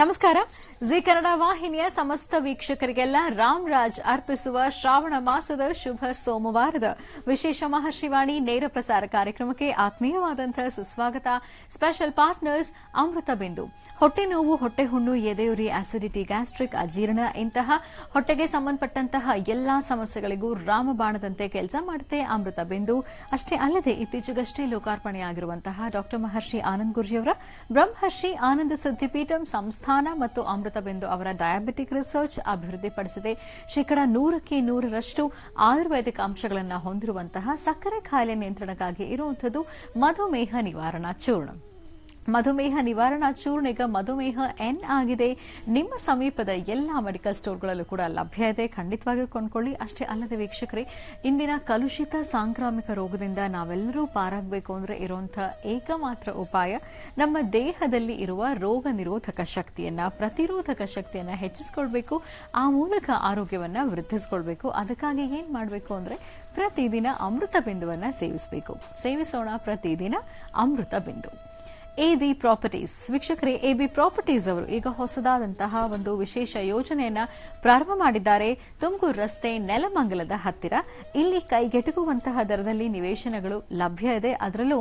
ನಮಸ್ಕಾರ. ಜಿ ಕನ್ನಡ ವಾಹಿನಿಯ ಸಮಸ್ತ ವೀಕ್ಷಕರಿಗೆಲ್ಲ ರಾಮರಾಜ್ ಅರ್ಪಿಸುವ ಶ್ರಾವಣ ಮಾಸದ ಶುಭ ಸೋಮವಾರದ ವಿಶೇಷ ಮಹರ್ಷಿವಾಣಿ ನೇರ ಪ್ರಸಾರ ಕಾರ್ಯಕ್ರಮಕ್ಕೆ ಆತ್ಮೀಯವಾದಂತಹ ಸುಸ್ವಾಗತ. ಸ್ಪೆಷಲ್ ಪಾರ್ಟ್ನರ್ಸ್ ಅಮೃತ ಬಿಂದು. ಹೊಟ್ಟೆ ನೋವು, ಹೊಟ್ಟೆ ಹುಣ್ಣು, ಎದೆಯುರಿ, ಆಸಿಡಿಟಿ, ಗ್ಯಾಸ್ಟ್ರಿಕ್, ಅಜೀರ್ಣ ಇಂತಹ ಹೊಟ್ಟೆಗೆ ಸಂಬಂಧಪಟ್ಟಂತಹ ಎಲ್ಲಾ ಸಮಸ್ಯೆಗಳಿಗೂ ರಾಮಬಾಣದಂತೆ ಕೆಲಸ ಮಾಡುತ್ತೆ ಅಮೃತ ಬಿಂದು. ಅಷ್ಟೇ ಅಲ್ಲದೆ ಇತ್ತೀಚೆಗಷ್ಟೇ ಲೋಕಾರ್ಪಣೆಯಾಗಿರುವಂತಹ ಡಾ ಮಹರ್ಷಿ ಆನಂದ್ ಗುರೂಜಿಯವರ ಬ್ರಹ್ಮರ್ಷಿ ಆನಂದ ಸಿದ್ಧಿಪೀಠಂ ಸಂಸ್ಥಾನ ಮತ್ತು ಅಮೃತ ಬಿಂದು ಅವರ ಡಯಾಬಿಟಿಕ್ ರಿಸರ್ಚ್ ಅಭಿವೃದ್ಧಿಪಡಿಸಿದೆ. 100% ಆಯುರ್ವೇದಿಕ್ ಅಂಶಗಳನ್ನು ಹೊಂದಿರುವಂತಹ ಸಕ್ಕರೆ ಕಾಯಿಲೆ ನಿಯಂತ್ರಣಕ್ಕಾಗಿ ಇರುವಂತಹ ಮಧುಮೇಹ ನಿವಾರಣಾ ಚೂರ್ಣ. ಮಧುಮೇಹ ನಿವಾರಣಾ ಚೂರ್ಣ ಈಗ ಮಧುಮೇಹ ಎನ್ ಆಗಿದೆ. ನಿಮ್ಮ ಸಮೀಪದ ಎಲ್ಲಾ ಮೆಡಿಕಲ್ ಸ್ಟೋರ್ಗಳಲ್ಲೂ ಕೂಡ ಲಭ್ಯ ಇದೆ. ಖಂಡಿತವಾಗಿಯೂ ಕೊಂಡ್ಕೊಳ್ಳಿ. ಅಷ್ಟೇ ಅಲ್ಲದೆ ವೀಕ್ಷಕರೇ, ಇಂದಿನ ಕಲುಷಿತ ಸಾಂಕ್ರಾಮಿಕ ರೋಗದಿಂದ ನಾವೆಲ್ಲರೂ ಪಾರಾಗಬೇಕು ಅಂದರೆ ಇರುವಂತಹ ಏಕಮಾತ್ರ ಉಪಾಯ ನಮ್ಮ ದೇಹದಲ್ಲಿ ಇರುವ ರೋಗ ನಿರೋಧಕ ಶಕ್ತಿಯನ್ನ, ಪ್ರತಿರೋಧಕ ಶಕ್ತಿಯನ್ನ ಹೆಚ್ಚಿಸಿಕೊಳ್ಬೇಕು. ಆ ಮೂಲಕ ಆರೋಗ್ಯವನ್ನ ವೃದ್ಧಿಸಿಕೊಳ್ಬೇಕು. ಅದಕ್ಕಾಗಿ ಏನ್ ಮಾಡಬೇಕು ಅಂದ್ರೆ ಪ್ರತಿದಿನ ಅಮೃತ ಬಿಂದುವನ್ನ ಸೇವಿಸಬೇಕು. ಸೇವಿಸೋಣ ಪ್ರತಿದಿನ ಅಮೃತ ಬಿಂದು. AB properties. ವೀಕ್ಷಕರೇ, ಎಬಿ ಪ್ರಾಪರ್ಟೀಸ್ ಅವರು ಈಗ ಹೊಸದಾದಂತಹ ಒಂದು ವಿಶೇಷ ಯೋಜನೆಯನ್ನ ಪ್ರಾರಂಭ ಮಾಡಿದ್ದಾರೆ. ತುಮಕೂರು ರಸ್ತೆ ನೆಲಮಂಗಲದ ಹತ್ತಿರ. ಇಲ್ಲಿ ಕೈಗೆಟುಕುವಂತಹ ದರದಲ್ಲಿ ನಿವೇಶನಗಳು ಲಭ್ಯ ಇದೆ. ಅದರಲ್ಲೂ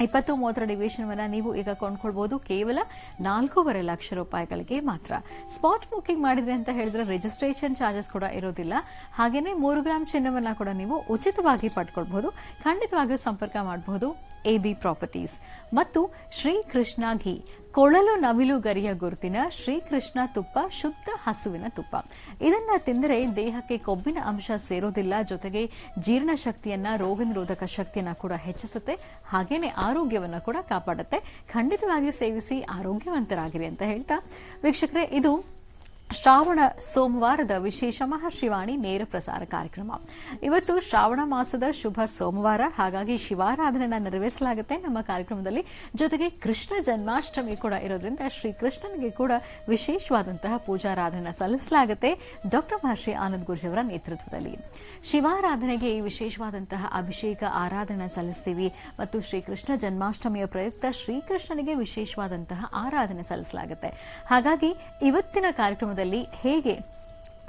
20-30 ನಿವೇಶನವನ್ನ ನೀವು ಈಗ ಕೊಂಡ್ಕೊಳ್ಬಹುದು ಕೇವಲ 4.5 ಲಕ್ಷ ರೂಪಾಯಿಗಳಿಗೆ ಮಾತ್ರ. ಸ್ಪಾಟ್ ಬುಕಿಂಗ್ ಮಾಡಿದ್ರೆ ಅಂತ ಹೇಳಿದ್ರೆ ರಿಜಿಸ್ಟ್ರೇಷನ್ ಚಾರ್ಜಸ್ ಕೂಡ ಇರೋದಿಲ್ಲ. ಹಾಗೇನೆ 3 ಗ್ರಾಂ ಚಿನ್ನವನ್ನ ಕೂಡ ನೀವು ಉಚಿತವಾಗಿ ಪಡ್ಕೊಳ್ಬಹುದು. ಖಂಡಿತವಾಗಿಯೂ ಸಂಪರ್ಕ ಮಾಡಬಹುದು ಎಬಿ ಪ್ರಾಪರ್ಟೀಸ್. ಮತ್ತು ಶ್ರೀಕೃಷ್ಣ ಘೀ, ಕೊಳಲು ನವಿಲು ಗರಿಯ ಗುರುತಿನ ಶ್ರೀಕೃಷ್ಣ ತುಪ್ಪ, ಶುದ್ಧ ಹಸುವಿನ ತುಪ್ಪ. ಇದನ್ನ ತಿಂದರೆ ದೇಹಕ್ಕೆ ಕೊಬ್ಬಿನ ಅಂಶ ಸೇರೋದಿಲ್ಲ, ಜೊತೆಗೆ ಜೀರ್ಣಶಕ್ತಿಯನ್ನ, ರೋಗ ನಿರೋಧಕ ಶಕ್ತಿಯನ್ನ ಕೂಡ ಹೆಚ್ಚಿಸುತ್ತೆ. ಹಾಗೇನೆ ಆರೋಗ್ಯವನ್ನ ಕೂಡ ಕಾಪಾಡುತ್ತೆ. ಖಂಡಿತವಾಗಿಯೂ ಸೇವಿಸಿ, ಆರೋಗ್ಯವಂತರಾಗಿರಿ ಅಂತ ಹೇಳ್ತಾ ವೀಕ್ಷಕರೇ, ಇದು ಶ್ರಾವಣ ಸೋಮವಾರದ ವಿಶೇಷ ಮಹರ್ಷಿವಾಣಿ ನೇರ ಪ್ರಸಾರ ಕಾರ್ಯಕ್ರಮ. ಇವತ್ತು ಶ್ರಾವಣ ಮಾಸದ ಶುಭ ಸೋಮವಾರ, ಹಾಗಾಗಿ ಶಿವಾರಾಧನೆಯನ್ನು ನೆರವೇರಿಸಲಾಗುತ್ತೆ ನಮ್ಮ ಕಾರ್ಯಕ್ರಮದಲ್ಲಿ. ಜೊತೆಗೆ ಕೃಷ್ಣ ಜನ್ಮಾಷ್ಟಮಿ ಕೂಡ ಇರೋದ್ರಿಂದ ಶ್ರೀಕೃಷ್ಣನಿಗೆ ಕೂಡ ವಿಶೇಷವಾದಂತಹ ಪೂಜಾರಾಧನೆ ಸಲ್ಲಿಸಲಾಗುತ್ತೆ ಡಾ ಮಹರ್ಷಿ ಆನಂದ್ ಗುರೂಜಿಯವರ ನೇತೃತ್ವದಲ್ಲಿ. ಶಿವಾರಾಧನೆಗೆ ವಿಶೇಷವಾದಂತಹ ಅಭಿಷೇಕ ಆರಾಧನೆ ಸಲ್ಲಿಸ್ತೀವಿ ಮತ್ತು ಶ್ರೀಕೃಷ್ಣ ಜನ್ಮಾಷ್ಟಮಿಯ ಪ್ರಯುಕ್ತ ಶ್ರೀಕೃಷ್ಣನಿಗೆ ವಿಶೇಷವಾದಂತಹ ಆರಾಧನೆ ಸಲ್ಲಿಸಲಾಗುತ್ತೆ. ಹಾಗಾಗಿ ಇವತ್ತಿನ ಕಾರ್ಯಕ್ರಮ ಹೇಗೆ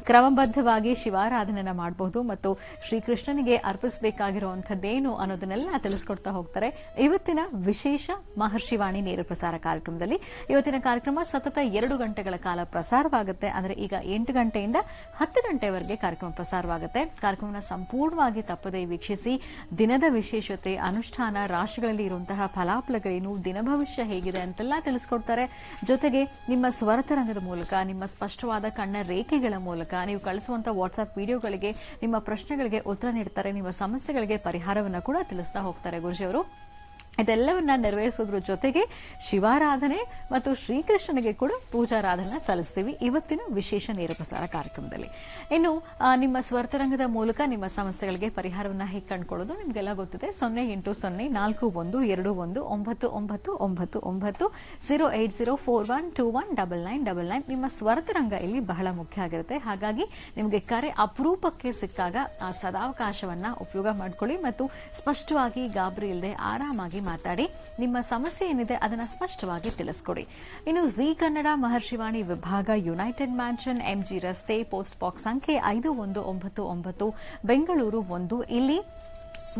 ಕ್ರಮಬದ್ಧವಾಗಿ ಶಿವಾರಾಧನೆಯನ್ನು ಮಾಡಬಹುದು ಮತ್ತು ಶ್ರೀಕೃಷ್ಣನಿಗೆ ಅರ್ಪಿಸಬೇಕಾಗಿರುವಂತದ್ದೇನು ಅನ್ನೋದನ್ನೆಲ್ಲ ತಿಳಿಸ್ಕೊಡ್ತಾ ಹೋಗ್ತಾರೆ ಇವತ್ತಿನ ವಿಶೇಷ ಮಹರ್ಷಿವಾಣಿ ನೇರ ಪ್ರಸಾರ ಕಾರ್ಯಕ್ರಮದಲ್ಲಿ. ಇವತ್ತಿನ ಕಾರ್ಯಕ್ರಮ ಸತತ 2 ಗಂಟೆಗಳ ಕಾಲ ಪ್ರಸಾರವಾಗುತ್ತೆ. ಅಂದರೆ ಈಗ 8 ಗಂಟೆಯಿಂದ 10 ಗಂಟೆವರೆಗೆ ಕಾರ್ಯಕ್ರಮ ಪ್ರಸಾರವಾಗುತ್ತೆ. ಕಾರ್ಯಕ್ರಮನ ಸಂಪೂರ್ಣವಾಗಿ ತಪ್ಪದೇ ವೀಕ್ಷಿಸಿ. ದಿನದ ವಿಶೇಷತೆ, ಅನುಷ್ಠಾನ, ರಾಶಿಗಳಲ್ಲಿ ಇರುವಂತಹ ಫಲಾಫಲಗಳೇನು, ದಿನ ಭವಿಷ್ಯ ಹೇಗಿದೆ ಅಂತೆಲ್ಲ ತಿಳಿಸ್ಕೊಡ್ತಾರೆ. ಜೊತೆಗೆ ನಿಮ್ಮ ಸ್ವರತರಂಗದ ಮೂಲಕ, ನಿಮ್ಮ ಸ್ಪಷ್ಟವಾದ ಕಣ್ಣ ರೇಖೆಗಳ ಮೂಲಕ ನೀವು ಕಳಿಸುವಂತಹ ವಾಟ್ಸ್ಆಪ್ ವಿಡಿಯೋಗಳಿಗೆ, ನಿಮ್ಮ ಪ್ರಶ್ನೆಗಳಿಗೆ ಉತ್ತರ ನೀಡುತ್ತಾರೆ. ನಿಮ್ಮ ಸಮಸ್ಯೆಗಳಿಗೆ ಪರಿಹಾರವನ್ನು ಕೂಡ ತಿಳಿಸ್ತಾ ಹೋಗ್ತಾರೆ ಗುರೂಜಿಯವರು. ಇದೆಲ್ಲವನ್ನ ನೆರವೇರಿಸೋದ್ರ ಜೊತೆಗೆ ಶಿವಾರಾಧನೆ ಮತ್ತು ಶ್ರೀಕೃಷ್ಣನಿಗೆ ಕೂಡ ಪೂಜಾರಾಧನೆ ಸಲ್ಲಿಸ್ತೀವಿ ಇವತ್ತಿನ ವಿಶೇಷ ನೇರ ಪ್ರಸಾರ ಕಾರ್ಯಕ್ರಮದಲ್ಲಿ. ಇನ್ನು ನಿಮ್ಮ ಸ್ವರ್ತರಂಗದ ಮೂಲಕ ನಿಮ್ಮ ಸಮಸ್ಯೆಗಳಿಗೆ ಪರಿಹಾರವನ್ನ ಹೇಗೆ ಕಂಡುಕೊಳ್ಳೋದು ನಿಮಗೆಲ್ಲ ಗೊತ್ತಿದೆ. 08041219999 08041219999. ನಿಮ್ಮ ಸ್ವರತರಂಗ ಇಲ್ಲಿ ಬಹಳ ಮುಖ್ಯ ಆಗಿರುತ್ತೆ. ಹಾಗಾಗಿ ನಿಮಗೆ ಕರೆ ಅಪರೂಪಕ್ಕೆ ಸಿಕ್ಕಾಗ ಆ ಸದಾವಕಾಶವನ್ನ ಉಪಯೋಗ ಮಾಡಿಕೊಳ್ಳಿ ಮತ್ತು ಸ್ಪಷ್ಟವಾಗಿ, ಗಾಬರಿ ಇಲ್ಲದೆ ಆರಾಮಾಗಿ ಮಾತಾಡಿ ನಿಮ್ಮ ಸಮಸ್ಯೆ ಏನಿದೆ ಅದನ್ನ ಸ್ಪಷ್ಟವಾಗಿ ತಿಳಿಸ್ಕೊಡಿ. ಇನ್ನು ಜಿ ಕನ್ನಡ ಮಹರ್ಷಿವಾಣಿ ವಿಭಾಗ, ಯುನೈಟೆಡ್ ಮ್ಯಾನ್ಷನ್, ಎಂಜಿ ರಸ್ತೆ, ಪೋಸ್ಟ್ ಬಾಕ್ಸ್ ಸಂಖ್ಯೆ 5199, ಬೆಂಗಳೂರು 1. ಇಲ್ಲಿ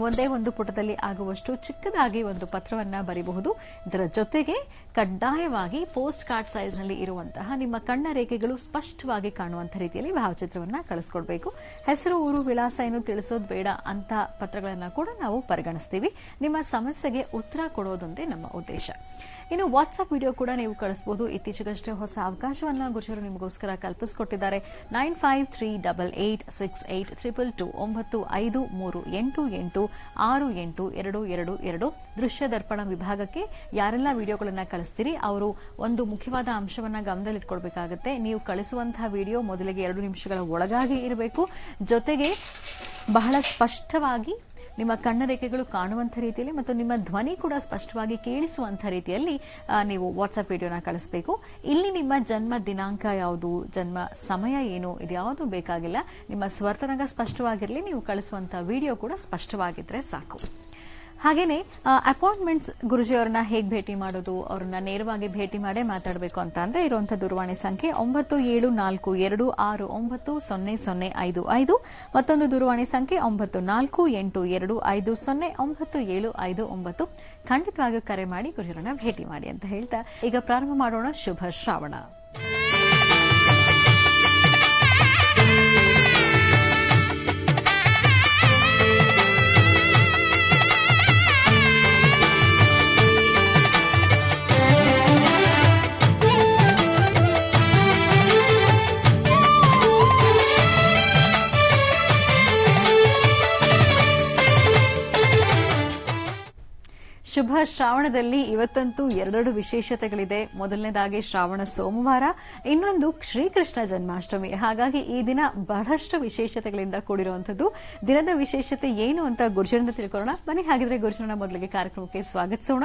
ಒಂದೇ ಒಂದು ಪುಟದಲ್ಲಿ ಆಗುವಷ್ಟು ಚಿಕ್ಕದಾಗಿ ಒಂದು ಪತ್ರವನ್ನ ಬರೀಬಹುದು. ಇದರ ಜೊತೆಗೆ ಕಡ್ಡಾಯವಾಗಿ ಪೋಸ್ಟ್ ಕಾರ್ಡ್ ಸೈಜ್ನಲ್ಲಿ ಇರುವಂತಹ ನಿಮ್ಮ ಕಣ್ಣ ರೇಖೆಗಳು ಸ್ಪಷ್ಟವಾಗಿ ಕಾಣುವಂತಹ ರೀತಿಯಲ್ಲಿ ಭಾವಚಿತ್ರವನ್ನ ಕಳಿಸ್ಕೊಡ್ಬೇಕು. ಹೆಸರು, ಊರು, ವಿಳಾಸ ಏನು ತಿಳಿಸೋದು ಬೇಡ ಅಂತ ಪತ್ರಗಳನ್ನ ಕೂಡ ನಾವು ಪರಿಗಣಿಸ್ತೀವಿ. ನಿಮ್ಮ ಸಮಸ್ಯೆಗೆ ಉತ್ತರ ಕೊಡೋದೊಂದೇ ನಮ್ಮ ಉದ್ದೇಶ. ಇನ್ನು ವಾಟ್ಸ್ಆಪ್ ವಿಡಿಯೋ ಕೂಡ ನೀವು ಕಳಿಸಬಹುದು. ಇತ್ತೀಚೆಗಷ್ಟೇ ಹೊಸ ಅವಕಾಶವನ್ನ ಗುರುಜರು ನಿಮಗೋಸ್ಕರ ಕಲ್ಪಿಸಿಕೊಟ್ಟಿದ್ದಾರೆ. 9538682222 9538868222. ದೃಶ್ಯ ದರ್ಪಣ ವಿಭಾಗಕ್ಕೆ ಯಾರೆಲ್ಲ ವಿಡಿಯೋಗಳನ್ನ ಕಳಿಸ್ತೀರಿ ಅವರು ಒಂದು ಮುಖ್ಯವಾದ ಅಂಶವನ್ನ ಗಮನದಲ್ಲಿಟ್ಕೊಳ್ಬೇಕಾಗುತ್ತೆ. ನೀವು ಕಳಿಸುವಂತಹ ವಿಡಿಯೋ ಮೊದಲಿಗೆ 2 ನಿಮಿಷಗಳ ಒಳಗಾಗಿ ಇರಬೇಕು. ಜೊತೆಗೆ ಬಹಳ ಸ್ಪಷ್ಟವಾಗಿ ನಿಮ್ಮ ಕಣ್ಣ ರೇಖೆಗಳು ಕಾಣುವಂತಹ ರೀತಿಯಲ್ಲಿ ಮತ್ತು ನಿಮ್ಮ ಧ್ವನಿ ಕೂಡ ಸ್ಪಷ್ಟವಾಗಿ ಕೇಳಿಸುವಂತಹ ರೀತಿಯಲ್ಲಿ ನೀವು ವಾಟ್ಸ್ಆಪ್ ವಿಡಿಯೋನ ಕಳಿಸಬೇಕು. ಇಲ್ಲಿ ನಿಮ್ಮ ಜನ್ಮ ದಿನಾಂಕ ಯಾವುದು, ಜನ್ಮ ಸಮಯ ಏನು, ಇದ್ಯಾವುದು ಬೇಕಾಗಿಲ್ಲ. ನಿಮ್ಮ ಸ್ವರ್ತರಂಗ ಸ್ಪಷ್ಟವಾಗಿರಲಿ, ನೀವು ಕಳಿಸುವಂತಹ ವಿಡಿಯೋ ಕೂಡ ಸ್ಪಷ್ಟವಾಗಿದ್ರೆ ಸಾಕು. ಹಾಗೇನೆ ಅಪಾಯಿಂಟ್ಮೆಂಟ್ಸ್ ಗುರುಜಿಯವರನ್ನ ಹೇಗೆ ಭೇಟಿ ಮಾಡೋದು, ಅವ್ರನ್ನ ನೇರವಾಗಿ ಭೇಟಿ ಮಾಡೇ ಮಾತಾಡಬೇಕು ಅಂತ ಅಂದ್ರೆ ಇರುವಂತಹ ದೂರವಾಣಿ ಸಂಖ್ಯೆ 9742690055, ಮತ್ತೊಂದು ದೂರವಾಣಿ ಸಂಖ್ಯೆ 9482250959. ಖಂಡಿತವಾಗಿಯೂ ಕರೆ ಮಾಡಿ ಗುರುಜಿಯವರನ್ನ ಭೇಟಿ ಮಾಡಿ ಅಂತ ಹೇಳ್ತಾ ಈಗ ಪ್ರಾರಂಭ ಮಾಡೋಣ ಶುಭ ಶ್ರಾವಣ. ಶುಭ ಶ್ರಾವಣದಲ್ಲಿ ಇವತ್ತಂತೂ ಎರಡೆರಡು ವಿಶೇಷತೆಗಳಿದೆ. ಮೊದಲನೇದಾಗಿ ಶ್ರಾವಣ ಸೋಮವಾರ, ಇನ್ನೊಂದು ಶ್ರೀಕೃಷ್ಣ ಜನ್ಮಾಷ್ಟಮಿ. ಹಾಗಾಗಿ ಈ ದಿನ ಬಹಳಷ್ಟು ವಿಶೇಷತೆಗಳಿಂದ ಕೂಡಿರುವಂತದ್ದು. ದಿನದ ವಿಶೇಷತೆ ಏನು ಅಂತ ಗುರುಜರಿಂದ ತಿಳ್ಕೊಳ್ಳೋಣ ಬನ್ನಿ. ಹಾಗಿದ್ರೆ ಗುರುಜರನ್ನ ಮೊದಲಿಗೆ ಕಾರ್ಯಕ್ರಮಕ್ಕೆ ಸ್ವಾಗತಿಸೋಣ.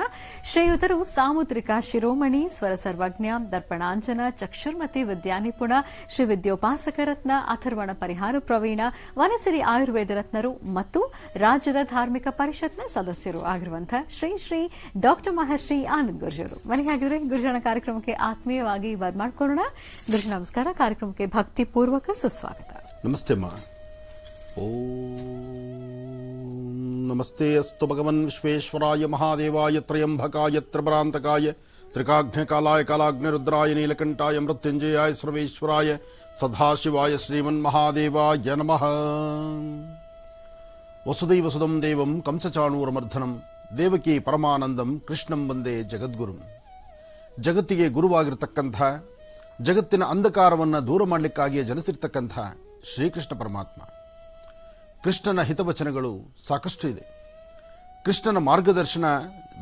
ಶ್ರೀಯುತರು ಸಾಮುದ್ರಿಕ ಶಿರೋಮಣಿ, ಸ್ವರ ಸರ್ವಜ್ಞ, ದರ್ಪಣಾಂಜನ, ಚಕ್ಷುರ್ಮತಿ ವಿದ್ಯಾನಿಪುಣ, ಶ್ರೀ ವಿದ್ಯೋಪಾಸಕ ರತ್ನ, ಅಥರ್ವಣ ಪರಿಹಾರ ಪ್ರವೀಣ, ವನಸಿರಿ ಆಯುರ್ವೇದ ರತ್ನರು ಮತ್ತು ರಾಜ್ಯದ ಧಾರ್ಮಿಕ ಪರಿಷತ್ನ ಸದಸ್ಯರು ಆಗಿರುವಂತಹ ಶ್ರೀ ಡಾಕ್ಟರ್ ಮಹರ್ಷಿ ಆನಂದ್ ಗುರುಜರು. ಬನ್ನಿ ಹಾಗಿದ್ರೆ ಗುರುಜನ ಕಾರ್ಯಕ್ರಮಕ್ಕೆ ಆತ್ಮೀಯವಾಗಿ ಮಾಡ್ಕೊಳ್ಳೋಣ. ಗುರುಜಿ ನಮಸ್ಕಾರ. ಕಾರ್ಯಕ್ರಮಕ್ಕೆ ಭಕ್ತಿ ಪೂರ್ವಕ ಸುಸ್ವಾಗತ. ನಮಸ್ತೆ ಅಮ್ಮ. ಓಂ ನಮಸ್ತೆ ಅಸ್ತು ಭಗವನ್ ವಿಶ್ವೇಶ್ವರಾಯ ಮಹಾದೇವಾಯ ತ್ರಯಂಬಕಾಯ ತ್ರಿಪುರಾಂತಕಾಯ ತ್ರಿಕಾಘ್ನಕಾಲಾಯ ಕಾಲಾಗ್ನಿರುದ್ರಾಯ ನೀಲಕಂಠಾಯ ಮೃತ್ಯುಂಜಯಾಯ ಸರ್ವೇಶ್ವರಾಯ ಸದಾಶಿವಾಯ ಶ್ರೀಮನ್ಮಹಾದೇವಾಯ ನಮಃ. ವಸುದೈವ ಸುದಂ ದೇವಂ ಕಂಸಚಾಣೂರಮರ್ಧನಂ ದೇವಕಿ ಪರಮಾನಂದಂ ಕೃಷ್ಣಂ ವಂದೇ ಜಗದ್ಗುರುಂ. ಜಗತ್ತಿಗೆ ಗುರುವಾಗಿರತಕ್ಕಂಥ, ಜಗತ್ತಿನ ಅಂಧಕಾರವನ್ನು ದೂರ ಮಾಡಲಿಕ್ಕಾಗಿಯೇ ಜನಿಸಿರ್ತಕ್ಕಂಥ ಶ್ರೀಕೃಷ್ಣ ಪರಮಾತ್ಮ. ಕೃಷ್ಣನ ಹಿತವಚನಗಳು ಸಾಕಷ್ಟು ಇದೆ. ಕೃಷ್ಣನ ಮಾರ್ಗದರ್ಶನ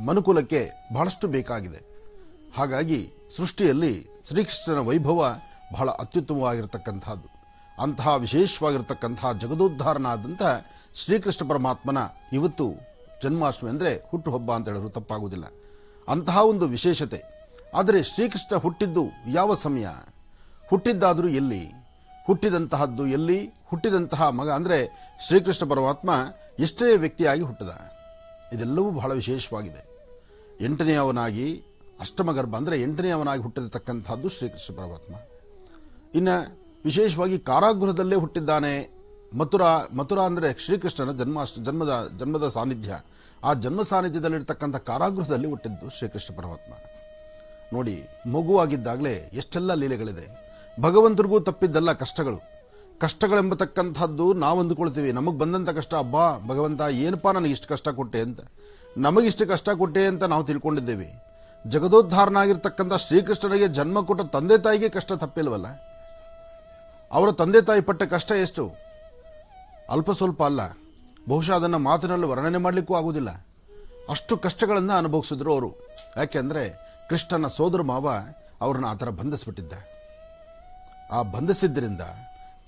ಮನುಕುಲಕ್ಕೆ ಬಹಳಷ್ಟು ಬೇಕಾಗಿದೆ. ಹಾಗಾಗಿ ಸೃಷ್ಟಿಯಲ್ಲಿ ಶ್ರೀಕೃಷ್ಣನ ವೈಭವ ಬಹಳ ಅತ್ಯುತ್ತಮವಾಗಿರತಕ್ಕಂಥದ್ದು. ಅಂತಹ ವಿಶೇಷವಾಗಿರತಕ್ಕಂಥ ಜಗದೋದ್ಧಾರನಾದಂಥ ಶ್ರೀಕೃಷ್ಣ ಪರಮಾತ್ಮನ ಇವತ್ತು ಜನ್ಮಾಷ್ಟಮಿ ಅಂದರೆ ಹುಟ್ಟುಹಬ್ಬ ಅಂತ ಹೇಳಿದ್ರು ತಪ್ಪಾಗುವುದಿಲ್ಲ. ಅಂತಹ ಒಂದು ವಿಶೇಷತೆ. ಆದರೆ ಶ್ರೀಕೃಷ್ಣ ಹುಟ್ಟಿದ್ದು ಯಾವ ಸಮಯ, ಹುಟ್ಟಿದ್ದಾದರೂ ಎಲ್ಲಿ, ಹುಟ್ಟಿದಂತಹದ್ದು ಎಲ್ಲಿ, ಹುಟ್ಟಿದಂತಹ ಮಗ ಅಂದರೆ ಶ್ರೀಕೃಷ್ಣ ಪರಮಾತ್ಮ ಎಷ್ಟೇ ವ್ಯಕ್ತಿಯಾಗಿ ಹುಟ್ಟಿದ, ಇದೆಲ್ಲವೂ ಬಹಳ ವಿಶೇಷವಾಗಿದೆ. ಎಂಟನೆಯವನಾಗಿ ಅಷ್ಟಮಗರ್ಭ ಅಂದರೆ ಎಂಟನೆಯವನಾಗಿ ಹುಟ್ಟಿರತಕ್ಕಂಥದ್ದು ಶ್ರೀಕೃಷ್ಣ ಪರಮಾತ್ಮ. ಇನ್ನು ವಿಶೇಷವಾಗಿ ಕಾರಾಗೃಹದಲ್ಲೇ ಹುಟ್ಟಿದ್ದಾನೆ. ಮಥುರಾ ಅಂದರೆ ಶ್ರೀಕೃಷ್ಣನ ಜನ್ಮದ ಸಾನ್ನಿಧ್ಯ. ಆ ಜನ್ಮ ಸಾನ್ನಿಧ್ಯದಲ್ಲಿರ್ತಕ್ಕಂಥ ಕಾರಾಗೃಹದಲ್ಲಿ ಹುಟ್ಟಿದ್ದು ಶ್ರೀಕೃಷ್ಣ ಪರಮಾತ್ಮ. ನೋಡಿ, ಮಗುವಾಗಿದ್ದಾಗಲೇ ಎಷ್ಟೆಲ್ಲ ಲೀಲೆಗಳಿದೆ. ಭಗವಂತರಿಗೂ ತಪ್ಪಿದ್ದಲ್ಲ ಕಷ್ಟಗಳೆಂಬತಕ್ಕಂಥದ್ದು ನಾವು ಅಂದುಕೊಳ್ತೀವಿ. ನಮಗೆ ಬಂದಂಥ ಕಷ್ಟ, ಅಬ್ಬಾ ಭಗವಂತ ಏನಪ್ಪಾ ನನಗೆ ಇಷ್ಟು ಕಷ್ಟ ಕೊಟ್ಟೆ ಅಂತ, ನಮಗಿಷ್ಟು ಕಷ್ಟ ಕೊಟ್ಟೆ ಅಂತ ನಾವು ತಿಳ್ಕೊಂಡಿದ್ದೇವೆ. ಜಗದೋದ್ಧಾರನಾಗಿರ್ತಕ್ಕಂಥ ಶ್ರೀಕೃಷ್ಣನಿಗೆ ಜನ್ಮ ಕೊಟ್ಟ ತಂದೆ ತಾಯಿಗೆ ಕಷ್ಟ ತಪ್ಪಿಲ್ವಲ್ಲ. ಅವರ ತಂದೆ ತಾಯಿ ಪಟ್ಟ ಕಷ್ಟ ಎಷ್ಟು, ಅಲ್ಪ ಸ್ವಲ್ಪ ಅಲ್ಲ. ಬಹುಶಃ ಅದನ್ನು ಮಾತಿನಲ್ಲಿ ವರ್ಣನೆ ಮಾಡಲಿಕ್ಕೂ ಆಗುವುದಿಲ್ಲ. ಅಷ್ಟು ಕಷ್ಟಗಳನ್ನು ಅನುಭವಿಸಿದ್ರು ಅವರು. ಯಾಕೆಂದರೆ ಕೃಷ್ಣನ ಸೋದರ ಮಾವ ಅವ್ರನ್ನ ಆ ಥರ ಬಂಧಿಸಿಬಿಟ್ಟಿದ್ದ. ಆ ಬಂಧಿಸಿದ್ದರಿಂದ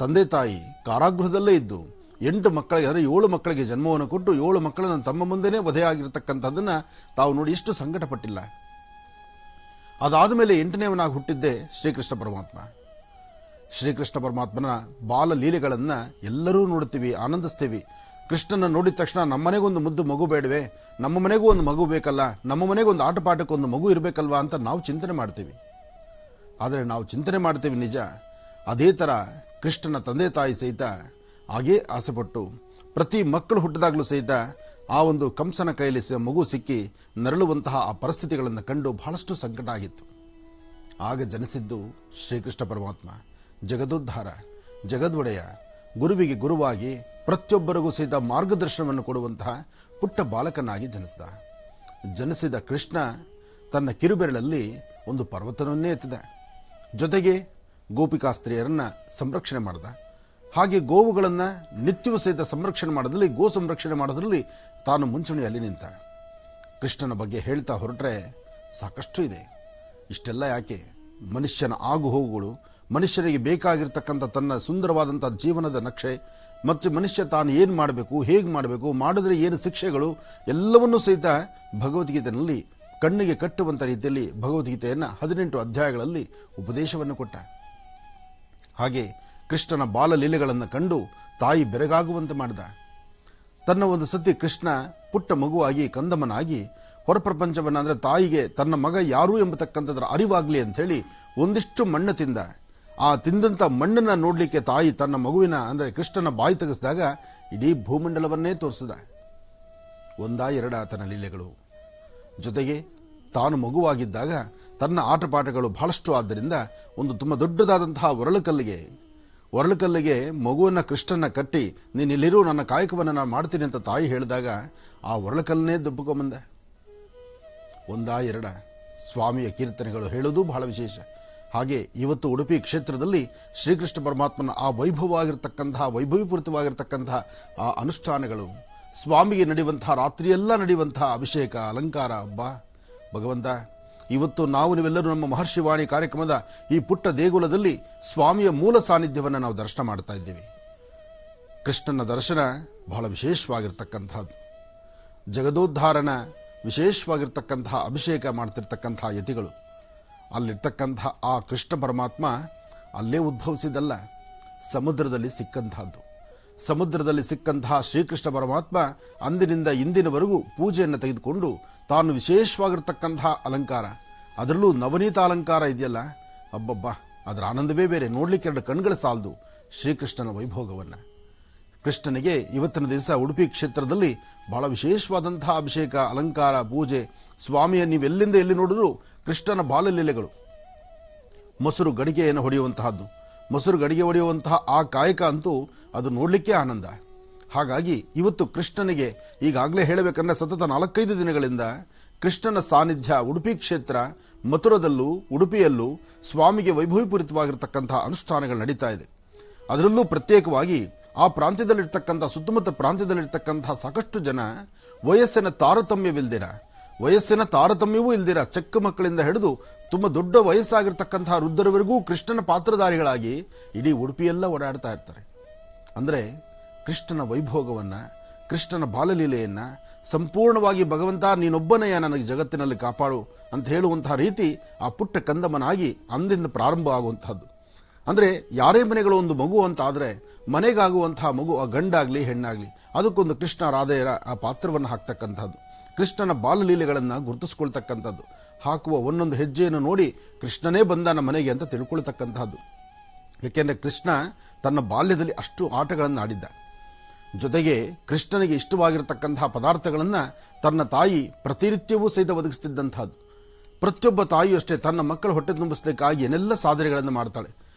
ತಂದೆ ತಾಯಿ ಕಾರಾಗೃಹದಲ್ಲೇ ಇದ್ದು 8 ಮಕ್ಕಳಿಗೆ ಅಂದರೆ 7 ಮಕ್ಕಳಿಗೆ ಜನ್ಮವನ್ನು ಕೊಟ್ಟು 7 ಮಕ್ಕಳನ್ನು ತಮ್ಮ ಮುಂದೆನೇ ವಧೆಯಾಗಿರ್ತಕ್ಕಂಥದ್ದನ್ನು ತಾವು ನೋಡಿ ಎಷ್ಟು ಸಂಕಟ ಪಟ್ಟಿಲ್ಲ. ಅದಾದ ಮೇಲೆ 8ನೇವನಾಗಿ ಹುಟ್ಟಿದ್ದೇ ಶ್ರೀಕೃಷ್ಣ ಪರಮಾತ್ಮ. ಶ್ರೀಕೃಷ್ಣ ಪರಮಾತ್ಮನ ಬಾಲ ಲೀಲೆಗಳನ್ನು ಎಲ್ಲರೂ ನೋಡ್ತೀವಿ, ಆನಂದಿಸ್ತೀವಿ. ಕೃಷ್ಣನ ನೋಡಿದ ತಕ್ಷಣ ನಮ್ಮನೆಗೊಂದು ಮುದ್ದು ಮಗು ಬೇಡವೆ, ನಮ್ಮ ಮನೆಗೂ ಒಂದು ಮಗು ಬೇಕಲ್ಲ, ನಮ್ಮ ಮನೆಗೊಂದು ಆಟಪಾಠಕ್ಕೊಂದು ಮಗು ಇರಬೇಕಲ್ವಾ ಅಂತ ನಾವು ಚಿಂತನೆ ಮಾಡ್ತೀವಿ. ಆದರೆ ನಾವು ಚಿಂತನೆ ಮಾಡ್ತೀವಿ ನಿಜ. ಅದೇ ಥರ ಕೃಷ್ಣನ ತಂದೆ ತಾಯಿ ಸಹಿತ ಹಾಗೇ ಆಸೆಪಟ್ಟು ಪ್ರತಿ ಮಕ್ಕಳು ಹುಟ್ಟಿದಾಗಲೂ ಸಹಿತ ಆ ಒಂದು ಕಂಸನ ಕೈಯಲ್ಲಿ ಮಗು ಸಿಕ್ಕಿ ನರಳುವಂತಹ ಆ ಪರಿಸ್ಥಿತಿಗಳನ್ನು ಕಂಡು ಬಹಳಷ್ಟು ಸಂಕಟ ಆಗಿತ್ತು. ಆಗ ಜನಿಸಿದ್ದು ಶ್ರೀಕೃಷ್ಣ ಪರಮಾತ್ಮ. ಜಗದೋದ್ಧಾರ, ಜಗದ್ವಡೆಯ, ಗುರುವಿಗೆ ಗುರುವಾಗಿ ಪ್ರತಿಯೊಬ್ಬರಿಗೂ ಸಹಿತ ಮಾರ್ಗದರ್ಶನವನ್ನು ಕೊಡುವಂತಹ ಪುಟ್ಟ ಬಾಲಕನಾಗಿ ಜನಿಸಿದ ಕೃಷ್ಣ ತನ್ನ ಕಿರುಬೆರಳಲ್ಲಿ ಒಂದು ಪರ್ವತವನ್ನೇ ಎತ್ತಿದ. ಜೊತೆಗೆ ಗೋಪಿಕಾಸ್ತ್ರೀಯರನ್ನ ಸಂರಕ್ಷಣೆ ಮಾಡಿದ. ಹಾಗೆ ಗೋವುಗಳನ್ನು ನಿತ್ಯವೂ ಸಹಿತ ಸಂರಕ್ಷಣೆ ಮಾಡೋದ್ರಲ್ಲಿ, ಗೋ ಸಂರಕ್ಷಣೆ ಮಾಡೋದ್ರಲ್ಲಿ ತಾನು ಮುಂಚೂಣಿಯಲ್ಲಿ ನಿಂತ. ಕೃಷ್ಣನ ಬಗ್ಗೆ ಹೇಳ್ತಾ ಹೊರಟ್ರೆ ಸಾಕಷ್ಟು ಇದೆ. ಇಷ್ಟೆಲ್ಲ ಯಾಕೆ? ಮನುಷ್ಯನ ಆಗು ಹೋಗುಗಳು, ಮನುಷ್ಯನಿಗೆ ಬೇಕಾಗಿರ್ತಕ್ಕಂಥ ತನ್ನ ಸುಂದರವಾದಂಥ ಜೀವನದ ನಕ್ಷೆ ಮತ್ತು ಮನುಷ್ಯ ತಾನು ಏನು ಮಾಡಬೇಕು, ಹೇಗೆ ಮಾಡಬೇಕು, ಮಾಡಿದ್ರೆ ಏನು ಶಿಕ್ಷೆಗಳು, ಎಲ್ಲವನ್ನೂ ಸಹಿತ ಭಗವದ್ಗೀತೆಯಲ್ಲಿ ಕಣ್ಣಿಗೆ ಕಟ್ಟುವಂಥ ರೀತಿಯಲ್ಲಿ ಭಗವದ್ಗೀತೆಯನ್ನು 18 ಅಧ್ಯಾಯಗಳಲ್ಲಿ ಉಪದೇಶವನ್ನು ಕೊಟ್ಟ. ಹಾಗೆ ಕೃಷ್ಣನ ಬಾಲಲೀಲೆಗಳನ್ನು ಕಂಡು ತಾಯಿ ಬೆರಗಾಗುವಂತೆ ಮಾಡಿದ. ತನ್ನ ಒಂದು ಸತಿ ಕೃಷ್ಣ ಪುಟ್ಟ ಮಗುವಾಗಿ ಕಂದಮ್ಮನಾಗಿ ಹೊರಪ್ರಪಂಚವನ್ನ ಅಂದ್ರೆ ತಾಯಿಗೆ ತನ್ನ ಮಗ ಯಾರು ಎಂಬತಕ್ಕಂಥದ್ರ ಅರಿವಾಗ್ಲಿ ಅಂತ ಹೇಳಿ ಒಂದಿಷ್ಟು ಮಣ್ಣು ತಿಂದ. ಆ ತಿಂದಂತ ಮಣ್ಣನ್ನ ನೋಡ್ಲಿಕ್ಕೆ ತಾಯಿ ತನ್ನ ಮಗುವಿನ ಅಂದ್ರೆ ಕೃಷ್ಣನ ಬಾಯಿ ತೆಗೆಸಿದಾಗ ಇಡೀ ಭೂಮಂಡಲವನ್ನೇ ತೋರಿಸಿದ. ಒಂದಾ ಎರಡ ಆತನ ಲೀಲೆಗಳು. ಜೊತೆಗೆ ತಾನು ಮಗುವಾಗಿದ್ದಾಗ ತನ್ನ ಆಟಪಾಠಗಳು ಬಹಳಷ್ಟು ಆದ್ದರಿಂದ ಒಂದು ತುಂಬಾ ದೊಡ್ಡದಾದಂತಹ ಒರಳುಕಲ್ಲಿಗೆ ಮಗುವನ್ನ ಕೃಷ್ಣನ ಕಟ್ಟಿ ನೀನು ಇಲ್ಲಿರು, ನನ್ನ ಕಾಯಕವನ್ನು ನಾನು ಮಾಡ್ತೀನಿ ಅಂತ ತಾಯಿ ಹೇಳಿದಾಗ ಆ ಒರಳುಕಲ್ಲನ್ನೇ ದಬ್ಬಕೊಂಬಂದ. ಒಂದಾ ಎರಡ ಸ್ವಾಮಿಯ ಕೀರ್ತನೆಗಳು ಹೇಳೋದು ಬಹಳ ವಿಶೇಷ. ಹಾಗೆ ಇವತ್ತು ಉಡುಪಿ ಕ್ಷೇತ್ರದಲ್ಲಿ ಶ್ರೀಕೃಷ್ಣ ಪರಮಾತ್ಮನ ಆ ವೈಭವೀಪೂರಿತವಾಗಿರತಕ್ಕಂತಹ ಆ ಅನುಷ್ಠಾನಗಳು, ಸ್ವಾಮಿಗೆ ನಡೆಯುವಂತಹ ರಾತ್ರಿಯೆಲ್ಲ ನಡೆಯುವಂತಹ ಅಭಿಷೇಕ ಅಲಂಕಾರ, ಹಬ್ಬ ಭಗವಂತ, ಇವತ್ತು ನೀವೆಲ್ಲರೂ ನಮ್ಮ ಮಹರ್ಷಿವಾಣಿ ಕಾರ್ಯಕ್ರಮದ ಈ ಪುಟ್ಟ ದೇಗುಲದಲ್ಲಿ ಸ್ವಾಮಿಯ ಮೂಲ ಸಾನ್ನಿಧ್ಯವನ್ನು ನಾವು ದರ್ಶನ ಮಾಡ್ತಾ ಇದ್ದೀವಿ. ಕೃಷ್ಣನ ದರ್ಶನ ಬಹಳ ವಿಶೇಷವಾಗಿರ್ತಕ್ಕಂಥದ್ದು. ಜಗದೋದ್ಧಾರನ ವಿಶೇಷವಾಗಿರ್ತಕ್ಕಂತಹ ಅಭಿಷೇಕ ಮಾಡ್ತಿರ್ತಕ್ಕಂತಹ ಯತಿಗಳು, ಅಲ್ಲಿರ್ತಕ್ಕಂತಹ ಆ ಕೃಷ್ಣ ಪರಮಾತ್ಮ ಅಲ್ಲೇ ಉದ್ಭವಿಸಿದಲ್ಲ, ಸಮುದ್ರದಲ್ಲಿ ಸಿಕ್ಕಂತಹದ್ದು. ಸಮುದ್ರದಲ್ಲಿ ಸಿಕ್ಕಂತಹ ಶ್ರೀಕೃಷ್ಣ ಪರಮಾತ್ಮ ಅಂದಿನಿಂದ ಇಂದಿನವರೆಗೂ ಪೂಜೆಯನ್ನು ತೆಗೆದುಕೊಂಡು ತಾನು ವಿಶೇಷವಾಗಿರ್ತಕ್ಕಂತಹ ಅಲಂಕಾರ, ಅದರಲ್ಲೂ ನವನೀತ ಅಲಂಕಾರ ಇದೆಯಲ್ಲ, ಅಬ್ಬಬ್ಬ, ಅದರ ಆನಂದವೇ ಬೇರೆ. ನೋಡ್ಲಿಕ್ಕೆ ಎರಡು ಕಣ್ಗಳ ಸಾಲದು ಶ್ರೀಕೃಷ್ಣನ ವೈಭೋಗವನ್ನ. ಕೃಷ್ಣನಿಗೆ ಇವತ್ತಿನ ದಿವಸ ಉಡುಪಿ ಕ್ಷೇತ್ರದಲ್ಲಿ ಬಹಳ ವಿಶೇಷವಾದಂತಹ ಅಭಿಷೇಕ ಅಲಂಕಾರ ಪೂಜೆ. ಸ್ವಾಮಿಯ ನೀವೆಲ್ಲಿಂದ ಎಲ್ಲಿ ನೋಡಿದ್ರು ಕೃಷ್ಣನ ಬಾಲಲೀಲೆಗಳು. ಮೊಸರು ಗಡಿಗೆಯನ್ನು ಹೊಡೆಯುವಂತಹದ್ದು, ಮೊಸರು ಗಡಿಗೆ ಹೊಡೆಯುವಂತಹ ಆ ಕಾಯಕ ಅಂತೂ ಅದು ನೋಡ್ಲಿಕ್ಕೆ ಆನಂದ. ಹಾಗಾಗಿ ಇವತ್ತು ಕೃಷ್ಣನಿಗೆ ಈಗಾಗಲೇ ಹೇಳಬೇಕಂದ್ರೆ ಸತತ 4-5 ದಿನಗಳಿಂದ ಕೃಷ್ಣನ ಸಾನ್ನಿಧ್ಯ ಉಡುಪಿ ಕ್ಷೇತ್ರ, ಮಥುರದಲ್ಲೂ ಉಡುಪಿಯಲ್ಲೂ ಸ್ವಾಮಿಗೆ ವೈಭವೀಪೂರಿತವಾಗಿರ್ತಕ್ಕಂತಹ ಅನುಷ್ಠಾನಗಳು ನಡೀತಾ ಇದೆ. ಅದರಲ್ಲೂ ಪ್ರತ್ಯೇಕವಾಗಿ ಆ ಪ್ರಾಂತ್ಯದಲ್ಲಿರ್ತಕ್ಕಂಥ ಸುತ್ತಮುತ್ತ ಪ್ರಾಂತ್ಯದಲ್ಲಿರ್ತಕ್ಕಂತಹ ಸಾಕಷ್ಟು ಜನ ವಯಸ್ಸಿನ ತಾರತಮ್ಯವೂ ಇಲ್ದಿರ ಚಿಕ್ಕ ಮಕ್ಕಳಿಂದ ಹಿಡಿದು ತುಂಬಾ ದೊಡ್ಡ ವಯಸ್ಸಾಗಿರ್ತಕ್ಕಂತಹ ವೃದ್ಧರವರೆಗೂ ಕೃಷ್ಣನ ಪಾತ್ರಧಾರಿಗಳಾಗಿ ಇಡೀ ಉಡುಪಿಯೆಲ್ಲ ಓಡಾಡ್ತಾ ಇರ್ತಾರೆ. ಅಂದ್ರೆ ಕೃಷ್ಣನ ವೈಭೋಗವನ್ನ, ಕೃಷ್ಣನ ಬಾಲಲೀಲೆಯನ್ನ ಸಂಪೂರ್ಣವಾಗಿ ಭಗವಂತ ನೀನೊಬ್ಬನೆಯ ನನಗೆ ಜಗತ್ತಿನಲ್ಲಿ ಕಾಪಾಡು ಅಂತ ಹೇಳುವಂತಹ ರೀತಿ ಆ ಪುಟ್ಟ ಕಂದಮ್ಮನಾಗಿ ಅಂದಿಂದ ಪ್ರಾರಂಭ ಆಗುವಂತಹದ್ದು. ಅಂದ್ರೆ ಯಾರೇ ಮನೆಗಳು ಒಂದು ಮಗು ಅಂತ ಆದ್ರೆ ಮನೆಗಾಗುವಂತಹ ಮಗು, ಆ ಗಂಡಾಗ್ಲಿ ಹೆಣ್ಣಾಗ್ಲಿ, ಅದಕ್ಕೊಂದು ಕೃಷ್ಣ ರಾಧೆಯರ ಆ ಪಾತ್ರವನ್ನು ಹಾಕ್ತಕ್ಕಂಥದ್ದು, ಕೃಷ್ಣನ ಬಾಲಲೀಲೆಗಳನ್ನ ಗುರುತಿಸ್ಕೊಳ್ತಕ್ಕಂಥದ್ದು, ಹಾಕುವ ಒಂದೊಂದು ಹೆಜ್ಜೆಯನ್ನು ನೋಡಿ ಕೃಷ್ಣನೇ ಬಂದ ನಮ್ಮ ಮನೆಗೆ ಅಂತ ತಿಳ್ಕೊಳ್ತಕ್ಕಂಥದ್ದು. ಯಾಕೆಂದ್ರೆ ಕೃಷ್ಣ ತನ್ನ ಬಾಲ್ಯದಲ್ಲಿ ಅಷ್ಟು ಆಟಗಳನ್ನು ಆಡಿದ್ದ. ಜೊತೆಗೆ ಕೃಷ್ಣನಿಗೆ ಇಷ್ಟವಾಗಿರತಕ್ಕಂತಹ ಪದಾರ್ಥಗಳನ್ನ ತನ್ನ ತಾಯಿ ಪ್ರತಿನಿತ್ಯವೂ ಸಹಿತ ಒದಗಿಸ್ತಿದ್ದಂತಹದ್ದು. ಪ್ರತಿಯೊಬ್ಬ ತಾಯಿಯೂ ಅಷ್ಟೇ ತನ್ನ ಮಕ್ಕಳ ಹೊಟ್ಟೆ ತುಂಬಿಸಲಿಕ್ಕಾಗಿ ಏನೆಲ್ಲ ಸಾಧನೆಗಳನ್ನು ಮಾಡ್ತಾಳೆ.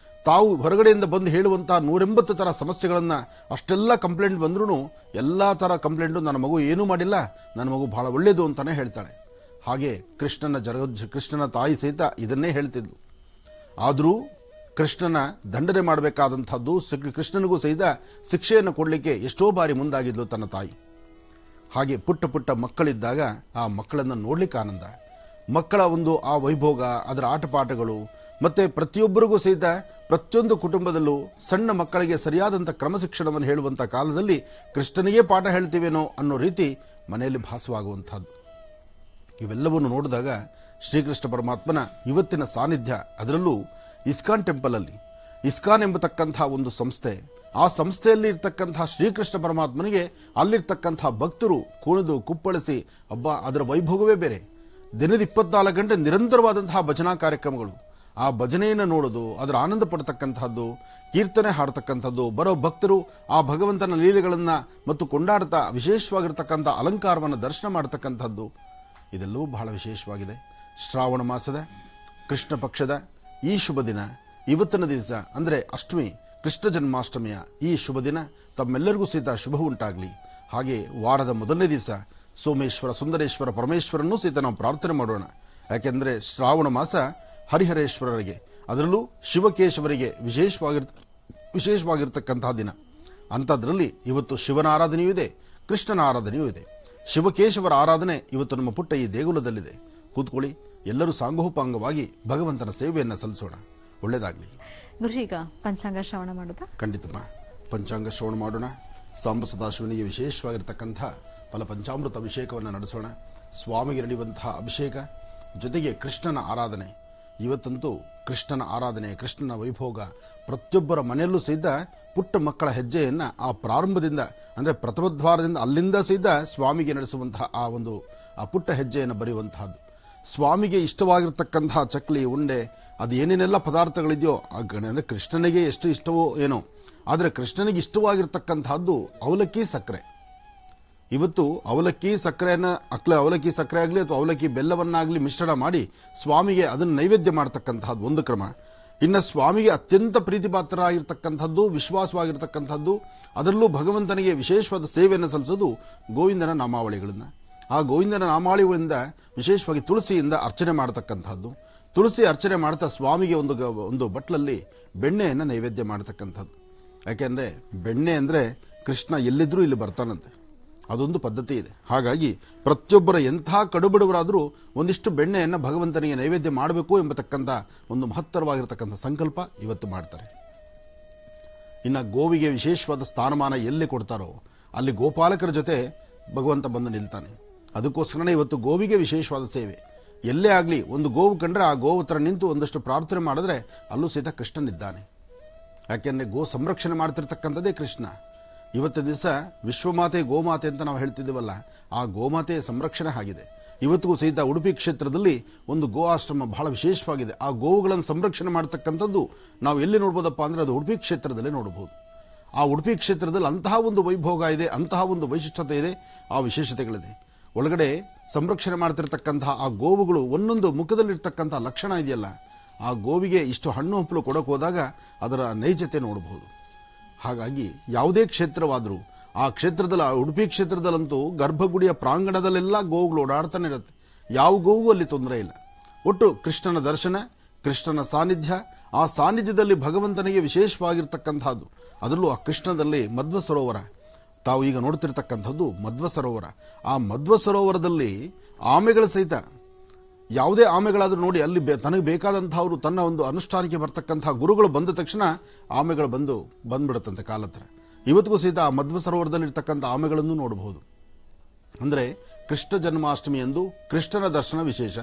ತಾವು ಹೊರಗಡೆಯಿಂದ ಬಂದು ಹೇಳುವಂತಹ 180 ತರ ಸಮಸ್ಯೆಗಳನ್ನ, ಅಷ್ಟೆಲ್ಲ ಕಂಪ್ಲೇಂಟ್ ಬಂದ್ರೂ ಎಲ್ಲಾ ತರ ಕಂಪ್ಲೇಂಟು ನನ್ನ ಮಗು ಏನೂ ಮಾಡಿಲ್ಲ, ನನ್ನ ಮಗು ಬಹಳ ಒಳ್ಳೇದು ಅಂತಾನೆ ಹೇಳ್ತಾಳೆ. ಹಾಗೆ ಕೃಷ್ಣನ ತಾಯಿ ಸಹಿತ ಇದನ್ನೇ ಹೇಳ್ತಿದ್ಲು. ಆದರೂ ಕೃಷ್ಣನ ದಂಡನೆ ಮಾಡಬೇಕಾದಂತಹದ್ದು, ಕೃಷ್ಣನಿಗೂ ಸಹಿತ ಶಿಕ್ಷೆಯನ್ನು ಕೊಡಲಿಕ್ಕೆ ಎಷ್ಟೋ ಬಾರಿ ಮುಂದಾಗಿದ್ಲು ತನ್ನ ತಾಯಿ. ಹಾಗೆ ಪುಟ್ಟ ಪುಟ್ಟ ಮಕ್ಕಳಿದ್ದಾಗ ಆ ಮಕ್ಕಳನ್ನು ನೋಡ್ಲಿಕ್ಕೆ ಆನಂದ, ಮಕ್ಕಳ ಒಂದು ಆ ವೈಭೋಗ, ಅದರ ಆಟಪಾಠಗಳು, ಮತ್ತೆ ಪ್ರತಿಯೊಬ್ಬರಿಗೂ ಸಹಿತ ಪ್ರತಿಯೊಂದು ಕುಟುಂಬದಲ್ಲೂ ಸಣ್ಣ ಮಕ್ಕಳಿಗೆ ಸರಿಯಾದಂಥ ಕ್ರಮಶಿಕ್ಷಣವನ್ನು ಹೇಳುವಂಥ ಕಾಲದಲ್ಲಿ ಕೃಷ್ಣನಿಗೆ ಪಾಠ ಹೇಳ್ತೀವೇನೋ ಅನ್ನೋ ರೀತಿ ಮನೆಯಲ್ಲಿ ಭಾಸವಾಗುವಂತಹದ್ದು. ಇವೆಲ್ಲವನ್ನು ನೋಡಿದಾಗ ಶ್ರೀಕೃಷ್ಣ ಪರಮಾತ್ಮನ ಇವತ್ತಿನ ಸಾನ್ನಿಧ್ಯ, ಅದರಲ್ಲೂ ಇಸ್ಕಾನ್ ಟೆಂಪಲ್ ಅಲ್ಲಿ, ಇಸ್ಕಾನ್ ಎಂಬತಕ್ಕಂತಹ ಒಂದು ಸಂಸ್ಥೆ, ಆ ಸಂಸ್ಥೆಯಲ್ಲಿ ಇರ್ತಕ್ಕಂತಹ ಶ್ರೀಕೃಷ್ಣ ಪರಮಾತ್ಮನಿಗೆ ಅಲ್ಲಿರ್ತಕ್ಕಂತಹ ಭಕ್ತರು ಕುಣಿದು ಕುಪ್ಪಳಿಸಿ ಹಬ್ಬ, ಅದರ ವೈಭೋಗವೇ ಬೇರೆ. ದಿನದ 24 ಗಂಟೆ ನಿರಂತರವಾದಂತಹ ಭಜನಾ ಕಾರ್ಯಕ್ರಮಗಳು, ಆ ಭಜನೆಯನ್ನು ನೋಡೋದು, ಅದರ ಆನಂದ ಪಡತಕ್ಕಂತಹದ್ದು, ಕೀರ್ತನೆ ಹಾಡತಕ್ಕಂಥದ್ದು, ಬರೋ ಭಕ್ತರು ಆ ಭಗವಂತನ ಲೀಲೆಗಳನ್ನ ಮತ್ತು ಕೊಂಡಾಡ್ತಾ ವಿಶೇಷವಾಗಿರ್ತಕ್ಕಂಥ ಅಲಂಕಾರವನ್ನು ದರ್ಶನ ಮಾಡತಕ್ಕಂಥದ್ದು, ಇದೆಲ್ಲವೂ ಬಹಳ ವಿಶೇಷವಾಗಿದೆ. ಶ್ರಾವಣ ಮಾಸದ ಕೃಷ್ಣ ಪಕ್ಷದ ಈ ಶುಭ ದಿನ, ಇವತ್ತಿನ ದಿವಸ ಅಂದ್ರೆ ಅಷ್ಟಮಿ, ಕೃಷ್ಣ ಜನ್ಮಾಷ್ಟಮಿಯ ಈ ಶುಭ ದಿನ ತಮ್ಮೆಲ್ಲರಿಗೂ ಸಹಿತ ಶುಭ ಉಂಟಾಗಲಿ. ಹಾಗೆ ವಾರದ ಮೊದಲನೇ ದಿವಸ ಸೋಮೇಶ್ವರ, ಸುಂದರೇಶ್ವರ, ಪರಮೇಶ್ವರನ್ನೂ ಸಹಿತ ನಾವು ಪ್ರಾರ್ಥನೆ ಮಾಡೋಣ. ಯಾಕೆಂದ್ರೆ ಶ್ರಾವಣ ಮಾಸ ಹರಿಹರೇಶ್ವರರಿಗೆ, ಅದರಲ್ಲೂ ಶಿವಕೇಶವರಿಗೆ ವಿಶೇಷವಾಗಿರ್ತಕ್ಕಂತಹ ದಿನ. ಅಂಥದ್ರಲ್ಲಿ ಇವತ್ತು ಶಿವನ ಆರಾಧನೆಯೂ ಇದೆ, ಕೃಷ್ಣನ ಆರಾಧನೆಯೂ ಇದೆ. ಶಿವಕೇಶವರ ಆರಾಧನೆ ಇವತ್ತು ನಮ್ಮ ಪುಟ್ಟ ಈ ದೇಗುಲದಲ್ಲಿದೆ. ಕೂತ್ಕೊಳ್ಳಿ, ಎಲ್ಲರೂ ಸಾಂಗೋಪಾಂಗವಾಗಿ ಭಗವಂತನ ಸೇವೆಯನ್ನು ಸಲ್ಲಿಸೋಣ. ಒಳ್ಳೆಯದಾಗಲಿ. ಗುರು, ಈಗ ಪಂಚಾಂಗ ಶ್ರವಣ ಮಾಡೋದಾ? ಖಂಡಿತಮ್ಮ, ಪಂಚಾಂಗ ಶ್ರವಣ ಮಾಡೋಣ. ಸಾಂಬ ಸದಾಶಿವನಿಗೆ ವಿಶೇಷವಾಗಿರ್ತಕ್ಕಂಥ ಫಲ ಪಂಚಾಮೃತ ಅಭಿಷೇಕವನ್ನು ನಡೆಸೋಣ. ಸ್ವಾಮಿಗೆ ನಡೆಯುವಂತಹ ಅಭಿಷೇಕ ಜೊತೆಗೆ ಕೃಷ್ಣನ ಆರಾಧನೆ. ಇವತ್ತಂತೂ ಕೃಷ್ಣನ ಆರಾಧನೆ, ಕೃಷ್ಣನ ವೈಭೋಗ ಪ್ರತಿಯೊಬ್ಬರ ಮನೆಯಲ್ಲೂ ಸಹಿತ ಪುಟ್ಟ ಮಕ್ಕಳ ಹೆಜ್ಜೆಯನ್ನು ಆ ಪ್ರಾರಂಭದಿಂದ ಅಂದರೆ ಪ್ರಥಮ ದ್ವಾರದಿಂದ ಅಲ್ಲಿಂದ ಸಹಿತ ಸ್ವಾಮಿಗೆ ನಡೆಸುವಂತಹ ಆ ಪುಟ್ಟ ಹೆಜ್ಜೆಯನ್ನು ಬರೆಯುವಂತಹದ್ದು. ಸ್ವಾಮಿಗೆ ಇಷ್ಟವಾಗಿರ್ತಕ್ಕಂತಹ ಚಕ್ಲಿ, ಉಂಡೆ, ಅದು ಏನೇನೆಲ್ಲ ಪದಾರ್ಥಗಳಿದೆಯೋ ಅಂದರೆ ಕೃಷ್ಣನಿಗೆ ಎಷ್ಟು ಇಷ್ಟವೋ ಏನೋ, ಆದರೆ ಕೃಷ್ಣನಿಗೆ ಇಷ್ಟವಾಗಿರ್ತಕ್ಕಂತಹದ್ದು ಅವಲಕ್ಕಿ ಸಕ್ಕರೆ. ಇವತ್ತು ಅವಲಕ್ಕಿ ಸಕ್ಕರೆಯನ್ನು ಅವಲಕ್ಕಿ ಸಕ್ಕರೆ ಆಗಲಿ ಅಥವಾ ಅವಲಕ್ಕಿ ಬೆಲ್ಲವನ್ನಾಗಲಿ ಮಿಶ್ರಣ ಮಾಡಿ ಸ್ವಾಮಿಗೆ ಅದನ್ನು ನೈವೇದ್ಯ ಮಾಡತಕ್ಕಂತಹದ್ದು ಒಂದು ಕ್ರಮ. ಇನ್ನು ಸ್ವಾಮಿಗೆ ಅತ್ಯಂತ ಪ್ರೀತಿಪಾತ್ರರಾಗಿರ್ತಕ್ಕಂಥದ್ದು, ವಿಶ್ವಾಸವಾಗಿರ್ತಕ್ಕಂಥದ್ದು, ಅದರಲ್ಲೂ ಭಗವಂತನಿಗೆ ವಿಶೇಷವಾದ ಸೇವೆಯನ್ನು ಸಲ್ಲಿಸೋದು ಗೋವಿಂದನ ನಾಮಾವಳಿಗಳನ್ನು. ಆ ಗೋವಿಂದನ ನಾಮಾವಳಿಗಳಿಂದ ವಿಶೇಷವಾಗಿ ತುಳಸಿಯಿಂದ ಅರ್ಚನೆ ಮಾಡತಕ್ಕಂಥದ್ದು. ತುಳಸಿ ಅರ್ಚನೆ ಮಾಡ್ತಾ ಸ್ವಾಮಿಗೆ ಒಂದು ಬಟ್ಲಲ್ಲಿ ಬೆಣ್ಣೆಯನ್ನು ನೈವೇದ್ಯ ಮಾಡತಕ್ಕಂಥದ್ದು. ಯಾಕೆಂದರೆ ಬೆಣ್ಣೆ ಅಂದರೆ ಕೃಷ್ಣ ಎಲ್ಲಿದ್ರೂ ಇಲ್ಲಿ ಬರ್ತಾನಂತೆ, ಅದೊಂದು ಪದ್ಧತಿ ಇದೆ. ಹಾಗಾಗಿ ಪ್ರತಿಯೊಬ್ಬರ ಎಂಥ ಕಡುಬಡವರಾದರೂ ಒಂದಿಷ್ಟು ಬೆಣ್ಣೆಯನ್ನು ಭಗವಂತನಿಗೆ ನೈವೇದ್ಯ ಮಾಡಬೇಕು ಎಂಬತಕ್ಕಂಥ ಒಂದು ಮಹತ್ತರವಾಗಿರ್ತಕ್ಕಂಥ ಸಂಕಲ್ಪ ಇವತ್ತು ಮಾಡ್ತಾರೆ. ಇನ್ನು ಗೋವಿಗೆ ವಿಶೇಷವಾದ ಸ್ಥಾನಮಾನ ಎಲ್ಲಿ ಕೊಡ್ತಾರೋ ಅಲ್ಲಿ ಗೋಪಾಲಕರ ಜೊತೆ ಭಗವಂತ ಬಂದು ನಿಲ್ತಾನೆ. ಅದಕ್ಕೋಸ್ಕರನೇ ಇವತ್ತು ಗೋವಿಗೆ ವಿಶೇಷವಾದ ಸೇವೆ. ಎಲ್ಲೇ ಆಗಲಿ ಒಂದು ಗೋವು ಕಂಡ್ರೆ ಆ ಗೋವು ಹತ್ರ ನಿಂತು ಒಂದಷ್ಟು ಪ್ರಾರ್ಥನೆ ಮಾಡಿದ್ರೆ ಅಲ್ಲೂ ಸಹಿತ ಕೃಷ್ಣನಿದ್ದಾನೆ. ಯಾಕೆಂದರೆ ಗೋ ಸಂರಕ್ಷಣೆ ಮಾಡ್ತಿರ್ತಕ್ಕಂಥದ್ದೇ ಕೃಷ್ಣ. ಇವತ್ತು ದಿವಸ ವಿಶ್ವಮಾತೆ ಗೋಮಾತೆ ಅಂತ ನಾವು ಹೇಳ್ತಿದ್ದೀವಲ್ಲ, ಆ ಗೋಮಾತೆಯ ಸಂರಕ್ಷಣೆ ಆಗಿದೆ. ಇವತ್ತಿಗೂ ಸಹಿತ ಉಡುಪಿ ಕ್ಷೇತ್ರದಲ್ಲಿ ಒಂದು ಗೋ ಆಶ್ರಮ ಬಹಳ ವಿಶೇಷವಾಗಿದೆ. ಆ ಗೋವುಗಳನ್ನು ಸಂರಕ್ಷಣೆ ಮಾಡತಕ್ಕಂಥದ್ದು ನಾವು ಎಲ್ಲಿ ನೋಡ್ಬೋದಪ್ಪ ಅಂದರೆ ಅದು ಉಡುಪಿ ಕ್ಷೇತ್ರದಲ್ಲೇ ನೋಡಬಹುದು. ಆ ಉಡುಪಿ ಕ್ಷೇತ್ರದಲ್ಲಿ ಅಂತಹ ಒಂದು ವೈಭೋಗ ಇದೆ, ಅಂತಹ ಒಂದು ವೈಶಿಷ್ಟ್ಯತೆ ಇದೆ, ಆ ವಿಶೇಷತೆಗಳಿದೆ. ಒಳಗಡೆ ಸಂರಕ್ಷಣೆ ಮಾಡ್ತಿರ್ತಕ್ಕಂತಹ ಆ ಗೋವುಗಳು ಒಂದೊಂದು ಮುಖದಲ್ಲಿರ್ತಕ್ಕಂಥ ಲಕ್ಷಣ ಇದೆಯಲ್ಲ, ಆ ಗೋವಿಗೆ ಇಷ್ಟು ಹಣ್ಣು ಹಂಪಲು ಕೊಡೋಕೆ ಹೋದಾಗ ಅದರ ನೈಜತೆ ನೋಡಬಹುದು. ಹಾಗಾಗಿ ಯಾವುದೇ ಕ್ಷೇತ್ರವಾದರೂ ಆ ಕ್ಷೇತ್ರದಲ್ಲಿ, ಆ ಉಡುಪಿ ಕ್ಷೇತ್ರದಲ್ಲಂತೂ ಗರ್ಭಗುಡಿಯ ಪ್ರಾಂಗಣದಲ್ಲೆಲ್ಲ ಗೋವುಗಳು ಓಡಾಡ್ತಾನೆ ಇರುತ್ತೆ. ಯಾವ ಗೋವು ಅಲ್ಲಿ ತೊಂದರೆ ಇಲ್ಲ. ಒಟ್ಟು ಕೃಷ್ಣನ ದರ್ಶನ, ಕೃಷ್ಣನ ಸಾನ್ನಿಧ್ಯ, ಆ ಸಾನ್ನಿಧ್ಯದಲ್ಲಿ ಭಗವಂತನಿಗೆ ವಿಶೇಷವಾಗಿರ್ತಕ್ಕಂಥದ್ದು. ಅದರಲ್ಲೂ ಆ ಕೃಷ್ಣದಲ್ಲಿ ಮಧ್ವ ಸರೋವರ, ತಾವು ಈಗ ನೋಡ್ತಿರ್ತಕ್ಕಂಥದ್ದು ಮಧ್ವ ಸರೋವರ. ಆ ಮಧ್ವ ಸರೋವರದಲ್ಲಿ ಆಮೆಗಳ ಸಹಿತ, ಯಾವುದೇ ಆಮೆಗಳಾದರೂ ನೋಡಿ ಅಲ್ಲಿ ತನಗೆ ಬೇಕಾದಂಥವರು ತನ್ನ ಒಂದು ಅನುಷ್ಠಾನಕ್ಕೆ ಬರ್ತಕ್ಕಂತಹ ಗುರುಗಳು ಬಂದ ತಕ್ಷಣ ಆಮೆಗಳು ಬಂದ್ಬಿಡುತ್ತಂತೆ ಕಾಲತ್ರ. ಇವತ್ತಿಗೂ ಸಹಿತ ಆ ಮಧ್ವ ಸರೋವರದಲ್ಲಿ ಇರ್ತಕ್ಕಂಥ ಆಮೆಗಳನ್ನು ನೋಡಬಹುದು. ಅಂದರೆ ಕೃಷ್ಣ ಜನ್ಮಾಷ್ಟಮಿ ಎಂದು ಕೃಷ್ಣನ ದರ್ಶನ ವಿಶೇಷ.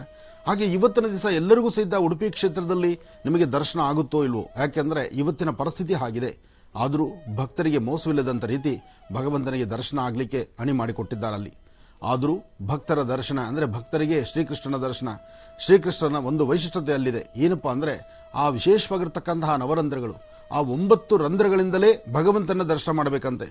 ಹಾಗೆ ಇವತ್ತಿನ ದಿವಸ ಎಲ್ಲರಿಗೂ ಸಹಿತ ಉಡುಪಿ ಕ್ಷೇತ್ರದಲ್ಲಿ ನಿಮಗೆ ದರ್ಶನ ಆಗುತ್ತೋ ಇಲ್ವೋ, ಯಾಕೆಂದರೆ ಇವತ್ತಿನ ಪರಿಸ್ಥಿತಿ ಆಗಿದೆ. ಆದರೂ ಭಕ್ತರಿಗೆ ಮೋಸವಿಲ್ಲದಂಥ ರೀತಿ ಭಗವಂತನಿಗೆ ದರ್ಶನ ಆಗಲಿಕ್ಕೆ ಅಣಿ ಮಾಡಿಕೊಟ್ಟಿದ್ದಾರೆ ಅಲ್ಲಿ. ಆದರೂ ಭಕ್ತರ ದರ್ಶನ ಅಂದರೆ ಭಕ್ತರಿಗೆ ಶ್ರೀಕೃಷ್ಣನ ದರ್ಶನ, ಶ್ರೀಕೃಷ್ಣನ ಒಂದು ವೈಶಿಷ್ಟ್ಯತೆ ಅಲ್ಲಿದೆ. ಏನಪ್ಪಾ ಅಂದರೆ ಆ ವಿಶೇಷವಾಗಿರ್ತಕ್ಕಂತಹ ನವರಂಧ್ರಗಳು, ಆ 9 ರಂಧ್ರಗಳಿಂದಲೇ ಭಗವಂತನ ದರ್ಶನ ಮಾಡಬೇಕಂತೆ.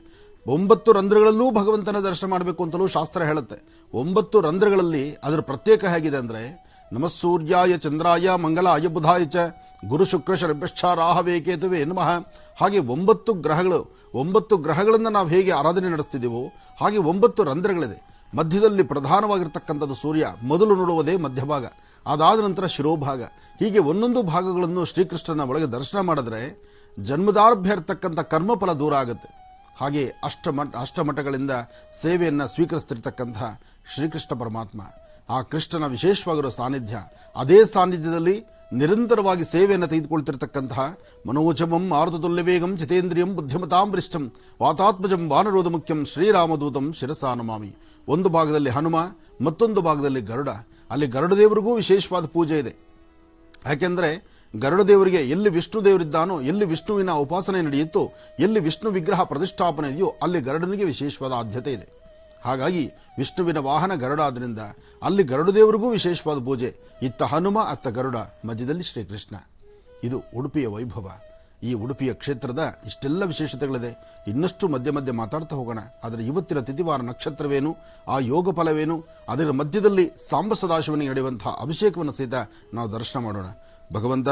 9 ರಂಧ್ರಗಳಲ್ಲೂ ಭಗವಂತನ ದರ್ಶನ ಮಾಡಬೇಕು ಅಂತಲೂ ಶಾಸ್ತ್ರ ಹೇಳುತ್ತೆ. 9 ರಂಧ್ರಗಳಲ್ಲಿ ಅದರ ಪ್ರತ್ಯೇಕ ಹೇಗಿದೆ ಅಂದರೆ ನಮಸ್ಸೂರ್ಯಾಯ ಚಂದ್ರಾಯ ಮಂಗಲಾಯ ಬುಧಾಯ ಚ ಗುರು ಶುಕ್ರ ಶರಭ್ಯಶ್ಚ ರಾಹವೇ ಕೇತುವೆ ನಮಃ. ಹಾಗೆ 9 ಗ್ರಹಗಳು, 9 ಗ್ರಹಗಳನ್ನು ನಾವು ಹೇಗೆ ಆರಾಧನೆ ನಡೆಸ್ತಿದ್ದೀವೋ ಹಾಗೆ 9 ರಂಧ್ರಗಳಿದೆ. ಮಧ್ಯದಲ್ಲಿ ಪ್ರಧಾನವಾಗಿರ್ತಕ್ಕಂಥದ್ದು ಸೂರ್ಯ, ಮೊದಲು ನೋಡುವುದೇ ಮಧ್ಯಭಾಗ, ಅದಾದ ನಂತರ ಶಿರೋಭಾಗ. ಹೀಗೆ ಒಂದೊಂದು ಭಾಗಗಳನ್ನು ಶ್ರೀಕೃಷ್ಣನ ಒಳಗೆ ದರ್ಶನ ಮಾಡಿದ್ರೆ ಜನ್ಮದಾರಭ್ಯ ಇರತಕ್ಕಂಥ ಕರ್ಮಫಲ ದೂರ ಆಗುತ್ತೆ. ಹಾಗೆ ಅಷ್ಟಮಠಗಳಿಂದ ಸೇವೆಯನ್ನು ಸ್ವೀಕರಿಸ್ತಿರ್ತಕ್ಕಂಥ ಶ್ರೀಕೃಷ್ಣ ಪರಮಾತ್ಮ, ಆ ಕೃಷ್ಣನ ವಿಶೇಷವಾಗಿರೋ ಸಾನ್ನಿಧ್ಯ, ಅದೇ ಸಾನ್ನಿಧ್ಯದಲ್ಲಿ ನಿರಂತರವಾಗಿ ಸೇವೆಯನ್ನು ತೆಗೆದುಕೊಳ್ತಿರ್ತಕ್ಕಂತಹ ಮನೋಜಮಂ ಮಾರುತುಲ್ಯ ವೇಗಂ ಚಿತೇಂದ್ರಿಯಂ ಬುದ್ಧಿಮತಾಂ ವರಿಷ್ಠಂ ವಾತಾತ್ಮಜಂ ವಾನರೋಧ ಮುಖ್ಯಂ ಶ್ರೀರಾಮದೂತಂ ಶಿರಸಾ ನಮಾಮಿ. ಒಂದು ಭಾಗದಲ್ಲಿ ಹನುಮ, ಮತ್ತೊಂದು ಭಾಗದಲ್ಲಿ ಗರುಡ. ಅಲ್ಲಿ ಗರುಡ ದೇವರಿಗೂ ವಿಶೇಷವಾದ ಪೂಜೆ ಇದೆ. ಯಾಕೆಂದರೆ ಗರುಡ ದೇವರಿಗೆ ಎಲ್ಲಿ ವಿಷ್ಣು ದೇವರಿದ್ದಾನೋ, ಎಲ್ಲಿ ವಿಷ್ಣುವಿನ ಉಪಾಸನೆ ನಡೆಯುತ್ತೋ, ಎಲ್ಲಿ ವಿಷ್ಣು ವಿಗ್ರಹ ಪ್ರತಿಷ್ಠಾಪನೆ ಇದೆಯೋ ಅಲ್ಲಿ ಗರುಡನಿಗೆ ವಿಶೇಷವಾದ ಆದ್ಯತೆ ಇದೆ. ಹಾಗಾಗಿ ವಿಷ್ಣುವಿನ ವಾಹನ ಗರುಡ ಆದ್ದರಿಂದ ಅಲ್ಲಿ ಗರುಡ ದೇವರಿಗೂ ವಿಶೇಷವಾದ ಪೂಜೆ. ಇತ್ತ ಹನುಮ, ಅತ್ತ ಗರುಡ, ಮಧ್ಯದಲ್ಲಿ ಶ್ರೀಕೃಷ್ಣ. ಇದು ಉಡುಪಿಯ ವೈಭವ. ಈ ಉಡುಪಿಯ ಕ್ಷೇತ್ರದ ಇಷ್ಟೆಲ್ಲ ವಿಶೇಷತೆಗಳಿದೆ. ಇನ್ನಷ್ಟು ಮಧ್ಯೆ ಮಧ್ಯೆ ಮಾತಾಡ್ತಾ ಹೋಗೋಣ. ಆದರೆ ಇವತ್ತಿನ ತಿಥಿವಾರ ನಕ್ಷತ್ರವೇನು, ಆ ಯೋಗ ಫಲವೇನು, ಅದರ ಮಧ್ಯದಲ್ಲಿ ಸಾಂಬ ಸದಾಶಿವನಿಗೆ ನಡೆಯುವಂತಹ ಅಭಿಷೇಕವನ್ನು ಸಹಿತ ನಾವು ದರ್ಶನ ಮಾಡೋಣ. ಭಗವಂತ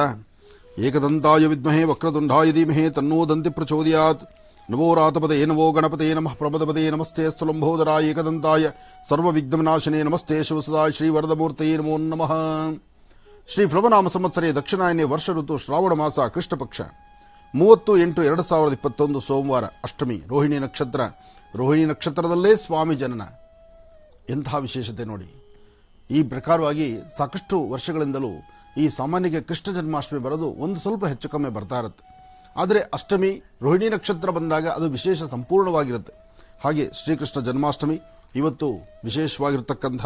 ಏಕದಂತಾಯ ವಿದ್ಮಹೇ ವಕ್ರತುಂಡಾಯ ಧೀಮಹಿ ತನ್ನೋ ದಂತಿ ಪ್ರಚೋದಯಾತ್. ನಮೋ ರಾತಪದೇ ನಮೋ ಗಣಪತೇ ನಮಃ ಪ್ರಮದಪದೇ ನಮಸ್ತೆ ಸ್ಥುಲಂಬೋದರಾಯ ಏಕದಂತಾಯ ಸರ್ವವಿಘ್ನನಾಶನೇ ನಮಸ್ತೆ ಶಿವಸದಾಯ ಶ್ರೀವರದಮೂರ್ತಯೇ ನಮೋ ನಮಃ. ಶ್ರೀ ಪ್ಲವನಾಮ ಸಂವತ್ಸರೇ ದಕ್ಷಿಣಾಯನೇ ವರ್ಷ ಋತು ಶ್ರಾವಣ ಮಾಸ ಕೃಷ್ಣ ಪಕ್ಷ 30/8/2021 ಸೋಮವಾರ, ಅಷ್ಟಮಿ, ರೋಹಿಣಿ ನಕ್ಷತ್ರ. ರೋಹಿಣಿ ನಕ್ಷತ್ರದಲ್ಲೇ ಸ್ವಾಮಿ ಜನನ. ಎಂತಹ ವಿಶೇಷತೆ ನೋಡಿ. ಈ ಪ್ರಕಾರವಾಗಿ ಸಾಕಷ್ಟು ವರ್ಷಗಳಿಂದಲೂ ಈ ಸಾಮಾನ್ಯಕ್ಕೆ ಕೃಷ್ಣ ಜನ್ಮಾಷ್ಟಮಿ ಬರೋದು ಒಂದು ಸ್ವಲ್ಪ ಹೆಚ್ಚು ಕಮ್ಮಿ ಬರ್ತಾ ಇರುತ್ತೆ. ಆದರೆ ಅಷ್ಟಮಿ ರೋಹಿಣಿ ನಕ್ಷತ್ರ ಬಂದಾಗ ಅದು ವಿಶೇಷ ಸಂಪೂರ್ಣವಾಗಿರುತ್ತೆ. ಹಾಗೆ ಶ್ರೀಕೃಷ್ಣ ಜನ್ಮಾಷ್ಟಮಿ ಇವತ್ತು ವಿಶೇಷವಾಗಿರ್ತಕ್ಕಂಥ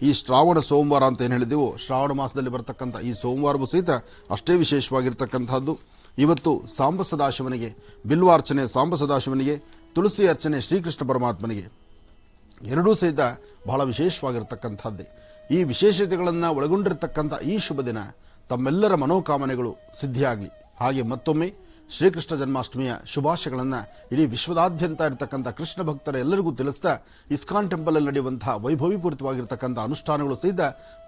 ಈ ಶ್ರಾವಣ ಸೋಮವಾರ ಅಂತ ಏನು ಹೇಳಿದೆವೋ, ಶ್ರಾವಣ ಮಾಸದಲ್ಲಿ ಬರ್ತಕ್ಕಂಥ ಈ ಸೋಮವಾರವೂ ಸಹಿತ ಅಷ್ಟೇ ವಿಶೇಷವಾಗಿರ್ತಕ್ಕಂಥದ್ದು. ಇವತ್ತು ಸಾಂಬ ಸದಾಶಿವನಿಗೆ ಬಿಲ್ವಾರ್ಚನೆ, ಸಾಂಬ ಸದಾಶಿವನಿಗೆ ತುಳಸಿ ಅರ್ಚನೆ, ಶ್ರೀಕೃಷ್ಣ ಪರಮಾತ್ಮನಿಗೆ ಎರಡೂ ಸಹಿತ ಬಹಳ ವಿಶೇಷವಾಗಿರ್ತಕ್ಕಂಥದ್ದೇ. ಈ ವಿಶೇಷತೆಗಳನ್ನು ಒಳಗೊಂಡಿರತಕ್ಕಂಥ ಈ ಶುಭ ದಿನ ತಮ್ಮೆಲ್ಲರ ಮನೋಕಾಮನೆಗಳು ಸಿದ್ಧಿಯಾಗಲಿ. ಹಾಗೆ ಮತ್ತೊಮ್ಮೆ ಶ್ರೀಕೃಷ್ಣ ಜನ್ಮಾಷ್ಟಮಿಯ ಶುಭಾಶಯಗಳನ್ನು ಇಡೀ ವಿಶ್ವದಾದ್ಯಂತ ಇರತಕ್ಕಂಥ ಕೃಷ್ಣ ಭಕ್ತರ ಎಲ್ಲರಿಗೂ ತಿಳಿಸ್ತಾ, ಇಸ್ಕಾನ್ ಟೆಂಪಲ್ ಅಲ್ಲಿ ನಡೆಯುವಂತಹ ವೈಭವೀಪೂರಿತವಾಗಿರ್ತಕ್ಕಂಥ ಅನುಷ್ಠಾನಗಳು ಸಹಿತ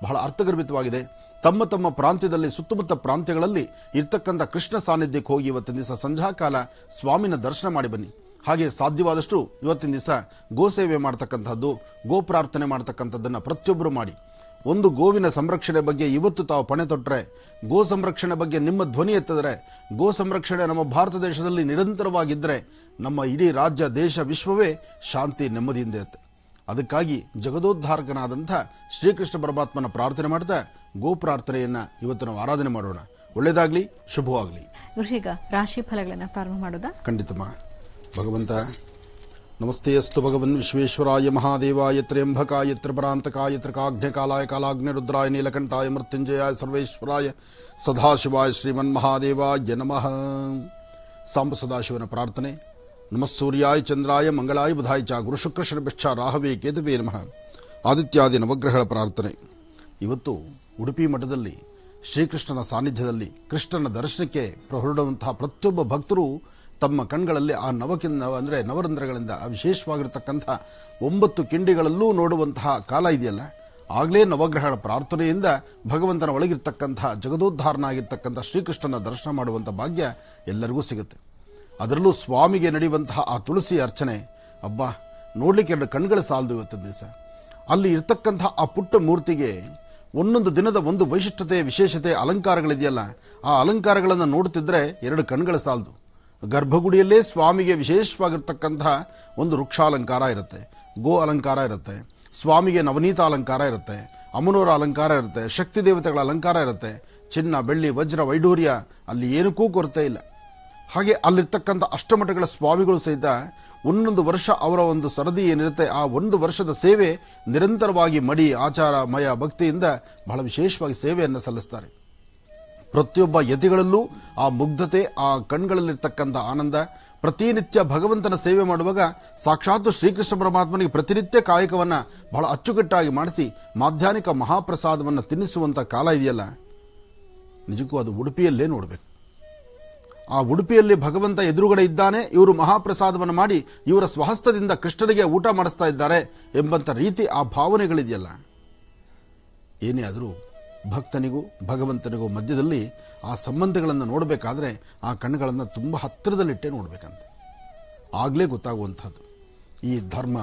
ಬಹಳ ಅರ್ಥಗರ್ಭಿತವಾಗಿದೆ. ತಮ್ಮ ತಮ್ಮ ಪ್ರಾಂತ್ಯದಲ್ಲಿ, ಸುತ್ತಮುತ್ತ ಪ್ರಾಂತ್ಯಗಳಲ್ಲಿ ಇರ್ತಕ್ಕಂಥ ಕೃಷ್ಣ ಸಾನ್ನಿಧ್ಯಕ್ಕೆ ಹೋಗಿ ಇವತ್ತಿನ ದಿವಸ ಸಂಧ್ಯಾಕಾಲ ಸ್ವಾಮಿನ ದರ್ಶನ ಮಾಡಿ ಬನ್ನಿ. ಹಾಗೆ ಸಾಧ್ಯವಾದಷ್ಟು ಇವತ್ತಿನ ದಿವಸ ಗೋಸೇವೆ ಮಾಡತಕ್ಕಂಥದ್ದು, ಗೋ ಪ್ರಾರ್ಥನೆ ಮಾಡತಕ್ಕಂಥದ್ದನ್ನು ಪ್ರತಿಯೊಬ್ಬರು ಮಾಡಿ. ಒಂದು ಗೋವಿನ ಸಂರಕ್ಷಣೆ ಬಗ್ಗೆ ಇವತ್ತು ತಾವು ಪಣೆ ತೊಟ್ಟರೆ, ಗೋ ಸಂರಕ್ಷಣೆ ಬಗ್ಗೆ ನಿಮ್ಮ ಧ್ವನಿ ಎತ್ತಿದರೆ, ಗೋ ಸಂರಕ್ಷಣೆ ನಮ್ಮ ಭಾರತ ದೇಶದಲ್ಲಿ ನಿರಂತರವಾಗಿದ್ದರೆ ನಮ್ಮ ಇಡೀ ರಾಜ್ಯ, ದೇಶ, ವಿಶ್ವವೇ ಶಾಂತಿ ನೆಮ್ಮದಿಯಿಂದ ಇರುತ್ತೆ. ಅದಕ್ಕಾಗಿ ಜಗದೋದ್ಧಾರಕನಾದಂಥ ಶ್ರೀಕೃಷ್ಣ ಪರಮಾತ್ಮನ ಪ್ರಾರ್ಥನೆ ಮಾಡ್ತಾ ಗೋ ಪ್ರಾರ್ಥನೆಯನ್ನ ಇವತ್ತು ನಾವು ಆರಾಧನೆ ಮಾಡೋಣ. ಒಳ್ಳೆಯದಾಗಲಿ, ಶುಭವಾಗಲಿ. ಗುರುಶೀಗ ರಾಶಿ ಫಲಗಳನ್ನು ಪ್ರಾರಂಭ ಮಾಡೋದಾ? ಖಂಡಿತಮ್ಮ. ಭಗವಂತ ನಮಸ್ತೆ ಅಸ್ತು ಭಗವನ್ ವಿಶ್ವೇಶ್ವರಾಯ ಮಹಾದೇವಾಯ ತ್ರ್ಯಂಬಕಾಯ ತ್ರಿಪರಾಂತಕಾಯ ತ್ರಿಕಾಗ್ನೇಕಾಲಾಯ ಕಾಲಾಗ್ನಿ ರುದ್ರಾಯ ನೀಲಕಂಠಾಯ ಮೃತ್ಯುಂಜಯಾಯ ಸರ್ವೇಶ್ವರಾಯ ಸದಾಶಿವಾಯ ಶ್ರೀಮನ್ಮಹಾದೇವಾಯ ನಮಃ. ಸಾಂಬ ಸದಾಶಿವನ ಪ್ರಾರ್ಥನೆ. ನಮಃ ಸೂರ್ಯಾಯ ಚಂದ್ರಾಯ ಮಂಗಳಾಯ ಬುಧಾಯ ಚ ಗುರು ಶುಕ್ರ ಶನಿಶ್ಚ ರಾಹವೇ ಕೇತವೇ ನಮಃ. ಆದಿತ್ಯಾದಿ ನವಗ್ರಹಗಳ ಪ್ರಾರ್ಥನೆ. ಇವತ್ತು ಉಡುಪಿ ಮಠದಲ್ಲಿ ಶ್ರೀಕೃಷ್ಣನ ಸಾನ್ನಿಧ್ಯದಲ್ಲಿ ಕೃಷ್ಣನ ದರ್ಶನಕ್ಕೆ ಹೊರಡುವಂತಹ ಪ್ರತಿಯೊಬ್ಬ ಭಕ್ತರು ತಮ್ಮ ಕಣ್ಗಳಲ್ಲಿ ಆ ಅಂದರೆ ನವರಂಧ್ರಗಳಿಂದ ವಿಶೇಷವಾಗಿರತಕ್ಕಂಥ 9 ಕಿಂಡಿಗಳಲ್ಲೂ ನೋಡುವಂತಹ ಕಾಲ ಇದೆಯಲ್ಲ, ಆಗಲೇ ನವಗ್ರಹಗಳ ಪ್ರಾರ್ಥನೆಯಿಂದ ಭಗವಂತನ ಒಳಗಿರ್ತಕ್ಕಂಥ ಜಗದೋದ್ಧಾರನಾಗಿರ್ತಕ್ಕಂಥ ಶ್ರೀಕೃಷ್ಣನ ದರ್ಶನ ಮಾಡುವಂಥ ಭಾಗ್ಯ ಎಲ್ಲರಿಗೂ ಸಿಗುತ್ತೆ. ಅದರಲ್ಲೂ ಸ್ವಾಮಿಗೆ ನಡೆಯುವಂತಹ ಆ ತುಳಸಿ ಅರ್ಚನೆ, ಅಬ್ಬಾ, ನೋಡ್ಲಿಕ್ಕೆ 2 ಕಣ್ಗಳ ಸಾಲದು. ಇವತ್ತಿನ ದಿವಸ ಅಲ್ಲಿ ಇರ್ತಕ್ಕಂಥ ಆ ಪುಟ್ಟ ಮೂರ್ತಿಗೆ ಒಂದೊಂದು ದಿನದ ಒಂದು ವೈಶಿಷ್ಟ್ಯತೆ, ವಿಶೇಷತೆ, ಅಲಂಕಾರಗಳಿದೆಯಲ್ಲ, ಆ ಅಲಂಕಾರಗಳನ್ನು ನೋಡುತ್ತಿದ್ರೆ 2 ಕಣ್ಗಳ ಸಾಲದು. ಗರ್ಭಗುಡಿಯಲ್ಲೇ ಸ್ವಾಮಿಗೆ ವಿಶೇಷವಾಗಿರ್ತಕ್ಕಂತಹ ಒಂದು ವೃಕ್ಷಾಲಂಕಾರ ಇರುತ್ತೆ, ಗೋ ಅಲಂಕಾರ ಇರುತ್ತೆ, ಸ್ವಾಮಿಗೆ ನವನೀತ ಅಲಂಕಾರ ಇರುತ್ತೆ, ಅಮ್ಮನವರ ಅಲಂಕಾರ ಇರುತ್ತೆ, ಶಕ್ತಿ ದೇವತೆಗಳ ಅಲಂಕಾರ ಇರುತ್ತೆ, ಚಿನ್ನ, ಬೆಳ್ಳಿ, ವಜ್ರ, ವೈಡೂರ್ಯ ಅಲ್ಲಿ ಏನಕ್ಕೂ ಕೊರತೆ ಇಲ್ಲ. ಹಾಗೆ ಅಲ್ಲಿರ್ತಕ್ಕಂಥ ಅಷ್ಟಮಠಗಳ ಸ್ವಾಮಿಗಳು ಸಹಿತ ಒಂದೊಂದು ವರ್ಷ ಅವರ ಒಂದು ಸರದಿ ಏನಿರುತ್ತೆ, ಆ ಒಂದು ವರ್ಷದ ಸೇವೆ ನಿರಂತರವಾಗಿ ಮಡಿ, ಆಚಾರ, ಮಯ, ಭಕ್ತಿಯಿಂದ ಬಹಳ ವಿಶೇಷವಾಗಿ ಸೇವೆಯನ್ನು ಸಲ್ಲಿಸ್ತಾರೆ. ಪ್ರತಿಯೊಬ್ಬ ಯತಿಗಳಲ್ಲೂ ಆ ಮುಗ್ಧತೆ, ಆ ಕಣ್ಗಳಲ್ಲಿರ್ತಕ್ಕಂಥ ಆನಂದ, ಪ್ರತಿನಿತ್ಯ ಭಗವಂತನ ಸೇವೆ ಮಾಡುವಾಗ ಸಾಕ್ಷಾತ್ ಶ್ರೀಕೃಷ್ಣ ಪರಮಾತ್ಮನಿಗೆ ಪ್ರತಿನಿತ್ಯ ಕಾಯಕವನ್ನ ಬಹಳ ಅಚ್ಚುಕಟ್ಟಾಗಿ ಮಾಡಿಸಿ ಮಾಧ್ಯಾಹ್ನಿಕ ಮಹಾಪ್ರಸಾದವನ್ನು ತಿನ್ನಿಸುವಂತ ಕಾಲ ಇದೆಯಲ್ಲ, ನಿಜಕ್ಕೂ ಅದು ಉಡುಪಿಯಲ್ಲೇ ನೋಡಬೇಕು. ಆ ಉಡುಪಿಯಲ್ಲಿ ಭಗವಂತ ಎದುರುಗಡೆ ಇದ್ದಾನೆ, ಇವರು ಮಹಾಪ್ರಸಾದವನ್ನು ಮಾಡಿ ಇವರ ಸ್ವಹಸ್ತದಿಂದ ಕೃಷ್ಣನಿಗೆ ಊಟ ಮಾಡಿಸ್ತಾ ಇದ್ದಾರೆ ಎಂಬಂತ ರೀತಿ ಆ ಭಾವನೆಗಳಿದೆಯಲ್ಲ, ಏನೇ ಆದರೂ ಭಕ್ತನಿಗೂ ಭಗವಂತನಿಗೂ ಮಧ್ಯದಲ್ಲಿ ಆ ಸಂಬಂಧಗಳನ್ನು ನೋಡಬೇಕಾದ್ರೆ ಆ ಕಣ್ಣುಗಳನ್ನು ತುಂಬ ಹತ್ತಿರದಲ್ಲಿಟ್ಟೇ ನೋಡಬೇಕಂತ, ಆಗಲೇ ಗೊತ್ತಾಗುವಂಥದ್ದು. ಈ ಧರ್ಮ,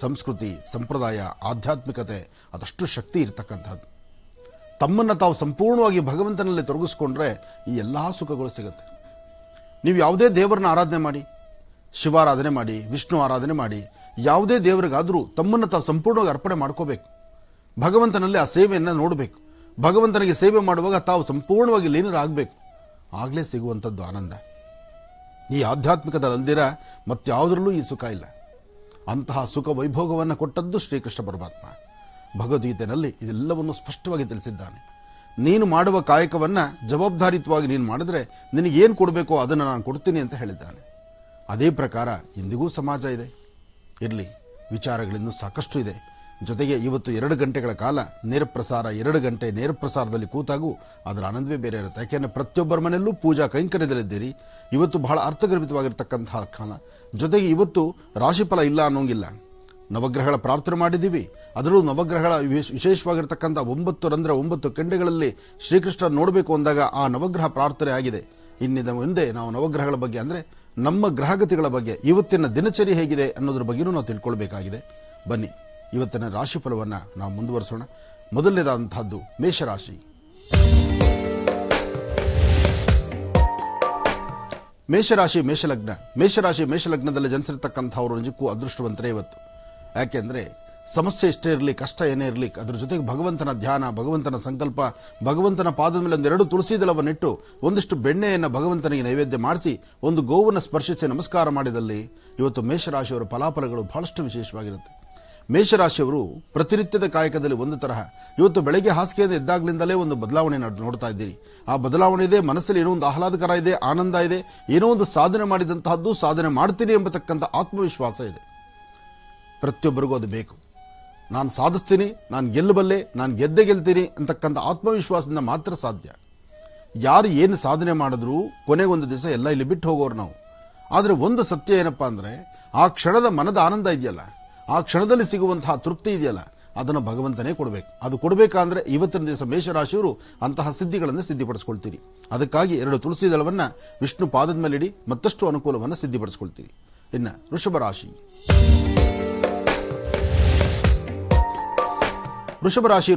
ಸಂಸ್ಕೃತಿ, ಸಂಪ್ರದಾಯ, ಆಧ್ಯಾತ್ಮಿಕತೆ ಅದಷ್ಟು ಶಕ್ತಿ ಇರತಕ್ಕಂಥದ್ದು. ತಮ್ಮನ್ನು ತಾವು ಸಂಪೂರ್ಣವಾಗಿ ಭಗವಂತನಲ್ಲಿ ತೊಡಗಿಸ್ಕೊಂಡ್ರೆ ಈ ಎಲ್ಲ ಸುಖಗಳು ಸಿಗುತ್ತೆ. ನೀವು ಯಾವುದೇ ದೇವರನ್ನ ಆರಾಧನೆ ಮಾಡಿ, ಶಿವಾರಾಧನೆ ಮಾಡಿ, ವಿಷ್ಣು ಆರಾಧನೆ ಮಾಡಿ, ಯಾವುದೇ ದೇವರಿಗಾದರೂ ತಮ್ಮನ್ನು ತಾವು ಸಂಪೂರ್ಣವಾಗಿ ಅರ್ಪಣೆ ಮಾಡ್ಕೋಬೇಕು. ಭಗವಂತನಲ್ಲಿ ಆ ಸೇವೆಯನ್ನು ನೋಡಬೇಕು. ಭಗವಂತನಿಗೆ ಸೇವೆ ಮಾಡುವಾಗ ತಾವು ಸಂಪೂರ್ಣವಾಗಿ ಲೀನರಾಗಬೇಕು. ಆಗಲೇ ಸಿಗುವಂಥದ್ದು ಆನಂದ. ಈ ಆಧ್ಯಾತ್ಮಿಕದಲ್ಲಿರ ಮತ್ಯಾವುದರಲ್ಲೂ ಈ ಸುಖ ಇಲ್ಲ. ಅಂತಹ ಸುಖ ವೈಭೋಗವನ್ನು ಕೊಟ್ಟದ್ದು ಶ್ರೀಕೃಷ್ಣ ಪರಮಾತ್ಮ. ಭಗವದ್ಗೀತೆಯಲ್ಲಿ ಇದೆಲ್ಲವನ್ನು ಸ್ಪಷ್ಟವಾಗಿ ತಿಳಿಸಿದ್ದಾನೆ. ನೀನು ಮಾಡುವ ಕಾಯಕವನ್ನ ಜವಾಬ್ದಾರಿಯುತವಾಗಿ ನೀನು ಮಾಡಿದ್ರೆ ನಿನಗೇನು ಕೊಡಬೇಕೋ ಅದನ್ನು ನಾನು ಕೊಡ್ತೀನಿ ಅಂತ ಹೇಳಿದ್ದಾನೆ. ಅದೇ ಪ್ರಕಾರ ಇಂದಿಗೂ ಸಮಾಜ ಇದೆ, ಇರಲಿ, ವಿಚಾರಗಳಿನ್ನೂ ಸಾಕಷ್ಟು ಇದೆ. ಜೊತೆಗೆ ಇವತ್ತು 2 ಗಂಟೆಗಳ ಕಾಲ ನೇರ ಪ್ರಸಾರ, 2 ಗಂಟೆ ನೇರ ಪ್ರಸಾರದಲ್ಲಿ ಕೂತಾಗೂ ಅದರ ಆನಂದವೇ ಬೇರೆ ಇರುತ್ತೆ. ಯಾಕೆಂದರೆ ಪ್ರತಿಯೊಬ್ಬರ ಮನೆಯಲ್ಲೂ ಪೂಜಾ ಕೈಂಕರ್ಯದಲ್ಲಿದ್ದೀರಿ. ಇವತ್ತು ಬಹಳ ಅರ್ಥಗರ್ಭಿತವಾಗಿರ್ತಕ್ಕಂತಹ ಕಾಲ. ಜೊತೆಗೆ ಇವತ್ತು ರಾಶಿಫಲ ಇಲ್ಲ ಅನ್ನೋಂಗಿಲ್ಲ, ನವಗ್ರಹಗಳ ಪ್ರಾರ್ಥನೆ ಮಾಡಿದ್ದೀವಿ. ಅದರಲ್ಲೂ ನವಗ್ರಹಗಳ ವಿಶೇಷವಾಗಿರ್ತಕ್ಕಂಥ 9 ರಂಧ್ರ 9 ಕೆಂಡೆಗಳಲ್ಲಿ ಶ್ರೀಕೃಷ್ಣ ನೋಡಬೇಕು ಅಂದಾಗ ಆ ನವಗ್ರಹ ಪ್ರಾರ್ಥನೆ ಆಗಿದೆ. ಇನ್ನಿದ ಮುಂದೆ ನಾವು ನವಗ್ರಹಗಳ ಬಗ್ಗೆ ಅಂದರೆ ನಮ್ಮ ಗ್ರಹಗತಿಗಳ ಬಗ್ಗೆ, ಇವತ್ತಿನ ದಿನಚರಿ ಹೇಗಿದೆ ಅನ್ನೋದ್ರ ಬಗ್ಗೆಯೂ ನಾವು ತಿಳ್ಕೊಳ್ಬೇಕಾಗಿದೆ. ಬನ್ನಿ ಇವತ್ತಿನ ರಾಶಿಫಲವನ್ನು ನಾವು ಮುಂದುವರಿಸೋಣ. ಮೊದಲನೇದಾದಂತಹದ್ದು ಮೇಷರಾಶಿ. ಮೇಷರಾಶಿ ಮೇಷಲಗ್ನ. ಮೇಷರಾಶಿ ಮೇಷಲಗ್ನದಲ್ಲಿ ಜನಿಸಿರ್ತಕ್ಕಂಥವರು ನಿಜಕ್ಕೂ ಅದೃಷ್ಟವಂತರೇ ಇವತ್ತು. ಯಾಕೆಂದ್ರೆ ಸಮಸ್ಯೆ ಎಷ್ಟೇ ಇರಲಿ, ಕಷ್ಟ ಏನೇ ಇರಲಿ, ಅದ್ರ ಜೊತೆಗೆ ಭಗವಂತನ ಧ್ಯಾನ, ಭಗವಂತನ ಸಂಕಲ್ಪ, ಭಗವಂತನ ಪಾದದ ಮೇಲೆ 2 ತುಳಸಿ ದಳವನ್ನಿಟ್ಟು ಒಂದಿಷ್ಟು ಬೆಣ್ಣೆಯನ್ನು ಭಗವಂತನಿಗೆ ನೈವೇದ್ಯ ಮಾಡಿಸಿ ಒಂದು ಗೋವನ್ನು ಸ್ಪರ್ಶಿಸಿ ನಮಸ್ಕಾರ ಮಾಡಿದಲ್ಲಿ ಇವತ್ತು ಮೇಷರಾಶಿಯವರ ಫಲಾಫಲಗಳು ಬಹಳಷ್ಟು ವಿಶೇಷವಾಗಿರುತ್ತೆ. ಮೇಷರಾಶಿಯವರು ಪ್ರತಿನಿತ್ಯದ ಕಾಯಕದಲ್ಲಿ ಒಂದು ತರಹ ಇವತ್ತು ಬೆಳಗ್ಗೆ ಹಾಸಿಗೆಯಿಂದ ಎದ್ದಾಗ್ಲಿಂದಲೇ ಒಂದು ಬದಲಾವಣೆ ನೋಡ್ತಾ ಇದ್ದೀರಿ. ಆ ಬದಲಾವಣೆ ಇದೆ, ಮನಸ್ಸಲ್ಲಿ ಏನೋ ಒಂದು ಆಹ್ಲಾದಕರ ಇದೆ, ಆನಂದ ಇದೆ, ಏನೋ ಒಂದು ಸಾಧನೆ ಮಾಡಿದಂತಹದ್ದು, ಸಾಧನೆ ಮಾಡ್ತೀನಿ ಎಂಬತಕ್ಕಂಥ ಆತ್ಮವಿಶ್ವಾಸ ಇದೆ. ಪ್ರತಿಯೊಬ್ಬರಿಗೂ ಅದು ಬೇಕು. ನಾನು ಸಾಧಿಸ್ತೀನಿ, ನಾನು ಗೆಲ್ಲಬಲ್ಲೆ, ನಾನು ಗೆಲ್ತೀನಿ ಅಂತಕ್ಕಂಥ ಆತ್ಮವಿಶ್ವಾಸದಿಂದ ಮಾತ್ರ ಸಾಧ್ಯ. ಯಾರು ಏನು ಸಾಧನೆ ಮಾಡಿದ್ರೂ ಕೊನೆಗೊಂದು ದಿವಸ ಎಲ್ಲ ಇಲ್ಲಿ ಬಿಟ್ಟು ಹೋಗೋರು ನಾವು. ಆದರೆ ಒಂದು ಸತ್ಯ ಏನಪ್ಪಾ ಅಂದ್ರೆ, ಆ ಕ್ಷಣದ ಮನದ ಆನಂದ ಇದೆಯಲ್ಲ, ಆ ಕ್ಷಣದಲ್ಲಿ ಸಿಗುವಂತಹ ತೃಪ್ತಿ ಇದೆಯಲ್ಲ, ಅದನ್ನು ಭಗವಂತನೇ ಕೊಡಬೇಕು. ಅದು ಕೊಡಬೇಕಂದ್ರೆ ಇವತ್ತಿನ ದಿವಸ ಮೇಷರಾಶಿಯವರು ಅಂತಹ ಸಿದ್ಧಿಗಳನ್ನು ಸಿದ್ಧಿಪಡಿಸ್ಕೊಳ್ತೀರಿ. ಅದಕ್ಕಾಗಿ 2 ತುಳಸಿ ದಳವನ್ನ ವಿಷ್ಣು ಪಾದದ ಮೇಲಿಡಿ, ಮತ್ತಷ್ಟು ಅನುಕೂಲವನ್ನು ಸಿದ್ಧಿಪಡಿಸ್ಕೊಳ್ತೀರಿ. ಇನ್ನು ವೃಷಭ ರಾಶಿ. ವೃಷಭ ರಾಶಿ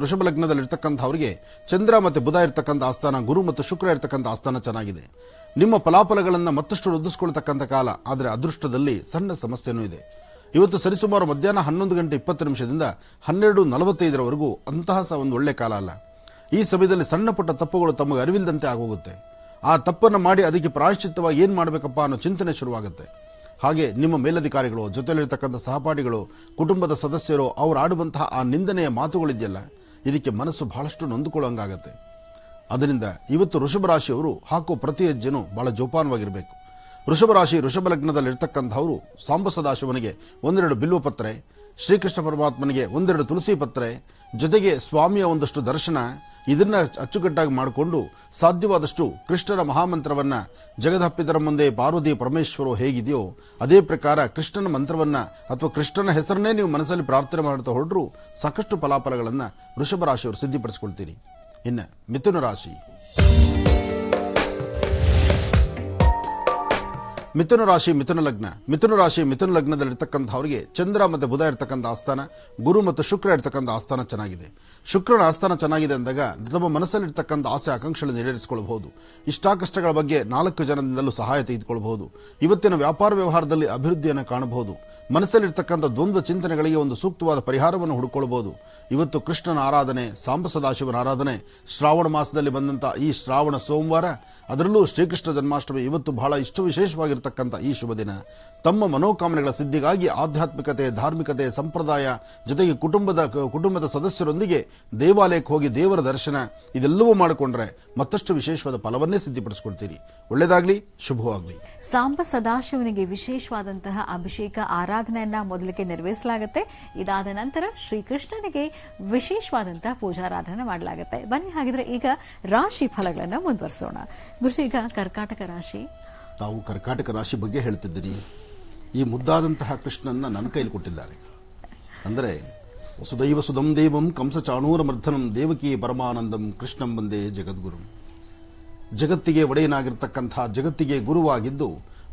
ವೃಷಭ ಲಗ್ನದಲ್ಲಿರ್ತಕ್ಕಂಥವರಿಗೆ ಚಂದ್ರ ಮತ್ತು ಬುಧ ಇರ್ತಕ್ಕಂಥ ಆಸ್ಥಾನ, ಗುರು ಮತ್ತು ಶುಕ್ರ ಇರ್ತಕ್ಕಂಥ ಆಸ್ಥಾನ ಚೆನ್ನಾಗಿದೆ. ನಿಮ್ಮ ಫಲಾಫಲಗಳನ್ನು ಮತ್ತಷ್ಟು ವೃದ್ಧಿಸಿಕೊಳ್ತಕ್ಕಂಥ ಕಾಲ. ಆದರೆ ಅದೃಷ್ಟದಲ್ಲಿ ಸಣ್ಣ ಸಮಸ್ಯೆನೂ ಇದೆ. ಇವತ್ತು ಸರಿಸುಮಾರು ಮಧ್ಯಾಹ್ನ 11:20 12:45 ಅಂತಹ ಒಂದು ಒಳ್ಳೆ ಕಾಲ ಅಲ್ಲ. ಈ ಸಮಯದಲ್ಲಿ ಸಣ್ಣ ಪುಟ್ಟ ತಪ್ಪುಗಳು ತಮಗೆ ಅರಿವಿಲ್ಲದಂತೆ ಆಗೋಗುತ್ತೆ. ಆ ತಪ್ಪನ್ನು ಮಾಡಿ ಅದಕ್ಕೆ ಪ್ರಾಯಶ್ಚಿತ್ತವಾಗಿ ಏನ್ ಮಾಡಬೇಕಪ್ಪ ಅನ್ನೋ ಚಿಂತನೆ ಶುರುವಾಗುತ್ತೆ. ಹಾಗೆ ನಿಮ್ಮ ಮೇಲಧಿಕಾರಿಗಳು, ಜೊತೆಲಿರ್ತಕ್ಕಂಥ ಸಹಪಾಠಿಗಳು, ಕುಟುಂಬದ ಸದಸ್ಯರು ಅವರು ಆಡುವಂತಹ ಆ ನಿಂದನೆಯ ಮಾತುಗಳಿದೆಯಲ್ಲ, ಇದಕ್ಕೆ ಮನಸ್ಸು ಬಹಳಷ್ಟು ನೊಂದುಕೊಳ್ಳಂಗಾಗತ್ತೆ. ಅದರಿಂದ ಇವತ್ತು ವೃಷಭ ರಾಶಿಯವರು ಹಾಕೋ ಪ್ರತಿ ಹೆಜ್ಜೆನೂ ಬಹಳ ಜೋಪಾನವಾಗಿರಬೇಕು. ವೃಷಭ ರಾಶಿ ವೃಷಭ ಲಗ್ನದಲ್ಲಿರ್ತಕ್ಕಂಥವರು ಸಾಂಬ ಸದಾಶಿವನಿಗೆ 1-2 ಬಿಲ್ವ ಪತ್ರೆ, ಶ್ರೀಕೃಷ್ಣ ಪರಮಾತ್ಮನಿಗೆ 1-2 ತುಳಸಿ ಪತ್ರೆ, ಜೊತೆಗೆ ಸ್ವಾಮಿಯ ಒಂದಷ್ಟು ದರ್ಶನ, ಇದನ್ನ ಅಚ್ಚುಕಟ್ಟಾಗಿ ಮಾಡಿಕೊಂಡು ಸಾಧ್ಯವಾದಷ್ಟು ಕೃಷ್ಣನ ಮಹಾಮಂತ್ರವನ್ನ, ಜಗದಪ್ಪಿದರ ಮುಂದೆ ಪಾರ್ವತಿ ಪರಮೇಶ್ವರೋ ಹೇಗಿದೆಯೋ ಅದೇ ಪ್ರಕಾರ ಕೃಷ್ಣನ ಮಂತ್ರವನ್ನ ಅಥವಾ ಕೃಷ್ಣನ ಹೆಸರನ್ನೇ ನೀವು ಮನಸ್ಸಲ್ಲಿ ಪ್ರಾರ್ಥನೆ ಮಾಡ್ತಾ ಹೊರಡ್ರು ಸಾಕಷ್ಟು ಫಲಾಫಲಗಳನ್ನ ವೃಷಭ ರಾಶಿಯವರು ಸಿದ್ಧಿಪಡಿಸಿಕೊಳ್ತೀರಿ. ಇನ್ನು ಮಿಥುನ ರಾಶಿ. ಮಿಥುನ ರಾಶಿ ಲಗ್ನದಲ್ಲಿರ್ತಕ್ಕಂಥವರಿಗೆ ಚಂದ್ರ ಮತ್ತು ಬುಧ ಇರ್ತಕ್ಕಂಥ ಆಸ್ಥಾನ, ಗುರು ಮತ್ತು ಶುಕ್ರ ಇರ್ತಕ್ಕಂಥ ಆಸ್ಥಾನ ಚೆನ್ನಾಗಿದೆ. ಶುಕ್ರನ ಆಸ್ಥಾನ ಚೆನ್ನಾಗಿದೆ ಅಂದಾಗ ನಮ್ಮ ಮನಸ್ಸಲ್ಲಿರ್ತಕ್ಕಂಥ ಆಸೆ ಆಕಾಂಕ್ಷೆಗಳನ್ನು ಈಡೇರಿಸಿಕೊಳ್ಳಬಹುದು. ಇಷ್ಟಾಕಷ್ಟಗಳ ಬಗ್ಗೆ 4 ಜನದಿಂದಲೂ ಸಹಾಯ ತೆಗೆದುಕೊಳ್ಳಬಹುದು. ಇವತ್ತಿನ ವ್ಯಾಪಾರ ವ್ಯವಹಾರದಲ್ಲಿ ಅಭಿವೃದ್ಧಿಯನ್ನು ಕಾಣಬಹುದು. ಮನಸ್ಸಲ್ಲಿರ್ತಕ್ಕಂಥ ದ್ವಂದ್ವ ಚಿಂತನೆಗಳಿಗೆ ಒಂದು ಸೂಕ್ತವಾದ ಪರಿಹಾರವನ್ನು ಹುಡುಕೊಳ್ಳಬಹುದು. ಇವತ್ತು ಕೃಷ್ಣನ ಆರಾಧನೆ, ಸಾಂಬ ಸದಾಶಿವನ ಆರಾಧನೆ, ಶ್ರಾವಣ ಮಾಸದಲ್ಲಿ ಬಂದಂತಹ ಈ ಶ್ರಾವಣ ಸೋಮವಾರ, ಅದರಲ್ಲೂ ಶ್ರೀಕೃಷ್ಣ ಜನ್ಮಾಷ್ಟಮಿ ಇವತ್ತು ಬಹಳ ಇಷ್ಟು ವಿಶೇಷವಾಗಿರ್ತಕ್ಕಂಥ ಈ ಶುಭ ದಿನ ತಮ್ಮ ಮನೋಕಾಮನೆಗಳ ಸಿದ್ಧಿಗಾಗಿ ಆಧ್ಯಾತ್ಮಿಕತೆ, ಧಾರ್ಮಿಕತೆ, ಸಂಪ್ರದಾಯ ಜೊತೆಗೆ ಕುಟುಂಬದ ಸದಸ್ಯರೊಂದಿಗೆ ದೇವಾಲಯಕ್ಕೆ ಹೋಗಿ ದೇವರ ದರ್ಶನ ಇದೆಲ್ಲವೂ ಮಾಡಿಕೊಂಡ್ರೆ ಮತ್ತಷ್ಟು ವಿಶೇಷವಾದ ಫಲವನ್ನೇ ಸಿದ್ಧಿಪಡಿಸಿಕೊಳ್ತೀರಿ. ಒಳ್ಳೆಯದಾಗ್ಲಿ, ಶುಭವಾಗ್ಲಿ. ಸಾಂಬ ಸದಾಶಿವನಿಗೆ ವಿಶೇಷವಾದಂತಹ ಅಭಿಷೇಕ ಆರಾಧನೆಯನ್ನ ಮೊದಲಿಗೆ ನೆರವೇರಿಸಲಾಗುತ್ತೆ. ಇದಾದ ನಂತರ ಶ್ರೀಕೃಷ್ಣನಿಗೆ ವಿಶೇಷವಾದಂತಹ ಪೂಜಾರಾಧನೆ ಮಾಡಲಾಗುತ್ತೆ. ಬನ್ನಿ ಹಾಗಿದ್ರೆ ಈಗ ರಾಶಿ ಫಲಗಳನ್ನು ಮುಂದುವರಿಸೋಣ. ಗುರುಜಿ, ಈಗ ಕರ್ಕಾಟಕ ರಾಶಿ. ತಾವು ಕರ್ಕಾಟಕ ರಾಶಿ ಬಗ್ಗೆ ಹೇಳ್ತಿದ್ದೀರಿ. ಈ ಮುದ್ದಾದಂತಹ ಕೃಷ್ಣನ್ನ ನನ್ನ ಕೈಲಿ ಕೊಟ್ಟಿದ್ದಾರೆ. ಅಂದರೆ ವಸುದೈವ ಸುಧಂ ದೇವಂ ಕಂಸ ಚಾಣೂರ ಮರ್ಧನಂ ದೇವಕಿ ಪರಮಾನಂದಂ ಕೃಷ್ಣಂ ಬಂದೇ ಜಗದ್ಗುರು. ಜಗತ್ತಿಗೆ ಒಡೆಯನಾಗಿರ್ತಕ್ಕಂತಹ, ಜಗತ್ತಿಗೆ ಗುರುವಾಗಿದ್ದು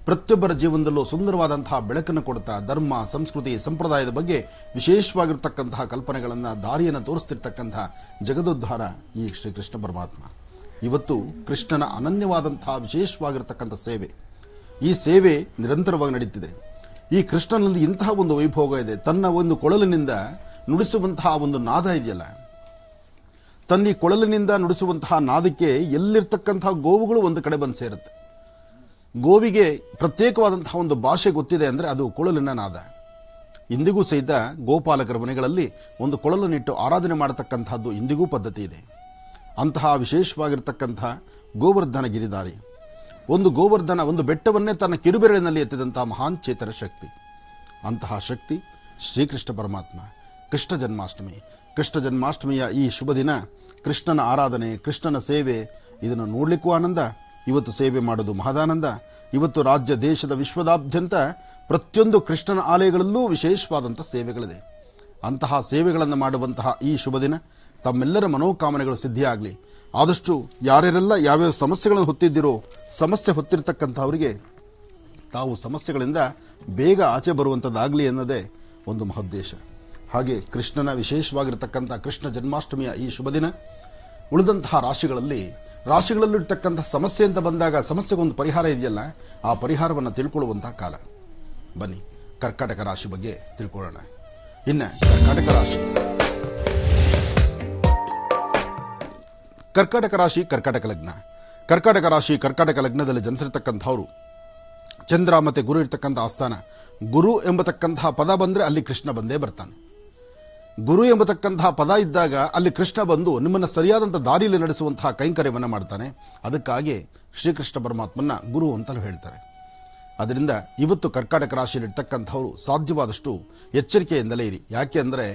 ಪ್ರತಿಯೊಬ್ಬರ ಜೀವನದಲ್ಲೂ ಸುಂದರವಾದಂತಹ ಬೆಳಕನ್ನು ಕೊಡುತ್ತಾ ಧರ್ಮ, ಸಂಸ್ಕೃತಿ, ಸಂಪ್ರದಾಯದ ಬಗ್ಗೆ ವಿಶೇಷವಾಗಿರ್ತಕ್ಕಂತಹ ಕಲ್ಪನೆಗಳನ್ನ, ದಾರಿಯನ್ನು ತೋರಿಸ್ತಿರ್ತಕ್ಕಂತಹ ಜಗದೋದ್ಧಾರ ಈ ಶ್ರೀಕೃಷ್ಣ ಪರಮಾತ್ಮ. ಇವತ್ತು ಕೃಷ್ಣನ ಅನನ್ಯವಾದಂತಹ ವಿಶೇಷವಾಗಿರ್ತಕ್ಕಂಥ ಸೇವೆ, ಈ ಸೇವೆ ನಿರಂತರವಾಗಿ ನಡೀತಿದೆ. ಈ ಕೃಷ್ಣನಲ್ಲಿ ಇಂತಹ ಒಂದು ವೈಭೋಗ ಇದೆ. ತನ್ನ ಒಂದು ಕೊಳಲಿನಿಂದ ನುಡಿಸುವಂತಹ ಒಂದು ನಾದ ಇದೆಯಲ್ಲ, ತನ್ನ ಈ ಕೊಳಲಿನಿಂದ ನುಡಿಸುವಂತಹ ನಾದಕ್ಕೆ ಎಲ್ಲಿರ್ತಕ್ಕಂತಹ ಗೋವುಗಳು ಒಂದು ಕಡೆ ಬಂದು ಸೇರುತ್ತೆ. ಗೋವಿಗೆ ಪ್ರತ್ಯೇಕವಾದಂತಹ ಒಂದು ಭಾಷೆ ಗೊತ್ತಿದೆ ಅಂದ್ರೆ ಅದು ಕೊಳಲಿನ ನಾದ. ಇಂದಿಗೂ ಸಹಿತ ಗೋಪಾಲಕರ ಮನೆಗಳಲ್ಲಿ ಒಂದು ಕೊಳಲನ್ನಿಟ್ಟು ಆರಾಧನೆ ಮಾಡತಕ್ಕಂತಹದ್ದು ಇಂದಿಗೂ ಪದ್ಧತಿ ಇದೆ. ಅಂತಹ ವಿಶೇಷವಾಗಿರ್ತಕ್ಕಂತಹ ಗೋವರ್ಧನ ಗಿರಿಧಾರಿ, ಒಂದು ಗೋವರ್ಧನ, ಒಂದು ಬೆಟ್ಟವನ್ನೇ ತನ್ನ ಕಿರುಬೆರಳಿನಲ್ಲಿ ಎತ್ತಿದಂತಹ ಮಹಾನ್ ಚೇತನ ಶಕ್ತಿ. ಅಂತಹ ಶಕ್ತಿ ಶ್ರೀಕೃಷ್ಣ ಪರಮಾತ್ಮ. ಕೃಷ್ಣ ಜನ್ಮಾಷ್ಟಮಿಯ ಈ ಶುಭ ದಿನ ಕೃಷ್ಣನ ಆರಾಧನೆ, ಕೃಷ್ಣನ ಸೇವೆ, ಇದನ್ನು ನೋಡ್ಲಿಕ್ಕೂ ಆನಂದ, ಇವತ್ತು ಸೇವೆ ಮಾಡೋದು ಮಹದಾನಂದ. ಇವತ್ತು ರಾಜ್ಯ, ದೇಶದ, ವಿಶ್ವದಾದ್ಯಂತ ಪ್ರತಿಯೊಂದು ಕೃಷ್ಣನ ಆಲಯಗಳಲ್ಲೂ ವಿಶೇಷವಾದಂತಹ ಸೇವೆಗಳಿದೆ. ಅಂತಹ ಸೇವೆಗಳನ್ನು ಮಾಡುವಂತಹ ಈ ಶುಭ ದಿನ ತಮ್ಮೆಲ್ಲರ ಮನೋಕಾಮನೆಗಳು ಸಿದ್ಧಿಯಾಗಲಿ. ಆದಷ್ಟು ಯಾರ್ಯಾರೆಲ್ಲ ಯಾವ್ಯಾವ ಸಮಸ್ಯೆಗಳನ್ನು ಹೊತ್ತಿದ್ದೀರೋ, ಸಮಸ್ಯೆ ಹೊತ್ತಿರತಕ್ಕಂಥವರಿಗೆ ತಾವು ಸಮಸ್ಯೆಗಳಿಂದ ಬೇಗ ಆಚೆ ಬರುವಂಥದ್ದಾಗಲಿ ಅನ್ನೋದೇ ಒಂದು ಮಹೋದ್ದೇಶ. ಹಾಗೆ ಕೃಷ್ಣನ ವಿಶೇಷವಾಗಿರ್ತಕ್ಕಂಥ ಕೃಷ್ಣ ಜನ್ಮಾಷ್ಟಮಿಯ ಈ ಶುಭ ದಿನ ಉಳಿದಂತಹ ರಾಶಿಗಳಲ್ಲಿರ್ತಕ್ಕಂಥ ಸಮಸ್ಯೆ ಅಂತ ಬಂದಾಗ ಸಮಸ್ಯೆಗೊಂದು ಪರಿಹಾರ ಇದೆಯಲ್ಲ, ಆ ಪರಿಹಾರವನ್ನು ತಿಳ್ಕೊಳ್ಳುವಂತಹ ಕಾಲ. ಬನ್ನಿ ಕರ್ಕಾಟಕ ರಾಶಿ ಬಗ್ಗೆ ತಿಳ್ಕೊಳ್ಳೋಣ. ಇನ್ನು ಕರ್ಕಾಟಕ ರಾಶಿ ಕರ್ಕಾಟಕ ಲಗ್ನ. ಕರ್ಕಾಟಕ ರಾಶಿ ಕರ್ಕಾಟಕ ಲಗ್ನದಲ್ಲಿ ಜನಿಸಿರ್ತಕ್ಕಂಥವರು ಚಂದ್ರ ಮತ್ತೆ ಗುರು ಇರ್ತಕ್ಕಂಥ ಆಸ್ಥಾನ. ಗುರು ಎಂಬತಕ್ಕಂತಹ ಪದ ಬಂದರೆ ಅಲ್ಲಿ ಕೃಷ್ಣ ಬಂದೇ ಬರ್ತಾನೆ. ಗುರು ಎಂಬತಕ್ಕಂತಹ ಪದ ಇದ್ದಾಗ ಅಲ್ಲಿ ಕೃಷ್ಣ ಬಂದು ನಿಮ್ಮನ್ನು ಸರಿಯಾದಂಥ ದಾರಿಯಲ್ಲಿ ನಡೆಸುವಂತಹ ಕೈಂಕರ್ಯವನ್ನು ಮಾಡ್ತಾನೆ. ಅದಕ್ಕಾಗಿ ಶ್ರೀಕೃಷ್ಣ ಪರಮಾತ್ಮನ ಗುರು ಅಂತಲೂ ಹೇಳ್ತಾರೆ. ಅದರಿಂದ ಇವತ್ತು ಕರ್ಕಾಟಕ ರಾಶಿಯಲ್ಲಿರ್ತಕ್ಕಂಥವರು ಸಾಧ್ಯವಾದಷ್ಟು ಎಚ್ಚರಿಕೆಯಿಂದಲೇ ಇರಿ. ಯಾಕೆ ಅಂದರೆ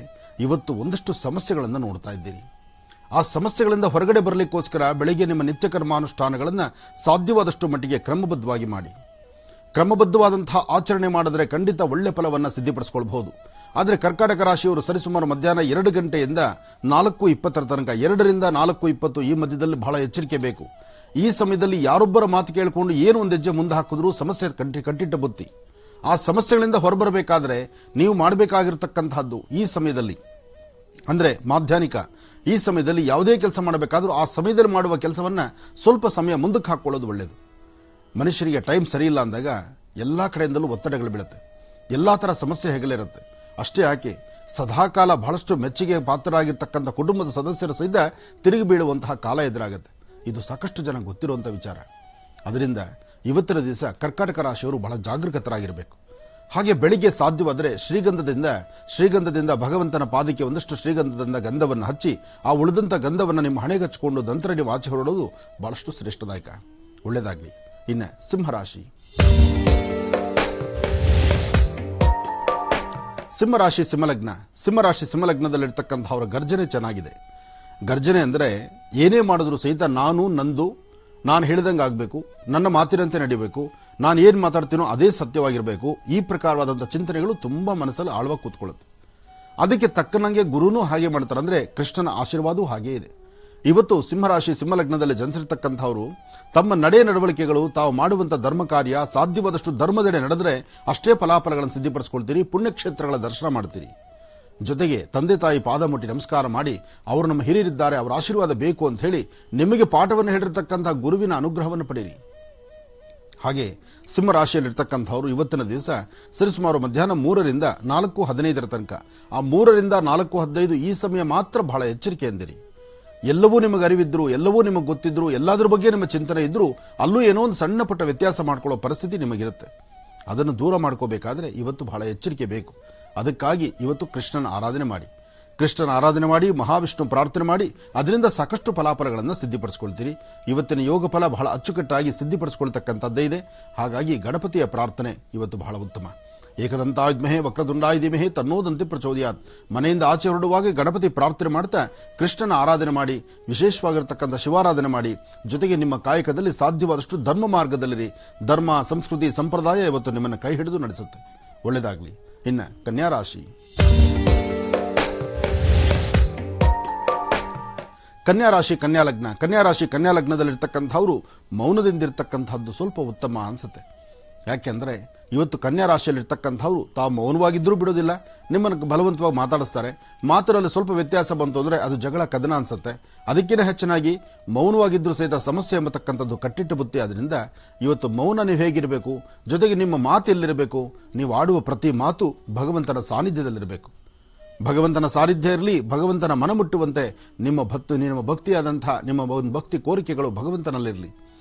ಇವತ್ತು ಒಂದಷ್ಟು ಸಮಸ್ಯೆಗಳನ್ನು ನೋಡ್ತಾ ಇದ್ದೀರಿ. ಆ ಸಮಸ್ಯೆಗಳಿಂದ ಹೊರಗಡೆ ಬರಲಿಕ್ಕೋಸ್ಕರ ಬೆಳಗ್ಗೆ ನಿಮ್ಮ ನಿತ್ಯ ಕರ್ಮಾನುಷ್ಠಾನಗಳನ್ನು ಸಾಧ್ಯವಾದಷ್ಟು ಮಟ್ಟಿಗೆ ಕ್ರಮಬದ್ಧವಾಗಿ ಮಾಡಿ. ಕ್ರಮಬದ್ಧವಾದಂತಹ ಆಚರಣೆ ಮಾಡಿದ್ರೆ ಖಂಡಿತ ಒಳ್ಳೆ ಫಲವನ್ನು ಸಿದ್ಧಿಪಡಿಸ್ಕೊಳ್ಬಹುದು. ಆದರೆ ಕರ್ಕಾಟಕ ರಾಶಿಯವರು ಸರಿಸುಮಾರು ಮಧ್ಯಾಹ್ನ 2 ಗಂಟೆಯಿಂದ 4:20 ತನಕ, 2ರಿಂದ 4:20 ಈ ಮಧ್ಯದಲ್ಲಿ ಬಹಳ ಎಚ್ಚರಿಕೆ ಬೇಕು. ಈ ಸಮಯದಲ್ಲಿ ಯಾರೊಬ್ಬರ ಮಾತು ಕೇಳಿಕೊಂಡು ಏನು ಒಂದು ಹೆಜ್ಜೆ ಮುಂದೆ ಹಾಕಿದ್ರೂ ಸಮಸ್ಯೆ ಕಟ್ಟಿಟ್ಟ ಬುತ್ತಿ. ಆ ಸಮಸ್ಯೆಗಳಿಂದ ಹೊರಬರಬೇಕಾದ್ರೆ ನೀವು ಮಾಡಬೇಕಾಗಿರ್ತಕ್ಕಂತಹದ್ದು ಈ ಸಮಯದಲ್ಲಿ ಅಂದರೆ ಮಾಧ್ಯಾಹ್ನಿಕ ಈ ಸಮಯದಲ್ಲಿ ಯಾವುದೇ ಕೆಲಸ ಮಾಡಬೇಕಾದ್ರೂ ಆ ಸಮಯದಲ್ಲಿ ಮಾಡುವ ಕೆಲಸವನ್ನ ಸ್ವಲ್ಪ ಸಮಯ ಮುಂದಕ್ಕೆ ಹಾಕೊಳ್ಳೋದು ಒಳ್ಳೆಯದು. ಮನುಷ್ಯರಿಗೆ ಟೈಮ್ ಸರಿ ಇಲ್ಲ ಅಂದಾಗ ಎಲ್ಲಾ ಕಡೆಯಿಂದಲೂ ಒತ್ತಡಗಳು ಬೀಳುತ್ತೆ, ಎಲ್ಲಾ ತರ ಸಮಸ್ಯೆ ಹೆಗಲಿರುತ್ತೆ. ಅಷ್ಟೇ ಯಾಕೆ ಸದಾಕಾಲ ಬಹಳಷ್ಟು ಮೆಚ್ಚುಗೆ ಪಾತ್ರರಾಗಿರ್ತಕ್ಕಂಥ ಕುಟುಂಬದ ಸದಸ್ಯರು ಸಹಿತ ತಿರುಗಿ ಬೀಳುವಂತಹ ಕಾಲ ಎದುರಾಗುತ್ತೆ. ಇದು ಸಾಕಷ್ಟು ಜನ ಗೊತ್ತಿರುವಂತಹ ವಿಚಾರ. ಅದರಿಂದ ಇವತ್ತಿನ ದಿವಸ ಕರ್ಕಾಟಕ ರಾಶಿಯವರು ಬಹಳ ಜಾಗರೂಕತರಾಗಿರಬೇಕು. ಹಾಗೆ ಬೆಳಿಗ್ಗೆ ಸಾಧ್ಯವಾದರೆ ಶ್ರೀಗಂಧದಿಂದ ಭಗವಂತನ ಪಾದಕ್ಕೆ ಒಂದಷ್ಟು ಶ್ರೀಗಂಧದಿಂದ ಗಂಧವನ್ನು ಹಚ್ಚಿ ಆ ಉಳಿದಂಥ ಗಂಧವನ್ನು ನಿಮ್ಮ ಹಣೆಗೆ ಹಚ್ಚಿಕೊಂಡು ನಂತರ ನೀವು ಆಚೆ ಹೊರಡೋದು ಬಹಳಷ್ಟು ಶ್ರೇಷ್ಠದಾಯಕ. ಒಳ್ಳೆಯದಾಗಲಿ. ಇನ್ನು ಸಿಂಹರಾಶಿ. ಸಿಂಹಲಗ್ನದಲ್ಲಿರ್ತಕ್ಕಂಥ ಅವರ ಗರ್ಜನೆ ಚೆನ್ನಾಗಿದೆ. ಗರ್ಜನೆ ಅಂದರೆ ಏನೇ ಮಾಡಿದ್ರು ಸಹಿತ ನಾನು ಹೇಳಿದಂಗೆ ಆಗಬೇಕು, ನನ್ನ ಮಾತಿನಂತೆ ನಡಿಬೇಕು, ನಾನು ಏನು ಮಾತಾಡ್ತೀನೋ ಅದೇ ಸತ್ಯವಾಗಿರಬೇಕು. ಈ ಪ್ರಕಾರವಾದಂಥ ಚಿಂತನೆಗಳು ತುಂಬಾ ಮನಸ್ಸಲ್ಲಿ ಆಳವಾಗಿ ಕೂತ್ಕೊಳ್ಳುತ್ತೆ. ಅದಕ್ಕೆ ತಕ್ಕನಂಗೆ ಗುರುನೂ ಹಾಗೆ ಮಾಡ್ತಾರೆ. ಅಂದರೆ ಕೃಷ್ಣನ ಆಶೀರ್ವಾದವೂ ಹಾಗೇ ಇದೆ. ಇವತ್ತು ಸಿಂಹಲಗ್ನದಲ್ಲಿ ಜನಿಸಿರ್ತಕ್ಕಂಥವರು ತಮ್ಮ ನಡವಳಿಕೆಗಳು, ತಾವು ಮಾಡುವಂಥ ಧರ್ಮ ಕಾರ್ಯ ಸಾಧ್ಯವಾದಷ್ಟು ಧರ್ಮದೆಡೆ ನಡೆದರೆ ಅಷ್ಟೇ ಫಲಾಫಲಗಳನ್ನು ಸಿದ್ಧಿಪಡಿಸ್ಕೊಳ್ತೀರಿ, ಪುಣ್ಯಕ್ಷೇತ್ರಗಳ ದರ್ಶನ ಮಾಡ್ತೀರಿ. ಜೊತೆಗೆ ತಂದೆ ತಾಯಿ ಪಾದ ಮುಟ್ಟಿ ನಮಸ್ಕಾರ ಮಾಡಿ ಅವರು ನಮ್ಮ ಹಿರಿಯರಿದ್ದಾರೆ, ಅವರ ಆಶೀರ್ವಾದ ಬೇಕು ಅಂತ ಹೇಳಿ ನಿಮಗೆ ಪಾಠವನ್ನು ಹೇಳಿರ್ತಕ್ಕಂತಹ ಗುರುವಿನ ಅನುಗ್ರಹವನ್ನು ಪಡೆಯಿರಿ. ಹಾಗೆ ಸಿಂಹರಾಶಿಯಲ್ಲಿರ್ತಕ್ಕಂಥವರು ಇವತ್ತಿನ ದಿವಸ ಸರಿಸುಮಾರು ಮಧ್ಯಾಹ್ನ 3ರಿಂದ 4:15 ತನಕ, ಆ 3ರಿಂದ 4:15 ಈ ಸಮಯ ಮಾತ್ರ ಬಹಳ ಎಚ್ಚರಿಕೆ ಎಂದಿರಿ. ಎಲ್ಲವೂ ನಿಮಗೆ ಅರಿವಿದ್ರು, ಎಲ್ಲವೂ ನಿಮಗೆ ಗೊತ್ತಿದ್ರು, ಎಲ್ಲಾದ್ರ ಬಗ್ಗೆ ನಿಮ್ಮ ಚಿಂತನೆ ಇದ್ರೂ ಅಲ್ಲೂ ಏನೋ ಒಂದು ಸಣ್ಣ ಪುಟ್ಟ ವ್ಯತ್ಯಾಸ ಮಾಡ್ಕೊಳ್ಳೋ ಪರಿಸ್ಥಿತಿ ನಿಮಗಿರುತ್ತೆ. ಅದನ್ನು ದೂರ ಮಾಡ್ಕೋಬೇಕಾದ್ರೆ ಇವತ್ತು ಬಹಳ ಎಚ್ಚರಿಕೆ ಬೇಕು. ಅದಕ್ಕಾಗಿ ಇವತ್ತು ಕೃಷ್ಣನ ಆರಾಧನೆ ಮಾಡಿ ಮಹಾವಿಷ್ಣು ಪ್ರಾರ್ಥನೆ ಮಾಡಿ ಅದರಿಂದ ಸಾಕಷ್ಟು ಫಲಾಫಲಗಳನ್ನು ಸಿದ್ಧಿಪಡಿಸ್ಕೊಳ್ತೀರಿ. ಇವತ್ತಿನ ಯೋಗ ಫಲ ಬಹಳ ಅಚ್ಚುಕಟ್ಟಾಗಿ ಸಿದ್ಧಿಪಡಿಸ್ಕೊಳ್ತಕ್ಕಂಥದ್ದೇ ಇದೆ. ಹಾಗಾಗಿ ಗಣಪತಿಯ ಪ್ರಾರ್ಥನೆ ಇವತ್ತು ಬಹಳ ಉತ್ತಮ. ಏಕದಂತಾಯುಧ್ಮಹೇ ವಕ್ರದುಂಡಾಯ ಧೀಮಹಿ ತನ್ನೋದಂತೆ ಪ್ರಚೋದಯಾತ್. ಮನೆಯಿಂದ ಆಚೆ ಹೊರಡುವಾಗ ಗಣಪತಿ ಪ್ರಾರ್ಥನೆ ಮಾಡ್ತಾ ಕೃಷ್ಣನ ಆರಾಧನೆ ಮಾಡಿ, ವಿಶೇಷವಾಗಿರತಕ್ಕಂಥ ಶಿವಾರಾಧನೆ ಮಾಡಿ, ಜೊತೆಗೆ ನಿಮ್ಮ ಕಾಯಕದಲ್ಲಿ ಸಾಧ್ಯವಾದಷ್ಟು ಧರ್ಮ ಮಾರ್ಗದಲ್ಲಿರಿ. ಧರ್ಮ, ಸಂಸ್ಕೃತಿ, ಸಂಪ್ರದಾಯ ಇವತ್ತು ನಿಮ್ಮನ್ನು ಕೈ ಹಿಡಿದು ನಡೆಸುತ್ತೆ. ಒಳ್ಳೆಯದಾಗಲಿ. ಇನ್ನು ಕನ್ಯಾರಾಶಿ. ಕನ್ಯಾಲಗ್ನದಲ್ಲಿರ್ತಕ್ಕಂಥವರು ಮೌನದಿಂದಿರ್ತಕ್ಕಂಥದ್ದು ಸ್ವಲ್ಪ ಉತ್ತಮ ಅನ್ಸುತ್ತೆ. ಯಾಕೆಂದ್ರೆ ಇವತ್ತು ಕನ್ಯಾ ರಾಶಿಯಲ್ಲಿರ್ತಕ್ಕಂಥವ್ರು ತಾವು ಮೌನವಾಗಿದ್ರೂ ಬಿಡೋದಿಲ್ಲ, ನಿಮ್ಮನ್ನು ಬಲವಂತವಾಗಿ ಮಾತಾಡಿಸ್ತಾರೆ. ಮಾತಿನಲ್ಲಿ ಸ್ವಲ್ಪ ವ್ಯತ್ಯಾಸ ಬಂತು ಅಂದ್ರೆ ಅದು ಜಗಳ ಕದನ ಅನ್ಸುತ್ತೆ. ಅದಕ್ಕಿಂತ ಹೆಚ್ಚಿನಾಗಿ ಮೌನವಾಗಿದ್ರೂ ಸಹಿತ ಸಮಸ್ಯೆ ಎಂಬತಕ್ಕಂಥದ್ದು ಕಟ್ಟಿಟ್ಟ ಬುತ್ತಿ. ಅದರಿಂದ ಇವತ್ತು ಮೌನ ನೀವು ಹೇಗಿರಬೇಕು, ಜೊತೆಗೆ ನಿಮ್ಮ ಮಾತು ಎಲ್ಲಿರಬೇಕು, ನೀವು ಆಡುವ ಪ್ರತಿ ಮಾತು ಭಗವಂತನ ಸಾನ್ನಿಧ್ಯದಲ್ಲಿರಬೇಕು. ಭಗವಂತನ ಸಾನ್ನಿಧ್ಯ ಇರಲಿ, ಭಗವಂತನ ಮನ ಮುಟ್ಟುವಂತೆ ನಿಮ್ಮ ಭಕ್ತಿಯಾದಂತಹ ನಿಮ್ಮ ಭಕ್ತಿ ಕೋರಿಕೆಗಳು ಭಗವಂತನಲ್ಲಿರಲಿ.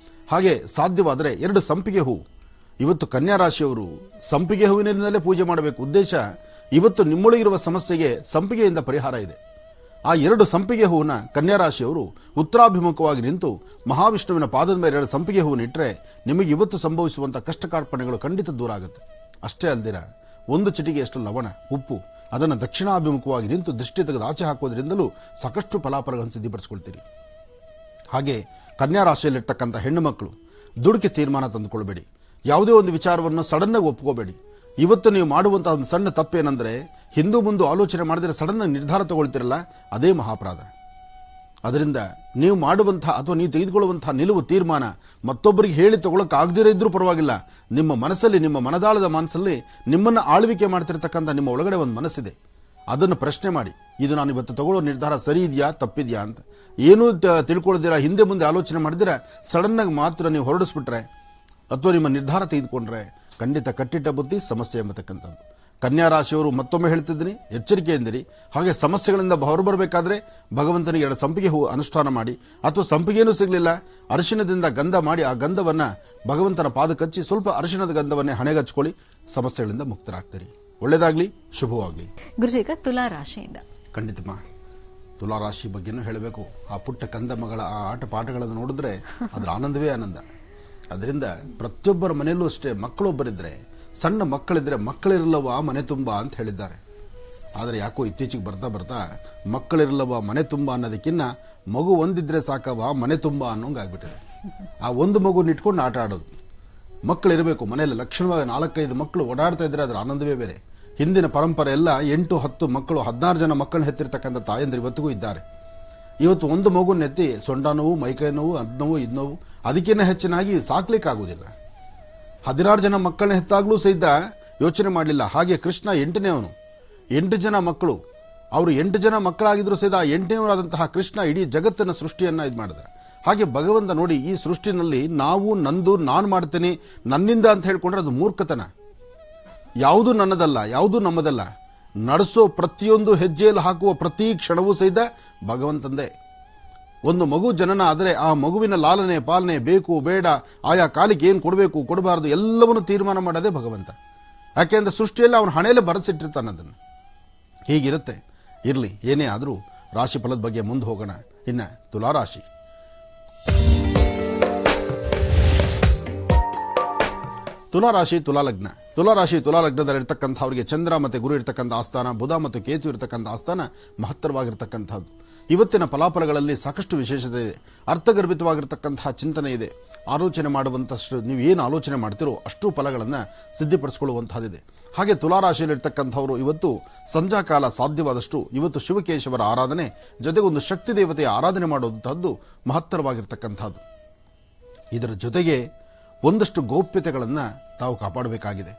ಹಾಗೆ ಸಾಧ್ಯವಾದರೆ 2 ಸಂಪಿಗೆ ಹೂ. ಇವತ್ತು ಕನ್ಯಾ ರಾಶಿಯವರು ಸಂಪಿಗೆ ಹೂವಿನಿಂದಲೇ ಪೂಜೆ ಮಾಡಬೇಕು. ಉದ್ದೇಶ ಇವತ್ತು ನಿಮ್ಮೊಳಗಿರುವ ಸಮಸ್ಯೆಗೆ ಸಂಪಿಗೆಯಿಂದ ಪರಿಹಾರ ಇದೆ. ಆ 2 ಸಂಪಿಗೆ ಹೂವನ್ನ ಕನ್ಯಾ ರಾಶಿಯವರು ಉತ್ತರಾಭಿಮುಖವಾಗಿ ನಿಂತು ಮಹಾವಿಷ್ಣುವಿನ ಪಾದದ ಮೇಲೆ 2 ಸಂಪಿಗೆ ಹೂವನ್ನು ಇಟ್ಟರೆ ನಿಮಗೆ ಇವತ್ತು ಸಂಭವಿಸುವಂತಹ ಕಷ್ಟ ಕಾರ್ಪಣ್ಯಗಳು ಖಂಡಿತ ದೂರ ಆಗುತ್ತೆ. ಅಷ್ಟೇ ಅಲ್ದಿರ 1 ಚಿಟಿಗೆಯಷ್ಟು ಲವಣ, ಉಪ್ಪು ಅದನ್ನು ದಕ್ಷಿಣಾಭಿಮುಖವಾಗಿ ನಿಂತು ದೃಷ್ಟಿ ತೆಗೆದು ಆಚೆ ಹಾಕೋದ್ರಿಂದಲೂ ಸಾಕಷ್ಟು ಫಲಾಫಲಗಳನ್ನು ಸಿದ್ಧಿಪಡಿಸಿಕೊಳ್ತೀರಿ. ಹಾಗೆ ಕನ್ಯಾ ರಾಶಿಯಲ್ಲಿರ್ತಕ್ಕಂಥ ಹೆಣ್ಣು ಮಕ್ಕಳು ದುಡುಕಿ ತೀರ್ಮಾನ ತಂದುಕೊಳ್ಬೇಡಿ. ಯಾವುದೇ ಒಂದು ವಿಚಾರವನ್ನು ಸಡನ್ ಆಗಿ ಒಪ್ಕೋಬೇಡಿ. ಇವತ್ತು ನೀವು ಮಾಡುವಂತಹ ಒಂದು ಸಣ್ಣ ತಪ್ಪೇನೆಂದ್ರೆ ಹಿಂದೂ ಮುಂದೆ ಆಲೋಚನೆ ಮಾಡಿದ್ರೆ ಸಡನ್ ಆಗಿ ನಿರ್ಧಾರ ತಗೊಳ್ತಿರಲ್ಲ, ಅದೇ ಮಹಾಪರಾಧ. ಅದರಿಂದ ನೀವು ಮಾಡುವಂತಹ ಅಥವಾ ನೀವು ತೆಗೆದುಕೊಳ್ಳುವಂತಹ ನಿಲುವು ತೀರ್ಮಾನ ಮತ್ತೊಬ್ಬರಿಗೆ ಹೇಳಿ ತಗೊಳ್ಳಕ್ಕೆ ಆಗದಿರ ಇದ್ರೂ ಪರವಾಗಿಲ್ಲ. ನಿಮ್ಮ ಮನಸ್ಸಲ್ಲಿ, ನಿಮ್ಮ ಮನದಾಳದ ಮನಸ್ಸಲ್ಲಿ ನಿಮ್ಮನ್ನ ಆಳ್ವಿಕೆ ಮಾಡ್ತಿರ್ತಕ್ಕಂಥ ನಿಮ್ಮ ಒಳಗಡೆ ಒಂದು ಮನಸ್ಸಿದೆ, ಅದನ್ನು ಪ್ರಶ್ನೆ ಮಾಡಿ. ಇದು ನಾನು ಇವತ್ತು ತಗೊಳ್ಳೋ ನಿರ್ಧಾರ ಸರಿ ಇದೆಯಾ ತಪ್ಪಿದ್ಯಾ ಅಂತ ಏನೂ ತಿಳ್ಕೊಳ್ಳದಿರ ಹಿಂದೆ ಮುಂದೆ ಆಲೋಚನೆ ಮಾಡಿದಿರ ಸಡನ್ ಆಗಿ ಮಾತ್ರ ನೀವು ಹೊರಡಿಸ್ಬಿಟ್ರೆ ಅಥವಾ ನಿಮ್ಮ ನಿರ್ಧಾರ ತೆಗೆದುಕೊಂಡ್ರೆ ಖಂಡಿತ ಕಟ್ಟಿಟ್ಟ ಬುದ್ಧಿ ಸಮಸ್ಯೆ ಎಂಬತಕ್ಕಂಥದ್ದು. ಕನ್ಯಾ ರಾಶಿಯವರು ಮತ್ತೊಮ್ಮೆ ಹೇಳ್ತಿದ್ದೀನಿ, ಎಚ್ಚರಿಕೆಯಿಂದಿರಿ. ಹಾಗೆ ಸಮಸ್ಯೆಗಳಿಂದ ಹೊರಬರಬೇಕಾದ್ರೆ ಭಗವಂತನಿಗೆ 2 ಸಂಪಿಗೆ ಹೂವು ಅನುಷ್ಠಾನ ಮಾಡಿ, ಅಥವಾ ಸಂಪಿಗೆನೂ ಸಿಗಲಿಲ್ಲ ಅರಿಶಿಣದಿಂದ ಗಂಧ ಮಾಡಿ ಆ ಗಂಧವನ್ನ ಭಗವಂತನ ಪಾದಕ್ಕಚ್ಚಿ ಸ್ವಲ್ಪ ಅರಿಶಿಣದ ಗಂಧವನ್ನೇ ಹಣೆಗಚ್ಕೊಳ್ಳಿ, ಸಮಸ್ಯೆಗಳಿಂದ ಮುಕ್ತರಾಗ್ತೀರಿ. ಒಳ್ಳೇದಾಗ್ಲಿ, ಶುಭವಾಗ್ಲಿ. ಗುರುಜಿ, ಈಗ ತುಲಾ ರಾಶಿಯಿಂದ ಖಂಡಿತಮ್ಮ ತುಲಾರಾಶಿ ಬಗ್ಗೆನೂ ಹೇಳಬೇಕು. ಆ ಪುಟ್ಟ ಕಂದ ಮಗಳ ಆ ಆಟ ಪಾಠಗಳನ್ನು ನೋಡಿದ್ರೆ ಅದರ ಆನಂದವೇ ಆನಂದ. ಅದರಿಂದ ಪ್ರತಿಯೊಬ್ಬರ ಮನೆಯಲ್ಲೂ ಅಷ್ಟೇ ಮಕ್ಕಳೊಬ್ಬರಿದ್ರೆ, ಸಣ್ಣ ಮಕ್ಕಳಿದ್ರೆ ಮಕ್ಕಳಿರಲ್ಲವ ಮನೆ ತುಂಬ ಅಂತ ಹೇಳಿದ್ದಾರೆ. ಆದರೆ ಯಾಕೋ ಇತ್ತೀಚೆಗೆ ಬರ್ತಾ ಬರ್ತಾ ಮಕ್ಕಳಿರಲ್ಲವ ಮನೆ ತುಂಬ ಅನ್ನೋದಕ್ಕಿನ್ನ ಮಗು ಒಂದಿದ್ರೆ ಸಾಕವ ಮನೆ ತುಂಬ ಅನ್ನೋಂಗಾಗ್ಬಿಟ್ಟಿದೆ. ಆ ಒಂದು ಮಗುನ ಇಟ್ಕೊಂಡು ಆಟ ಆಡೋದು. ಮಕ್ಕಳಿರಬೇಕು ಮನೆಯಲ್ಲಿ, ಲಕ್ಷಣವಾಗಿ 4-5 ಮಕ್ಕಳು ಓಡಾಡ್ತಾ ಇದ್ರೆ ಅದರ ಆನಂದವೇ ಬೇರೆ. ಹಿಂದಿನ ಪರಂಪರೆ ಎಲ್ಲ 8-10 ಮಕ್ಕಳು 16 ಜನ ಮಕ್ಕಳನ್ನ ಹೆತ್ತಿರ್ತಕ್ಕಂಥ ತಾಯಂದ್ರು ಇವತ್ತಿಗೂ ಇದ್ದಾರೆ. ಇವತ್ತು ಒಂದು ಮಗುನೆತ್ತಿ ಸೊಂಟ ನೋವು, ಮೈಕೈ ನೋವು, ಅದ್ ನೋವು, ಇದ್ ನೋವು, ಅದಕ್ಕಿಂತ ಹೆಚ್ಚಿನಾಗಿ ಸಾಕ್ಲಿಕ್ಕಾಗುವುದಿಲ್ಲ. 16 ಜನ ಮಕ್ಕಳನ್ನ ಹೆತ್ತಾಗ್ಲೂ ಸಹಿತ ಯೋಚನೆ ಮಾಡಲಿಲ್ಲ. ಹಾಗೆ ಕೃಷ್ಣ 8ನೇವನು, 8 ಜನ ಮಕ್ಕಳು. ಅವರು 8 ಜನ ಮಕ್ಕಳಾಗಿದ್ರು ಸಹಿತ ಆ 8ನೇವರಾದಂತಹ ಕೃಷ್ಣ ಇಡೀ ಜಗತ್ತಿನ ಸೃಷ್ಟಿಯನ್ನ ಇದು ಮಾಡಿದ. ಹಾಗೆ ಭಗವಂತ ನೋಡಿ, ಈ ಸೃಷ್ಟಿನಲ್ಲಿ ನಾವು ನಂದು, ನಾನು ಮಾಡ್ತೇನೆ, ನನ್ನಿಂದ ಅಂತ ಹೇಳ್ಕೊಂಡ್ರೆ ಅದು ಮೂರ್ಖತನ. ಯಾವುದು ನನ್ನದಲ್ಲ, ಯಾವುದು ನಮ್ಮದಲ್ಲ. ನಡೆಸೋ ಪ್ರತಿಯೊಂದು ಹೆಜ್ಜೆಯಲ್ಲಿ ಹಾಕುವ ಪ್ರತಿ ಕ್ಷಣವೂ ಸಹಿತ ಭಗವಂತಂದೇ. ಒಂದು ಮಗು ಜನನ ಆದರೆ ಆ ಮಗುವಿನ ಲಾಲನೆ ಪಾಲನೆ, ಬೇಕು ಬೇಡ, ಆಯಾ ಕಾಲಿಗೆ ಏನು ಕೊಡಬೇಕು ಕೊಡಬಾರದು ಎಲ್ಲವನ್ನೂ ತೀರ್ಮಾನ ಮಾಡೋದೇ ಭಗವಂತ. ಯಾಕೆಂದ್ರೆ ಸೃಷ್ಟಿಯಲ್ಲಿ ಅವನ ಹಣೆಯಲ್ಲೇ ಬರೆಸಿಟ್ಟಿರ್ತಾನೆ ಅದನ್ನು. ಹೀಗಿರುತ್ತೆ. ಇರಲಿ, ಏನೇ ಆದರೂ ರಾಶಿ ಫಲದ ಬಗ್ಗೆ ಮುಂದೆ ಹೋಗೋಣ. ಇನ್ನು ತುಲಾರಾಶಿ. ತುಲಾರಾಶಿ ತುಲಾಲಗ್ನ. ತುಲಾರಾಶಿ ತುಲಾಲಗ್ನದಲ್ಲಿರ್ತಕ್ಕಂಥವರಿಗೆ ಚಂದ್ರ ಮತ್ತು ಗುರು ಇರ್ತಕ್ಕಂಥ ಆಸ್ಥಾನ, ಬುಧ ಮತ್ತು ಕೇತು ಇರತಕ್ಕಂಥ ಆಸ್ಥಾನ ಮಹತ್ತರವಾಗಿರ್ತಕ್ಕಂಥದ್ದು. ಇವತ್ತಿನ ಫಲಾಫಲಗಳಲ್ಲಿ ಸಾಕಷ್ಟು ವಿಶೇಷತೆ ಇದೆ. ಅರ್ಥಗರ್ಭಿತವಾಗಿರ್ತಕ್ಕಂತಹ ಚಿಂತನೆ ಇದೆ. ಆಲೋಚನೆ ಮಾಡುವಂತಷ್ಟು ನೀವು ಏನು ಆಲೋಚನೆ ಮಾಡ್ತೀರೋ ಅಷ್ಟು ಫಲಗಳನ್ನು ಸಿದ್ಧಿಪಡಿಸಿಕೊಳ್ಳುವಂತಹದ್ದಿದೆ. ಹಾಗೆ ತುಲಾರಾಶಿಯಲ್ಲಿರ್ತಕ್ಕಂಥವರು ಇವತ್ತು ಸಂಧ್ಯಾ ಕಾಲ ಸಾಧ್ಯವಾದಷ್ಟು ಇವತ್ತು ಶಿವಕೇಶವರ ಆರಾಧನೆ ಜೊತೆಗೆ ಒಂದು ಶಕ್ತಿ ದೇವತೆಯ ಆರಾಧನೆ ಮಾಡುವಂತಹದ್ದು ಮಹತ್ತರವಾಗಿರ್ತಕ್ಕಂಥದ್ದು. ಇದರ ಜೊತೆಗೆ ಒಂದಷ್ಟು ಗೌಪ್ಯತೆಗಳನ್ನು ತಾವು ಕಾಪಾಡಬೇಕಾಗಿದೆ.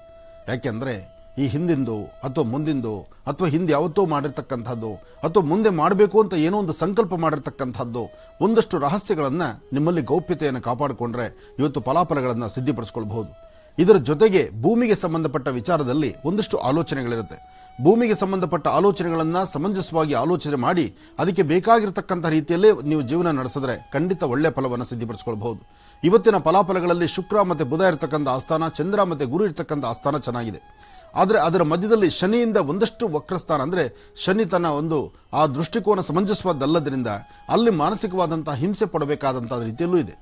ಯಾಕೆಂದರೆ ಈ ಹಿಂದಿಂದು ಅಥವಾ ಮುಂದಿಂದು ಅಥವಾ ಹಿಂದೆ ಯಾವತ್ತೋ ಮಾಡಿರ್ತಕ್ಕಂಥದ್ದು ಅಥವಾ ಮುಂದೆ ಮಾಡಬೇಕು ಅಂತ ಏನೋ ಒಂದು ಸಂಕಲ್ಪ ಮಾಡಿರ್ತಕ್ಕಂಥದ್ದು ಒಂದಷ್ಟು ರಹಸ್ಯಗಳನ್ನು ನಿಮ್ಮಲ್ಲಿ ಗೌಪ್ಯತೆಯನ್ನು ಕಾಪಾಡಿಕೊಂಡ್ರೆ ಇವತ್ತು ಫಲಾಫಲಗಳನ್ನು ಸಿದ್ಧಿಪಡಿಸಿಕೊಳ್ಳಬಹುದು. ಇದರ ಜೊತೆಗೆ ಭೂಮಿಗೆ ಸಂಬಂಧಪಟ್ಟ ವಿಚಾರದಲ್ಲಿ ಒಂದಷ್ಟು ಆಲೋಚನೆಗಳಿರುತ್ತೆ. ಭೂಮಿಗೆ ಸಂಬಂಧಪಟ್ಟ ಆಲೋಚನೆಗಳನ್ನು ಸಮಂಜಸವಾಗಿ ಆಲೋಚನೆ ಮಾಡಿ ಅದಕ್ಕೆ ಬೇಕಾಗಿರತಕ್ಕಂಥ ರೀತಿಯಲ್ಲೇ ನೀವು ಜೀವನ ನಡೆಸಿದ್ರೆ ಖಂಡಿತ ಒಳ್ಳೆಯ ಫಲವನ್ನು ಸಿದ್ಧಿಪಡಿಸಿಕೊಳ್ಳಬಹುದು. ಇವತ್ತಿನ ಫಲಾಫಲಗಳಲ್ಲಿ ಶುಕ್ರ ಮತ್ತು ಬುಧ ಇರತಕ್ಕಂಥ ಆಸ್ಥಾನ, ಚಂದ್ರ ಮತ್ತು ಗುರು ಇರತಕ್ಕಂಥ ಆಸ್ಥಾನ ಚೆನ್ನಾಗಿದೆ. ಆದರೆ ಅದರ ಮಧ್ಯದಲ್ಲಿ ಶನಿಯಿಂದ ಒಂದಷ್ಟು ವಕ್ರಸ್ಥಾನ, ಅಂದರೆ ಶನಿ ತನ್ನ ಒಂದು ಆ ದೃಷ್ಟಿಕೋನ ಸಮಂಜಸವಾದಲ್ಲದ್ರಿಂದ ಅಲ್ಲಿ ಮಾನಸಿಕವಾದಂತಹ ಹಿಂಸೆ ಪಡಬೇಕಾದಂತಹ ರೀತಿಯಲ್ಲೂ ಇದೆ.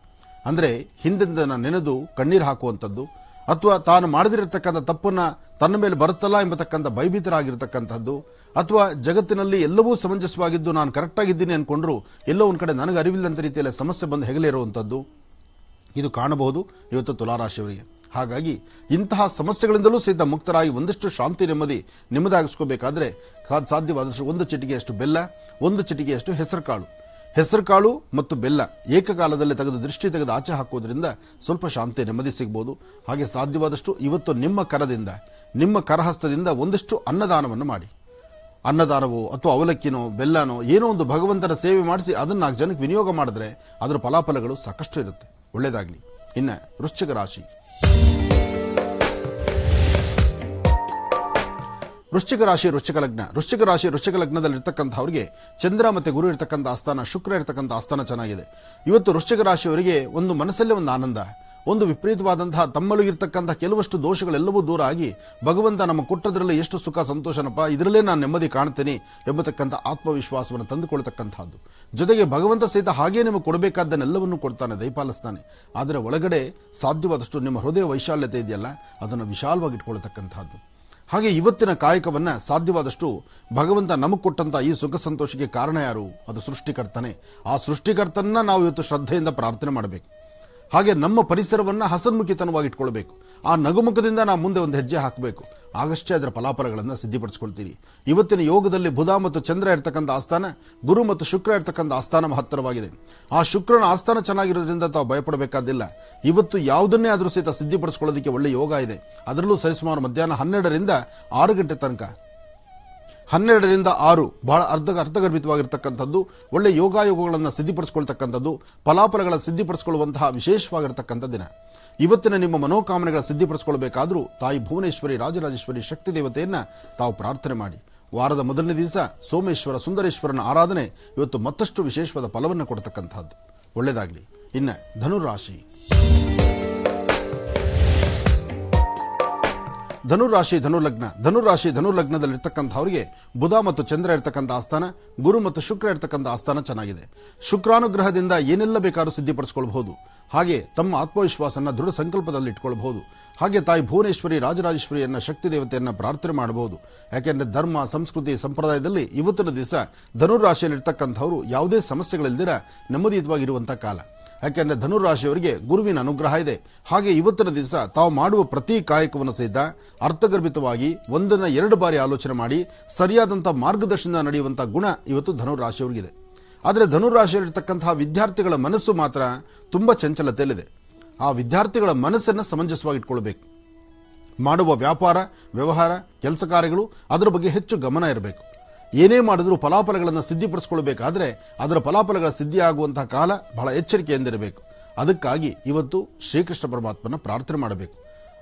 ಅಂದರೆ ಹಿಂದಿನ ನೆನೆದು ಕಣ್ಣೀರು ಹಾಕುವಂಥದ್ದು ಅಥವಾ ತಾನು ಮಾಡದಿರತಕ್ಕಂಥ ತಪ್ಪನ್ನ ತನ್ನ ಮೇಲೆ ಬರುತ್ತಲ್ಲ ಎಂಬತಕ್ಕಂಥ ಭಯಭೀತರಾಗಿರ್ತಕ್ಕಂಥದ್ದು ಅಥವಾ ಜಗತ್ತಿನಲ್ಲಿ ಎಲ್ಲವೂ ಸಮಂಜಸವಾಗಿದ್ದು ನಾನು ಕರೆಕ್ಟಾಗಿದ್ದೀನಿ ಅನ್ಕೊಂಡ್ರು ಎಲ್ಲೋ ಒಂದು ಕಡೆ ನನಗೆ ಅರಿವಿಲ್ಲಂತ ರೀತಿಯಲ್ಲಿ ಸಮಸ್ಯೆ ಬಂದು ಹೆಗಲೇರುವಂಥದ್ದು ಇದು ಕಾಣಬಹುದು ಇವತ್ತು ತುಲಾರಾಶಿಯವರಿಗೆ. ಹಾಗಾಗಿ ಇಂತಹ ಸಮಸ್ಯೆಗಳಿಂದಲೂ ಸಹಿತ ಮುಕ್ತರಾಗಿ ಒಂದಷ್ಟು ಶಾಂತಿ ನೆಮ್ಮದಿ ನಿಮ್ಮದಾಗಿಸ್ಕೋಬೇಕಾದ್ರೆ ಸಾಧ್ಯವಾದಷ್ಟು 1 ಚಿಟಿಕೆಯಷ್ಟು ಬೆಲ್ಲ, 1 ಚಿಟಿಕೆಯಷ್ಟು ಹೆಸರುಕಾಳು ಮತ್ತು ಬೆಲ್ಲ ಏಕಕಾಲದಲ್ಲಿ ದೃಷ್ಟಿ ತೆಗೆದು ಆಚೆ ಹಾಕೋದ್ರಿಂದ ಸ್ವಲ್ಪ ಶಾಂತಿ ನೆಮ್ಮದಿ ಸಿಗಬಹುದು. ಹಾಗೆ ಸಾಧ್ಯವಾದಷ್ಟು ಇವತ್ತು ನಿಮ್ಮ ಕರದಿಂದ, ನಿಮ್ಮ ಕರಹಸ್ತದಿಂದ ಒಂದಷ್ಟು ಅನ್ನದಾನವನ್ನು ಮಾಡಿ. ಅನ್ನದಾನವೋ ಅಥವಾ ಅವಲಕ್ಕಿನೋ ಬೆಲ್ಲನೋ ಏನೋ ಒಂದು ಭಗವಂತನ ಸೇವೆ ಮಾಡಿಸಿ ಅದನ್ನು 4 ಜನಕ್ಕೆ ವಿನಿಯೋಗ ಮಾಡಿದ್ರೆ ಅದರ ಫಲಾಫಲಗಳು ಸಾಕಷ್ಟು ಇರುತ್ತೆ. ಒಳ್ಳೆಯದಾಗಲಿ. ಇನ್ನು ವೃಶ್ಚಿಕ ರಾಶಿ. ವೃಶ್ಚಿಕ ಲಗ್ನದಲ್ಲಿ ಇರ್ತಕ್ಕಂಥವ್ರಿಗೆ ಚಂದ್ರ ಮತ್ತೆ ಗುರು ಇರ್ತಕ್ಕಂಥ ಆಸ್ಥಾನ, ಶುಕ್ರ ಇರ್ತಕ್ಕಂಥ ಆಸ್ಥಾನ ಚೆನ್ನಾಗಿದೆ. ಇವತ್ತು ವೃಶ್ಚಿಕ ರಾಶಿಯವರಿಗೆ ಒಂದು ಮನಸ್ಸಲ್ಲೇ ಒಂದು ಆನಂದ, ಒಂದು ವಿಪರೀತವಾದಂತಹ ತಮ್ಮಲ್ಲಿರ್ತಕ್ಕಂಥ ಕೆಲವಷ್ಟು ದೋಷಗಳೆಲ್ಲವೂ ದೂರ ಆಗಿ ಭಗವಂತ ನಮ್ಮ ಕೊಟ್ಟದ್ರಲ್ಲಿ ಎಷ್ಟು ಸುಖ ಸಂತೋಷನಪ್ಪ, ಇದರಲ್ಲೇ ನಾನು ನೆಮ್ಮದಿ ಕಾಣ್ತೇನೆ ಎಂಬತಕ್ಕಂಥ ಆತ್ಮವಿಶ್ವಾಸವನ್ನು ತಂದುಕೊಳ್ತಕ್ಕಂಥದ್ದು. ಜೊತೆಗೆ ಭಗವಂತ ಸಹಿತ ಹಾಗೇ ನಿಮಗೆ ಕೊಡಬೇಕಾದ್ದನ್ನೆಲ್ಲವನ್ನೂ ಕೊಡ್ತಾನೆ, ದಯಪಾಲಿಸ್ತಾನೆ. ಆದರೆ ಒಳಗಡೆ ಸಾಧ್ಯವಾದಷ್ಟು ನಿಮ್ಮ ಹೃದಯ ವೈಶಾಲ್ಯತೆ ಇದೆಯಲ್ಲ ಅದನ್ನು ವಿಶಾಲವಾಗಿ ಇಟ್ಕೊಳ್ತಕ್ಕಂಥದ್ದು. ಹಾಗೆ ಇವತ್ತಿನ ಕಾಯಕವನ್ನ ಸಾಧ್ಯವಾದಷ್ಟು ಭಗವಂತ ನಮಗೆ ಕೊಟ್ಟಂತ ಈ ಸುಖ ಸಂತೋಷಕ್ಕೆ ಕಾರಣ ಯಾರು? ಅದು ಸೃಷ್ಟಿಕರ್ತನೇ. ಆ ಸೃಷ್ಟಿಕರ್ತನ ನಾವು ಇವತ್ತು ಶ್ರದ್ಧೆಯಿಂದ ಪ್ರಾರ್ಥನೆ ಮಾಡಬೇಕು. ಹಾಗೆ ನಮ್ಮ ಪರಿಸರವನ್ನ ಹಸನ್ಮುಖಿತನವಾಗಿ ಇಟ್ಕೊಳ್ಬೇಕು. ಆ ನಗುಮುಖದಿಂದ ನಾವು ಮುಂದೆ ಒಂದು ಹೆಜ್ಜೆ ಹಾಕಬೇಕು. ಆಗಷ್ಟೇ ಅದರ ಫಲಾಫಲಗಳನ್ನು ಸಿದ್ಧಿಪಡಿಸಿಕೊಳ್ತೀರಿ. ಇವತ್ತಿನ ಯೋಗದಲ್ಲಿ ಬುಧ ಮತ್ತು ಚಂದ್ರ ಇರ್ತಕ್ಕಂಥ ಆಸ್ಥಾನ, ಗುರು ಮತ್ತು ಶುಕ್ರ ಇರ್ತಕ್ಕಂಥ ಆಸ್ಥಾನ ಮಹತ್ತರವಾಗಿದೆ. ಆ ಶುಕ್ರನ ಆಸ್ಥಾನ ಚೆನ್ನಾಗಿರೋದ್ರಿಂದ ತಾವು ಭಯಪಡಬೇಕಾದಿಲ್ಲ. ಇವತ್ತು ಯಾವುದನ್ನೇ ಆದರೂ ಸಹಿತ ಸಿದ್ಧಿಪಡಿಸಿಕೊಳ್ಳೋದಕ್ಕೆ ಒಳ್ಳೆ ಯೋಗ ಇದೆ. ಅದರಲ್ಲೂ ಸರಿಸುಮಾರು ಮಧ್ಯಾಹ್ನ 12ರಿಂದ 6 ಗಂಟೆ ತನಕ 12ರಿಂದ 6 ಬಹಳ ಅರ್ಥಗರ್ಭಿತವಾಗಿರ್ತಕ್ಕಂಥದ್ದು, ಒಳ್ಳೆ ಯೋಗಾಯೋಗಗಳನ್ನು ಸಿದ್ಧಿಪಡಿಸಿಕೊಳ್ತಕ್ಕಂಥದ್ದು, ಫಲಾಫಲಗಳ ಸಿದ್ಧಿಪಡಿಸಿಕೊಳ್ಳುವಂತಹ ವಿಶೇಷವಾಗಿರ್ತಕ್ಕಂಥ ದಿನ. ಇವತ್ತಿನ ನಿಮ್ಮ ಮನೋಕಾಮನೆಗಳ ಸಿದ್ಧಿಪಡಿಸಿಕೊಳ್ಳಬೇಕಾದರೂ ತಾಯಿ ಭುವನೇಶ್ವರಿ ರಾಜರಾಜೇಶ್ವರಿ ಶಕ್ತಿ ದೇವತೆಯನ್ನ ತಾವು ಪ್ರಾರ್ಥನೆ ಮಾಡಿ. ವಾರದ ಮೊದಲನೇ ದಿವಸ ಸೋಮೇಶ್ವರ ಸುಂದರೇಶ್ವರನ ಆರಾಧನೆ ಇವತ್ತು ಮತ್ತಷ್ಟು ವಿಶೇಷವಾದ ಫಲವನ್ನು ಕೊಡತಕ್ಕಂಥದ್ದು. ಒಳ್ಳೆಯದಾಗಲಿ. ಇನ್ನು ಧನುರಾಶಿ. ಧನುರ್ಲಗ್ನದಲ್ಲಿರ್ತಕ್ಕಂಥವರಿಗೆ ಬುಧ ಮತ್ತು ಚಂದ್ರ ಇರ್ತಕ್ಕಂಥ ಆಸ್ಥಾನ, ಗುರು ಮತ್ತು ಶುಕ್ರ ಇರ್ತಕ್ಕಂಥ ಆಸ್ಥಾನ ಚೆನ್ನಾಗಿದೆ. ಶುಕ್ರಾನುಗ್ರಹದಿಂದ ಏನೆಲ್ಲ ಬೇಕಾದ್ರೂ ಸಿದ್ಧಿಪಡಿಸಿಕೊಳ್ಳಬಹುದು. ಹಾಗೆ ತಮ್ಮ ಆತ್ಮವಿಶ್ವಾಸನ ದೃಢ ಸಂಕಲ್ಪದಲ್ಲಿ ಇಟ್ಕೊಳ್ಬಹುದು. ಹಾಗೆ ತಾಯಿ ಭುವನೇಶ್ವರಿ ರಾಜರಾಜೇಶ್ವರಿಯನ್ನ ಶಕ್ತಿ ದೇವತೆಯನ್ನ ಪ್ರಾರ್ಥನೆ ಮಾಡಬಹುದು. ಯಾಕೆಂದ್ರೆ ಧರ್ಮ, ಸಂಸ್ಕೃತಿ, ಸಂಪ್ರದಾಯದಲ್ಲಿ ಇವತ್ತಿನ ದಿವಸ ಧನುರಾಶಿಯಲ್ಲಿರ್ತಕ್ಕಂಥವರು ಯಾವುದೇ ಸಮಸ್ಯೆಗಳಿಲ್ದಿರ ನೆಮ್ಮದಿಯುತವಾಗಿರುವಂತಹ ಕಾಲ. ಯಾಕೆಂದ್ರೆ ಧನುರಾಶಿಯವರಿಗೆ ಗುರುವಿನ ಅನುಗ್ರಹ ಇದೆ. ಹಾಗೆ ಇವತ್ತಿನ ದಿವಸ ತಾವು ಮಾಡುವ ಪ್ರತಿ ಕಾಯಕವನ್ನು ಸಹಿತ ಅರ್ಥಗರ್ಭಿತವಾಗಿ 1-2 ಬಾರಿ ಆಲೋಚನೆ ಮಾಡಿ ಸರಿಯಾದಂತಹ ಮಾರ್ಗದರ್ಶನ ನಡೆಯುವಂತಹ ಗುಣ ಇವತ್ತು ಧನುರಾಶಿಯವರಿಗಿದೆ. ಆದರೆ ಧನುರಾಶಿಯಲ್ಲಿರ್ತಕ್ಕಂತಹ ವಿದ್ಯಾರ್ಥಿಗಳ ಮನಸ್ಸು ಮಾತ್ರ ತುಂಬಾ ಚಂಚಲತೆಯಲ್ಲಿದೆ. ಆ ವಿದ್ಯಾರ್ಥಿಗಳ ಮನಸ್ಸನ್ನು ಸಮಂಜಸವಾಗಿಟ್ಕೊಳ್ಬೇಕು. ಮಾಡುವ ವ್ಯಾಪಾರ, ವ್ಯವಹಾರ, ಕೆಲಸ ಕಾರ್ಯಗಳು ಅದರ ಬಗ್ಗೆ ಹೆಚ್ಚು ಗಮನ ಇರಬೇಕು. ಏನೇ ಮಾಡಿದ್ರೂ ಫಲಾಫಲಗಳನ್ನು ಸಿದ್ಧಿಪಡಿಸಿಕೊಳ್ಳಬೇಕಾದ್ರೆ ಅದರ ಫಲಾಫಲಗಳ ಸಿದ್ಧಿಯಾಗುವಂತಹ ಕಾಲ ಬಹಳ ಎಚ್ಚರಿಕೆಯಿಂದಿರಬೇಕು. ಅದಕ್ಕಾಗಿ ಇವತ್ತು ಶ್ರೀಕೃಷ್ಣ ಪರಮಾತ್ಮನ ಪ್ರಾರ್ಥನೆ ಮಾಡಬೇಕು.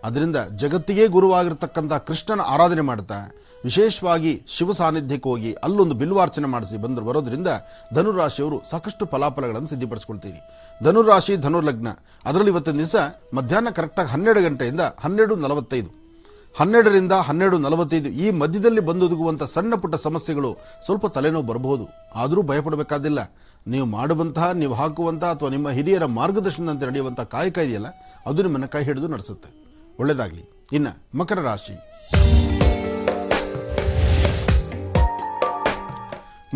ಅದರಿಂದ ಜಗತ್ತಿಗೆ ಗುರುವಾಗಿರ್ತಕ್ಕಂಥ ಕೃಷ್ಣನ ಆರಾಧನೆ ಮಾಡುತ್ತಾ ವಿಶೇಷವಾಗಿ ಶಿವ ಸಾನ್ನಿಧ್ಯಕ್ಕೆ ಹೋಗಿ ಅಲ್ಲೊಂದು ಬಿಲ್ವಾರ್ಚನೆ ಮಾಡಿಸಿ ಬರೋದ್ರಿಂದ ಧನುರಾಶಿಯವರು ಸಾಕಷ್ಟು ಫಲಾಫಲಗಳನ್ನು ಸಿದ್ಧಿಪಡಿಸಿಕೊಳ್ತೀರಿ. ಧನುರಾಶಿ, ಧನುರ್ಲಗ್ನ ಅದರಲ್ಲಿ ಇವತ್ತಿನ ದಿವಸ ಮಧ್ಯಾಹ್ನ ಕರೆಕ್ಟಾಗಿ 12 ಗಂಟೆಯಿಂದ 12:45 12ರಿಂದ 12:45 ಈ ಮಧ್ಯದಲ್ಲಿ ಬಂದೊದಗುವಂತಹ ಸಣ್ಣ ಪುಟ್ಟ ಸಮಸ್ಯೆಗಳು ಸ್ವಲ್ಪ ತಲೆನೋವು ಬರಬಹುದು. ಆದರೂ ಭಯಪಡಬೇಕಾದಿಲ್ಲ. ನೀವು ಮಾಡುವಂತಹ, ನೀವು ಹಾಕುವಂತಹ ಅಥವಾ ನಿಮ್ಮ ಹಿರಿಯರ ಮಾರ್ಗದರ್ಶನದಂತೆ ನಡೆಯುವಂತಹ ಕಾಯಕ ಇದೆಯಲ್ಲ, ಅದು ನಿಮ್ಮನ್ನು ಕೈ ಹಿಡಿದು ನಡೆಸುತ್ತೆ. ಒಳ್ಳೆಯದಾಗಲಿ. ಇನ್ನು ಮಕರ ರಾಶಿ.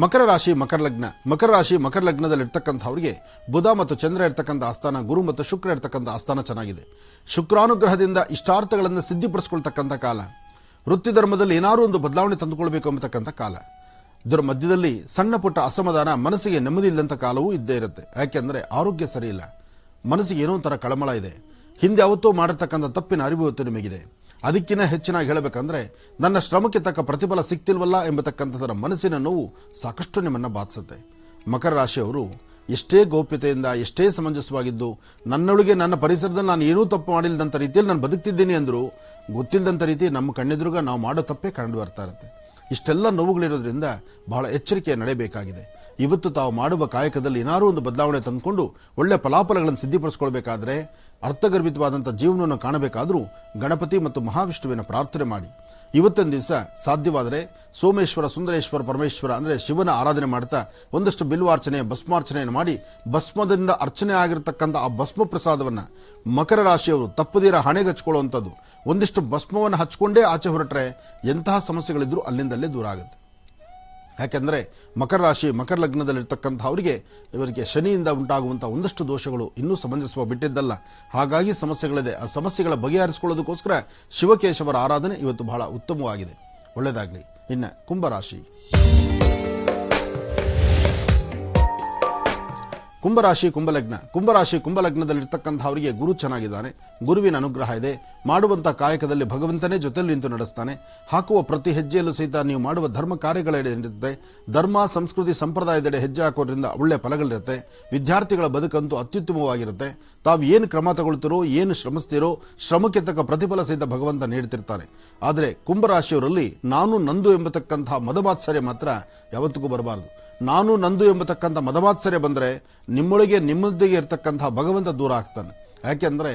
ಮಕರ ರಾಶಿ ಮಕರ ಲಗ್ನದಲ್ಲಿರ್ತಕ್ಕಂಥವರಿಗೆ ಬುಧ ಮತ್ತು ಚಂದ್ರ ಇರ್ತಕ್ಕಂಥ ಆಸ್ಥಾನ, ಗುರು ಮತ್ತು ಶುಕ್ರ ಇರ್ತಕ್ಕಂಥ ಆಸ್ಥಾನ ಚೆನ್ನಾಗಿದೆ. ಶುಕ್ರಾನುಗ್ರಹದಿಂದ ಇಷ್ಟಾರ್ಥಗಳನ್ನು ಸಿದ್ಧಿಪಡಿಸಿಕೊಳ್ತಕ್ಕಂಥ ಕಾಲ. ವೃತ್ತಿ ಧರ್ಮದಲ್ಲಿ ಏನಾದರೂ ಒಂದು ಬದಲಾವಣೆ ತಂದುಕೊಳ್ಬೇಕು ಎಂಬತಕ್ಕಂಥ ಕಾಲ. ಇದರ ಮಧ್ಯದಲ್ಲಿ ಸಣ್ಣ ಪುಟ್ಟ ಅಸಮಾಧಾನ, ಮನಸ್ಸಿಗೆ ನೆಮ್ಮದಿ ಇಲ್ಲಂತ ಕಾಲವೂ ಇದ್ದೇ ಇರುತ್ತೆ. ಯಾಕೆಂದ್ರೆ ಆರೋಗ್ಯ ಸರಿ ಇಲ್ಲ, ಮನಸ್ಸಿಗೆ ಏನೋ ಒಂಥರ ಕಳಮಳ ಇದೆ. ಹಿಂದೆ ಯಾವತ್ತೋ ಮಾಡಿರ್ತಕ್ಕಂಥ ತಪ್ಪಿನ ಅರಿವು ಇವತ್ತು ನಿಮಗಿದೆ. ಅದಕ್ಕಿಂತ ಹೆಚ್ಚಿನಾಗಿ ಹೇಳಬೇಕಂದ್ರೆ ನನ್ನ ಶ್ರಮಕ್ಕೆ ತಕ್ಕ ಪ್ರತಿಫಲ ಸಿಗ್ತಿಲ್ವಲ್ಲ ಎಂಬತಕ್ಕಂಥದರ ಮನಸ್ಸಿನ ನೋವು ಸಾಕಷ್ಟು ನಿಮ್ಮನ್ನ ಬಾಧಿಸುತ್ತೆ. ಮಕರ ರಾಶಿಯವರು ಎಷ್ಟೇ ಗೌಪ್ಯತೆಯಿಂದ, ಎಷ್ಟೇ ಸಮಂಜಸವಾಗಿದ್ದು, ನನ್ನೊಳಗೆ ನನ್ನ ಪರಿಸರದಲ್ಲಿ ನಾನು ಏನೂ ತಪ್ಪು ಮಾಡಿಲ್ಲದಂಥ ರೀತಿಯಲ್ಲಿ ನಾನು ಬದುಕ್ತಿದ್ದೀನಿ ಅಂದರೂ ಗೊತ್ತಿಲ್ಲದಂಥ ರೀತಿ ನಮ್ಮ ಕಣ್ಣೆದುರುಗ ನಾವು ಮಾಡೋ ತಪ್ಪೇ ಕಂಡು ಬರ್ತಾ ಇರುತ್ತೆ. ಇಷ್ಟೆಲ್ಲ ನೋವುಗಳಿರೋದ್ರಿಂದ ಬಹಳ ಎಚ್ಚರಿಕೆ ನಡೆಯಬೇಕಾಗಿದೆ. ಇವತ್ತು ತಾವು ಮಾಡುವ ಕಾಯಕದಲ್ಲಿ ಏನಾದರೂ ಒಂದು ಬದಲಾವಣೆ ತಂದುಕೊಂಡು ಒಳ್ಳೆ ಫಲಾಫಲಗಳನ್ನು ಸಿದ್ಧಿಪಡಿಸಿಕೊಳ್ಬೇಕಾದ್ರೆ, ಅರ್ಥಗರ್ಭಿತವಾದಂಥ ಜೀವನವನ್ನು ಕಾಣಬೇಕಾದರೂ ಗಣಪತಿ ಮತ್ತು ಮಹಾವಿಷ್ಣುವಿನ ಪ್ರಾರ್ಥನೆ ಮಾಡಿ. ಇವತ್ತಿನ ದಿವಸ ಸಾಧ್ಯವಾದರೆ ಸೋಮೇಶ್ವರ, ಸುಂದರೇಶ್ವರ, ಪರಮೇಶ್ವರ ಅಂದರೆ ಶಿವನ ಆರಾಧನೆ ಮಾಡ್ತಾ ಒಂದಷ್ಟು ಬಿಲ್ವಾರ್ಚನೆ, ಭಸ್ಮಾರ್ಚನೆಯನ್ನು ಮಾಡಿ ಭಸ್ಮದಿಂದ ಅರ್ಚನೆ ಆಗಿರತಕ್ಕಂಥ ಆ ಭಸ್ಮ ಪ್ರಸಾದವನ್ನು ಮಕರ ರಾಶಿಯವರು ತಪ್ಪದಿರ ಹಣೆಗೆ ಹಚ್ಕೊಳ್ಳುವಂಥದ್ದು. ಒಂದಿಷ್ಟು ಭಸ್ಮವನ್ನು ಹಚ್ಕೊಂಡೇ ಆಚೆ ಹೊರಟ್ರೆ ಎಂತಹ ಸಮಸ್ಯೆಗಳಿದ್ರೂ ಅಲ್ಲಿಂದಲ್ಲೇ ದೂರ ಆಗುತ್ತೆ. ಯಾಕೆಂದ್ರೆ ಮಕರ ರಾಶಿ ಮಕರ ಲಗ್ನದಲ್ಲಿರ್ತಕ್ಕಂಥವರಿಗೆ ಇವರಿಗೆ ಶನಿಯಿಂದ ಉಂಟಾಗುವಂತಹ ಒಂದಷ್ಟು ದೋಷಗಳು ಇನ್ನೂ ಸಮಂಜಸ ಬಿಟ್ಟಿದ್ದಲ್ಲ. ಹಾಗಾಗಿ ಸಮಸ್ಯೆಗಳಿದೆ. ಆ ಸಮಸ್ಯೆಗಳ ಬಗೆಹರಿಸಿಕೊಳ್ಳೋದಕ್ಕೋಸ್ಕರ ಶಿವಕೇಶವರ ಆರಾಧನೆ ಇವತ್ತು ಬಹಳ ಉತ್ತಮವಾಗಿದೆ. ಒಳ್ಳೆಯದಾಗಲಿ. ಇನ್ನು ಕುಂಭರಾಶಿ. ಕುಂಭಲಗ್ನದಲ್ಲಿರ್ತಕ್ಕಂಥವರಿಗೆ ಗುರು ಚೆನ್ನಾಗಿದ್ದಾನೆ. ಗುರುವಿನ ಅನುಗ್ರಹ ಇದೆ. ಮಾಡುವಂತಹ ಕಾಯಕದಲ್ಲಿ ಭಗವಂತನೇ ಜೊತೆಲಿ ನಿಂತು ನಡೆಸ್ತಾನೆ. ಹಾಕುವ ಪ್ರತಿ ಹೆಜ್ಜೆಯಲ್ಲೂ ಸಹಿತ ನೀವು ಮಾಡುವ ಧರ್ಮ ಕಾರ್ಯಗಳೆಡೆ ಇರುತ್ತೆ. ಧರ್ಮ, ಸಂಸ್ಕೃತಿ, ಸಂಪ್ರದಾಯದೆಡೆ ಹೆಜ್ಜೆ ಹಾಕೋದ್ರಿಂದ ಒಳ್ಳೆ ಫಲಗಳಿರುತ್ತೆ. ವಿದ್ಯಾರ್ಥಿಗಳ ಬದುಕಂತೂ ಅತ್ಯುತ್ತಮವಾಗಿರುತ್ತೆ. ತಾವು ಏನು ಕ್ರಮ ತಗೊಳ್ತಿರೋ, ಏನು ಶ್ರಮಿಸ್ತಿರೋ, ಶ್ರಮಕ್ಕೆ ತಕ್ಕ ಪ್ರತಿಫಲ ಸಹಿತ ಭಗವಂತ ನೀಡ್ತಿರ್ತಾನೆ. ಆದರೆ ಕುಂಭರಾಶಿಯವರಲ್ಲಿ ನಾನು ನಂದು ಎಂಬತಕ್ಕಂತಹ ಮದಮಾತ್ಸರ್ಯ ಮಾತ್ರ ಯಾವತ್ತಿಗೂ ಬರಬಾರದು. ನಾನು ನಂದು ಎಂಬತಕ್ಕಂಥ ಮದಮಾತ್ಸರ್ಯ ಬಂದರೆ ನಿಮ್ಮೊಳಗೆ ನಿಮ್ಮೊಂದಿಗೆ ಇರತಕ್ಕಂತಹ ಭಗವಂತ ದೂರ ಆಗ್ತಾನೆ. ಯಾಕೆಂದ್ರೆ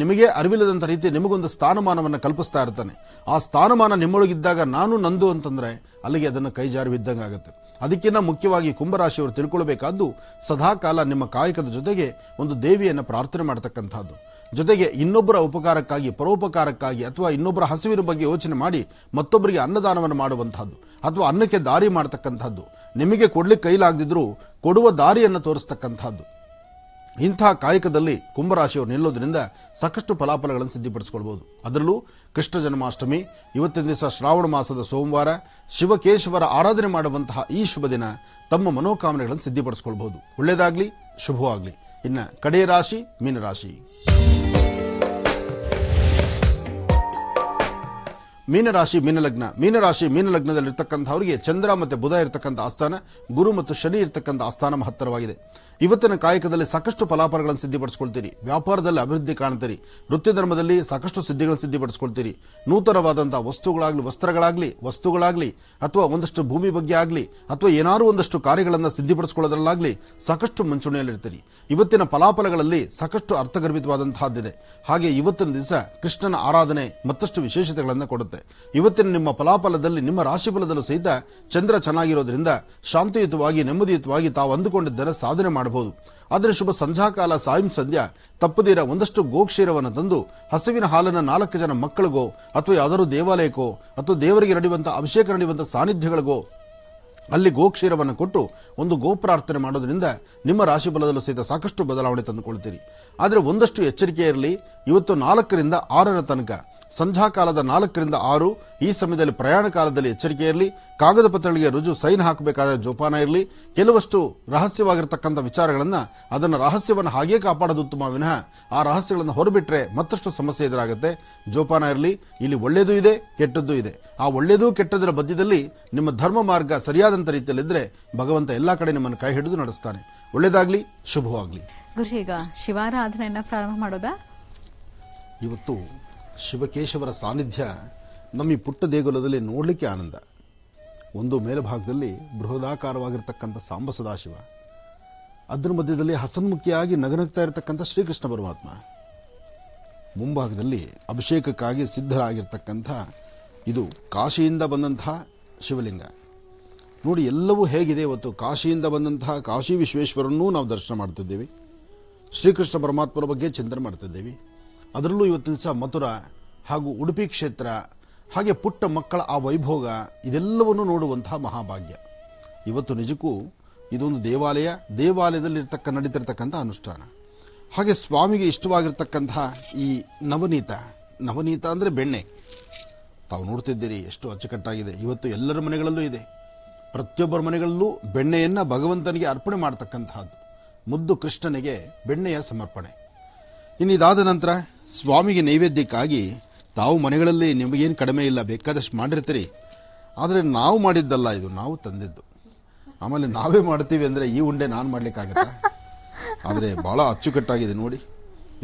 ನಿಮಗೆ ಅರಿವಿಲ್ಲದಂಥ ರೀತಿ ನಿಮಗೊಂದು ಸ್ಥಾನಮಾನವನ್ನು ಕಲ್ಪಿಸ್ತಾ ಇರ್ತಾನೆ. ಆ ಸ್ಥಾನಮಾನ ನಿಮ್ಮೊಳಗಿದ್ದಾಗ ನಾನು ನಂದು ಅಂತಂದ್ರೆ ಅಲ್ಲಿಗೆ ಅದನ್ನು ಕೈ ಜಾರಿ ಬಿದ್ದಂಗೆ ಆಗುತ್ತೆ. ಅದಕ್ಕಿಂತ ಮುಖ್ಯವಾಗಿ ಕುಂಭರಾಶಿಯವರು ತಿಳ್ಕೊಳ್ಬೇಕಾದ್ದು, ಸದಾಕಾಲ ನಿಮ್ಮ ಕಾಯಕದ ಜೊತೆಗೆ ಒಂದು ದೇವಿಯನ್ನು ಪ್ರಾರ್ಥನೆ ಮಾಡತಕ್ಕಂಥದ್ದು. ಜೊತೆಗೆ ಇನ್ನೊಬ್ಬರ ಉಪಕಾರಕ್ಕಾಗಿ, ಪರೋಪಕಾರಕ್ಕಾಗಿ ಅಥವಾ ಇನ್ನೊಬ್ಬರ ಹಸಿವಿನ ಬಗ್ಗೆ ಯೋಚನೆ ಮಾಡಿ ಮತ್ತೊಬ್ಬರಿಗೆ ಅನ್ನದಾನವನ್ನು ಮಾಡುವಂತಹದ್ದು ಅಥವಾ ಅನ್ನಕ್ಕೆ ದಾರಿ ಮಾಡತಕ್ಕಂಥದ್ದು. ನಿಮಗೆ ಕೊಡ್ಲಿಕ್ಕೆ ಕೈಲಾಗದಿದ್ರೂ ಕೊಡುವ ದಾರಿಯನ್ನು ತೋರಿಸ್ತಕ್ಕಂಥದ್ದು. ಇಂತಹ ಕಾಯಕದಲ್ಲಿ ಕುಂಭರಾಶಿಯವರು ನಿಲ್ಲೋದ್ರಿಂದ ಸಾಕಷ್ಟು ಫಲಾಫಲಗಳನ್ನು ಸಿದ್ಧಿಪಡಿಸಿಕೊಳ್ಬಹುದು. ಅದರಲ್ಲೂ ಕೃಷ್ಣ ಜನ್ಮಾಷ್ಟಮಿ, ಇವತ್ತಿನ ದಿವಸ ಶ್ರಾವಣ ಮಾಸದ ಸೋಮವಾರ, ಶಿವಕೇಶವರ ಆರಾಧನೆ ಮಾಡುವಂತಹ ಈ ಶುಭ ದಿನ ತಮ್ಮ ಮನೋಕಾಮನೆಗಳನ್ನು ಸಿದ್ಧಿಪಡಿಸಿಕೊಳ್ಬಹುದು. ಒಳ್ಳೆಯದಾಗಲಿ, ಶುಭವಾಗಲಿ. ಇನ್ನು ಕಡೆಯ ರಾಶಿ ಮೀನರಾಶಿ ಮೀನಲಗ್ನ, ಮೀನರಾಶಿ ಮೀನಲಗ್ನದಲ್ಲಿರ್ತಕ್ಕಂಥವರಿಗೆ ಚಂದ್ರ ಮತ್ತು ಬುಧ ಇರತಕ್ಕಂಥ ಆಸ್ಥಾನ, ಗುರು ಮತ್ತು ಶನಿ ಇರತಕ್ಕಂಥ ಆಸ್ಥಾನ ಮಹತ್ತರವಾಗಿದೆ. ಇವತ್ತಿನ ಕಾಯಕದಲ್ಲಿ ಸಾಕಷ್ಟು ಫಲಾಫಲಗಳನ್ನು ಸಿದ್ಧಿಪಡಿಸಿಕೊಳ್ತೀರಿ, ವ್ಯಾಪಾರದಲ್ಲಿ ಅಭಿವೃದ್ಧಿ ಕಾಣ್ತೀರಿ, ವೃತ್ತಿ ಧರ್ಮದಲ್ಲಿ ಸಾಕಷ್ಟು ಸಿದ್ಧಿಗಳನ್ನು ಸಿದ್ಧಿಪಡಿಸಿಕೊಳ್ತೀರಿ. ನೂತನವಾದಂತಹ ವಸ್ತುಗಳಾಗ್ಲಿ ಅಥವಾ ಒಂದಷ್ಟು ಭೂಮಿ ಬಗ್ಗೆ ಆಗಲಿ ಅಥವಾ ಏನಾದರೂ ಒಂದಷ್ಟು ಕಾರ್ಯಗಳನ್ನು ಸಿದ್ಧಿಪಡಿಸಿಕೊಳ್ಳೋದ್ರಲ್ಲಾಗ್ಲಿ ಸಾಕಷ್ಟು ಮುಂಚೂಣಿಯಲ್ಲಿರ್ತೀರಿ. ಇವತ್ತಿನ ಫಲಾಫಲಗಳಲ್ಲಿ ಸಾಕಷ್ಟು ಅರ್ಥಗರ್ಭಿತವಾದಂತಹದ್ದಿದೆ. ಹಾಗೆ ಇವತ್ತಿನ ದಿವಸ ಕೃಷ್ಣನ ಆರಾಧನೆ ಮತ್ತಷ್ಟು ವಿಶೇಷತೆಗಳನ್ನು ಕೊಡುತ್ತೆ. ಇವತ್ತಿನ ನಿಮ್ಮ ಫಲಾಫಲದಲ್ಲಿ, ನಿಮ್ಮ ರಾಶಿಫಲದಲ್ಲೂ ಸಹಿತ ಚಂದ್ರ ಚೆನ್ನಾಗಿರೋದ್ರಿಂದ ಶಾಂತಿಯುತವಾಗಿ ನೆಮ್ಮದಿಯುತವಾಗಿ ತಾವು ಅಂದುಕೊಂಡಿದ್ದನ್ನು ಸಾಧನೆ ಮಾಡಬಹುದು. ಆದರೆ ಶುಭ ಸಂಧ್ಯಾಕಾಲ ಸಾಯಂ ಸಂಧ್ಯಾ ತಪ್ಪದಿರ ಒಂದಷ್ಟು ಗೋಕ್ಷೀರವನ್ನು ತಂದು ಹಸುವಿನ ಹಾಲನ್ನು 4 ಜನ ಮಕ್ಕಳಿಗೋ ಅಥವಾ ಯಾವ್ದಾದ್ರು ದೇವಾಲಯಕ್ಕೋ ಅಥವಾ ದೇವರಿಗೆ ನಡೆಯುವಂತಹ ಅಭಿಷೇಕ ನಡೆಯುವಂತಹ ಸಾನ್ನಿಧ್ಯಗಳಿಗೋ ಅಲ್ಲಿ ಗೋಕ್ಷೀರವನ್ನು ಕೊಟ್ಟು ಒಂದು ಗೋಪ್ರಾರ್ಥನೆ ಮಾಡೋದ್ರಿಂದ ನಿಮ್ಮ ರಾಶಿಫಲದಲ್ಲೂ ಸಹಿತ ಸಾಕಷ್ಟು ಬದಲಾವಣೆ ತಂದುಕೊಳ್ತೀರಿ. ಆದರೆ ಒಂದಷ್ಟು ಎಚ್ಚರಿಕೆ ಇರಲಿ. ಇವತ್ತು 4 ರಿಂದ 6 ತನಕ, ಸಂಧ್ಯಾಕಾಲದ 4 ರಿಂದ 6 ಈ ಸಮಯದಲ್ಲಿ ಪ್ರಯಾಣ ಕಾಲದಲ್ಲಿ ಎಚ್ಚರಿಕೆ ಇರಲಿ. ಕಾಗದ ಪತ್ರಗಳಿಗೆ ರುಜು ಸೈನ್ ಹಾಕಬೇಕಾದ ಜೋಪಾನ ಇರಲಿ. ಕೆಲವಷ್ಟು ರಹಸ್ಯವಾಗಿರ್ತಕ್ಕಂಥ ವಿಚಾರಗಳನ್ನ ಅದನ್ನು ರಹಸ್ಯವನ್ನು ಹಾಗೇ ಕಾಪಾಡೋದು ಉತ್ತಮ ವಿನಃ ಆ ರಹಸ್ಯಗಳನ್ನು ಹೊರಬಿಟ್ರೆ ಮತ್ತಷ್ಟು ಸಮಸ್ಯೆ ಎದುರಾಗುತ್ತೆ. ಜೋಪಾನ ಇರಲಿ. ಇಲ್ಲಿ ಒಳ್ಳೆಯದೂ ಇದೆ, ಕೆಟ್ಟದ್ದೂ ಇದೆ. ಆ ಒಳ್ಳೆಯದೂ ಕೆಟ್ಟದರ ಮಧ್ಯದಲ್ಲಿ ನಿಮ್ಮ ಧರ್ಮ ಮಾರ್ಗ ಸರಿಯಾದಂತ ರೀತಿಯಲ್ಲಿದ್ದರೆ ಭಗವಂತ ಎಲ್ಲಾ ಕಡೆ ನಿಮ್ಮನ್ನು ಕೈ ಹಿಡಿದು ನಡೆಸ್ತಾನೆ. ಒಳ್ಳೆಯದಾಗ್ಲಿ, ಶುಭವಾಗ್ಲಿ. ಗುರುಜಿ, ಈಗ ಶಿವಾರಾಧನೆಯನ್ನ ಪ್ರಾರಂಭ ಮಾಡೋದಾ? ಇವತ್ತು ಶಿವಕೇಶವರ ಸಾನ್ನಿಧ್ಯ ನಮ್ಮ ಈ ಪುಟ್ಟ ದೇಗುಲದಲ್ಲಿ ನೋಡಲಿಕ್ಕೆ ಆನಂದ. ಒಂದು ಮೇಲ್ಭಾಗದಲ್ಲಿ ಬೃಹದಾಕಾರವಾಗಿರ್ತಕ್ಕಂಥ ಸಾಂಬ ಸದಾಶಿವ, ಅದರ ಮಧ್ಯದಲ್ಲಿ ಹಸನ್ಮುಖಿಯಾಗಿ ನಗನಗ್ತಾ ಇರತಕ್ಕಂಥ ಶ್ರೀಕೃಷ್ಣ ಪರಮಾತ್ಮ, ಮುಂಭಾಗದಲ್ಲಿ ಅಭಿಷೇಕಕ್ಕಾಗಿ ಸಿದ್ಧರಾಗಿರ್ತಕ್ಕಂಥ ಇದು ಕಾಶಿಯಿಂದ ಬಂದಂತಹ ಶಿವಲಿಂಗ. ನೋಡಿ ಎಲ್ಲವೂ ಹೇಗಿದೆ. ಇವತ್ತು ಕಾಶಿಯಿಂದ ಬಂದಂತಹ ಕಾಶಿ ವಿಶ್ವೇಶ್ವರನ್ನೂ ನಾವು ದರ್ಶನ ಮಾಡ್ತಿದ್ದೇವೆ. ಶ್ರೀಕೃಷ್ಣ ಪರಮಾತ್ಮರ ಬಗ್ಗೆ ಚಿಂತನೆ ಮಾಡ್ತಿದ್ದೇವೆ. ಅದರಲ್ಲೂ ಇವತ್ತಿನ ದಿವಸ ಮಥುರಾ ಹಾಗೂ ಉಡುಪಿ ಕ್ಷೇತ್ರ, ಹಾಗೆ ಪುಟ್ಟ ಮಕ್ಕಳ ಆ ವೈಭೋಗ, ಇದೆಲ್ಲವನ್ನು ನೋಡುವಂತಹ ಮಹಾಭಾಗ್ಯ. ಇವತ್ತು ನಿಜಕ್ಕೂ ಇದೊಂದು ದೇವಾಲಯದಲ್ಲಿ ನಡೀತಿರ್ತಕ್ಕಂಥ ಅನುಷ್ಠಾನ. ಹಾಗೆ ಸ್ವಾಮಿಗೆ ಇಷ್ಟವಾಗಿರ್ತಕ್ಕಂತಹ ಈ ನವನೀತ ಅಂದರೆ ಬೆಣ್ಣೆ, ತಾವು ನೋಡ್ತಿದ್ದೀರಿ ಎಷ್ಟು ಅಚ್ಚುಕಟ್ಟಾಗಿದೆ. ಇವತ್ತು ಎಲ್ಲರ ಮನೆಗಳಲ್ಲೂ ಇದೆ. ಪ್ರತಿಯೊಬ್ಬರ ಮನೆಗಳಲ್ಲೂ ಬೆಣ್ಣೆಯನ್ನ ಭಗವಂತನಿಗೆ ಅರ್ಪಣೆ ಮಾಡತಕ್ಕಂತಹದ್ದು. ಮುದ್ದು ಕೃಷ್ಣನಿಗೆ ಬೆಣ್ಣೆಯ ಸಮರ್ಪಣೆ. ಇನ್ನು ಇದಾದ ನಂತರ ಸ್ವಾಮಿಗೆ ನೈವೇದ್ಯಕ್ಕಾಗಿ ತಾವು ಮನೆಗಳಲ್ಲಿ ನಿಮಗೇನು ಕಡಿಮೆ ಇಲ್ಲ, ಬೇಕಾದಷ್ಟು ಮಾಡಿರ್ತೀರಿ. ಆದರೆ ನಾವು ಮಾಡಿದ್ದಲ್ಲ, ಇದು ನಾವು ತಂದಿದ್ದು. ಆಮೇಲೆ ನಾವೇ ಮಾಡ್ತೀವಿ ಅಂದರೆ ಈ ಉಂಡೆ ನಾನು ಮಾಡ್ಲಿಕ್ಕಾಗತ್ತಾ? ಆದರೆ ಬಹಳ ಅಚ್ಚುಕಟ್ಟಾಗಿದೆ ನೋಡಿ.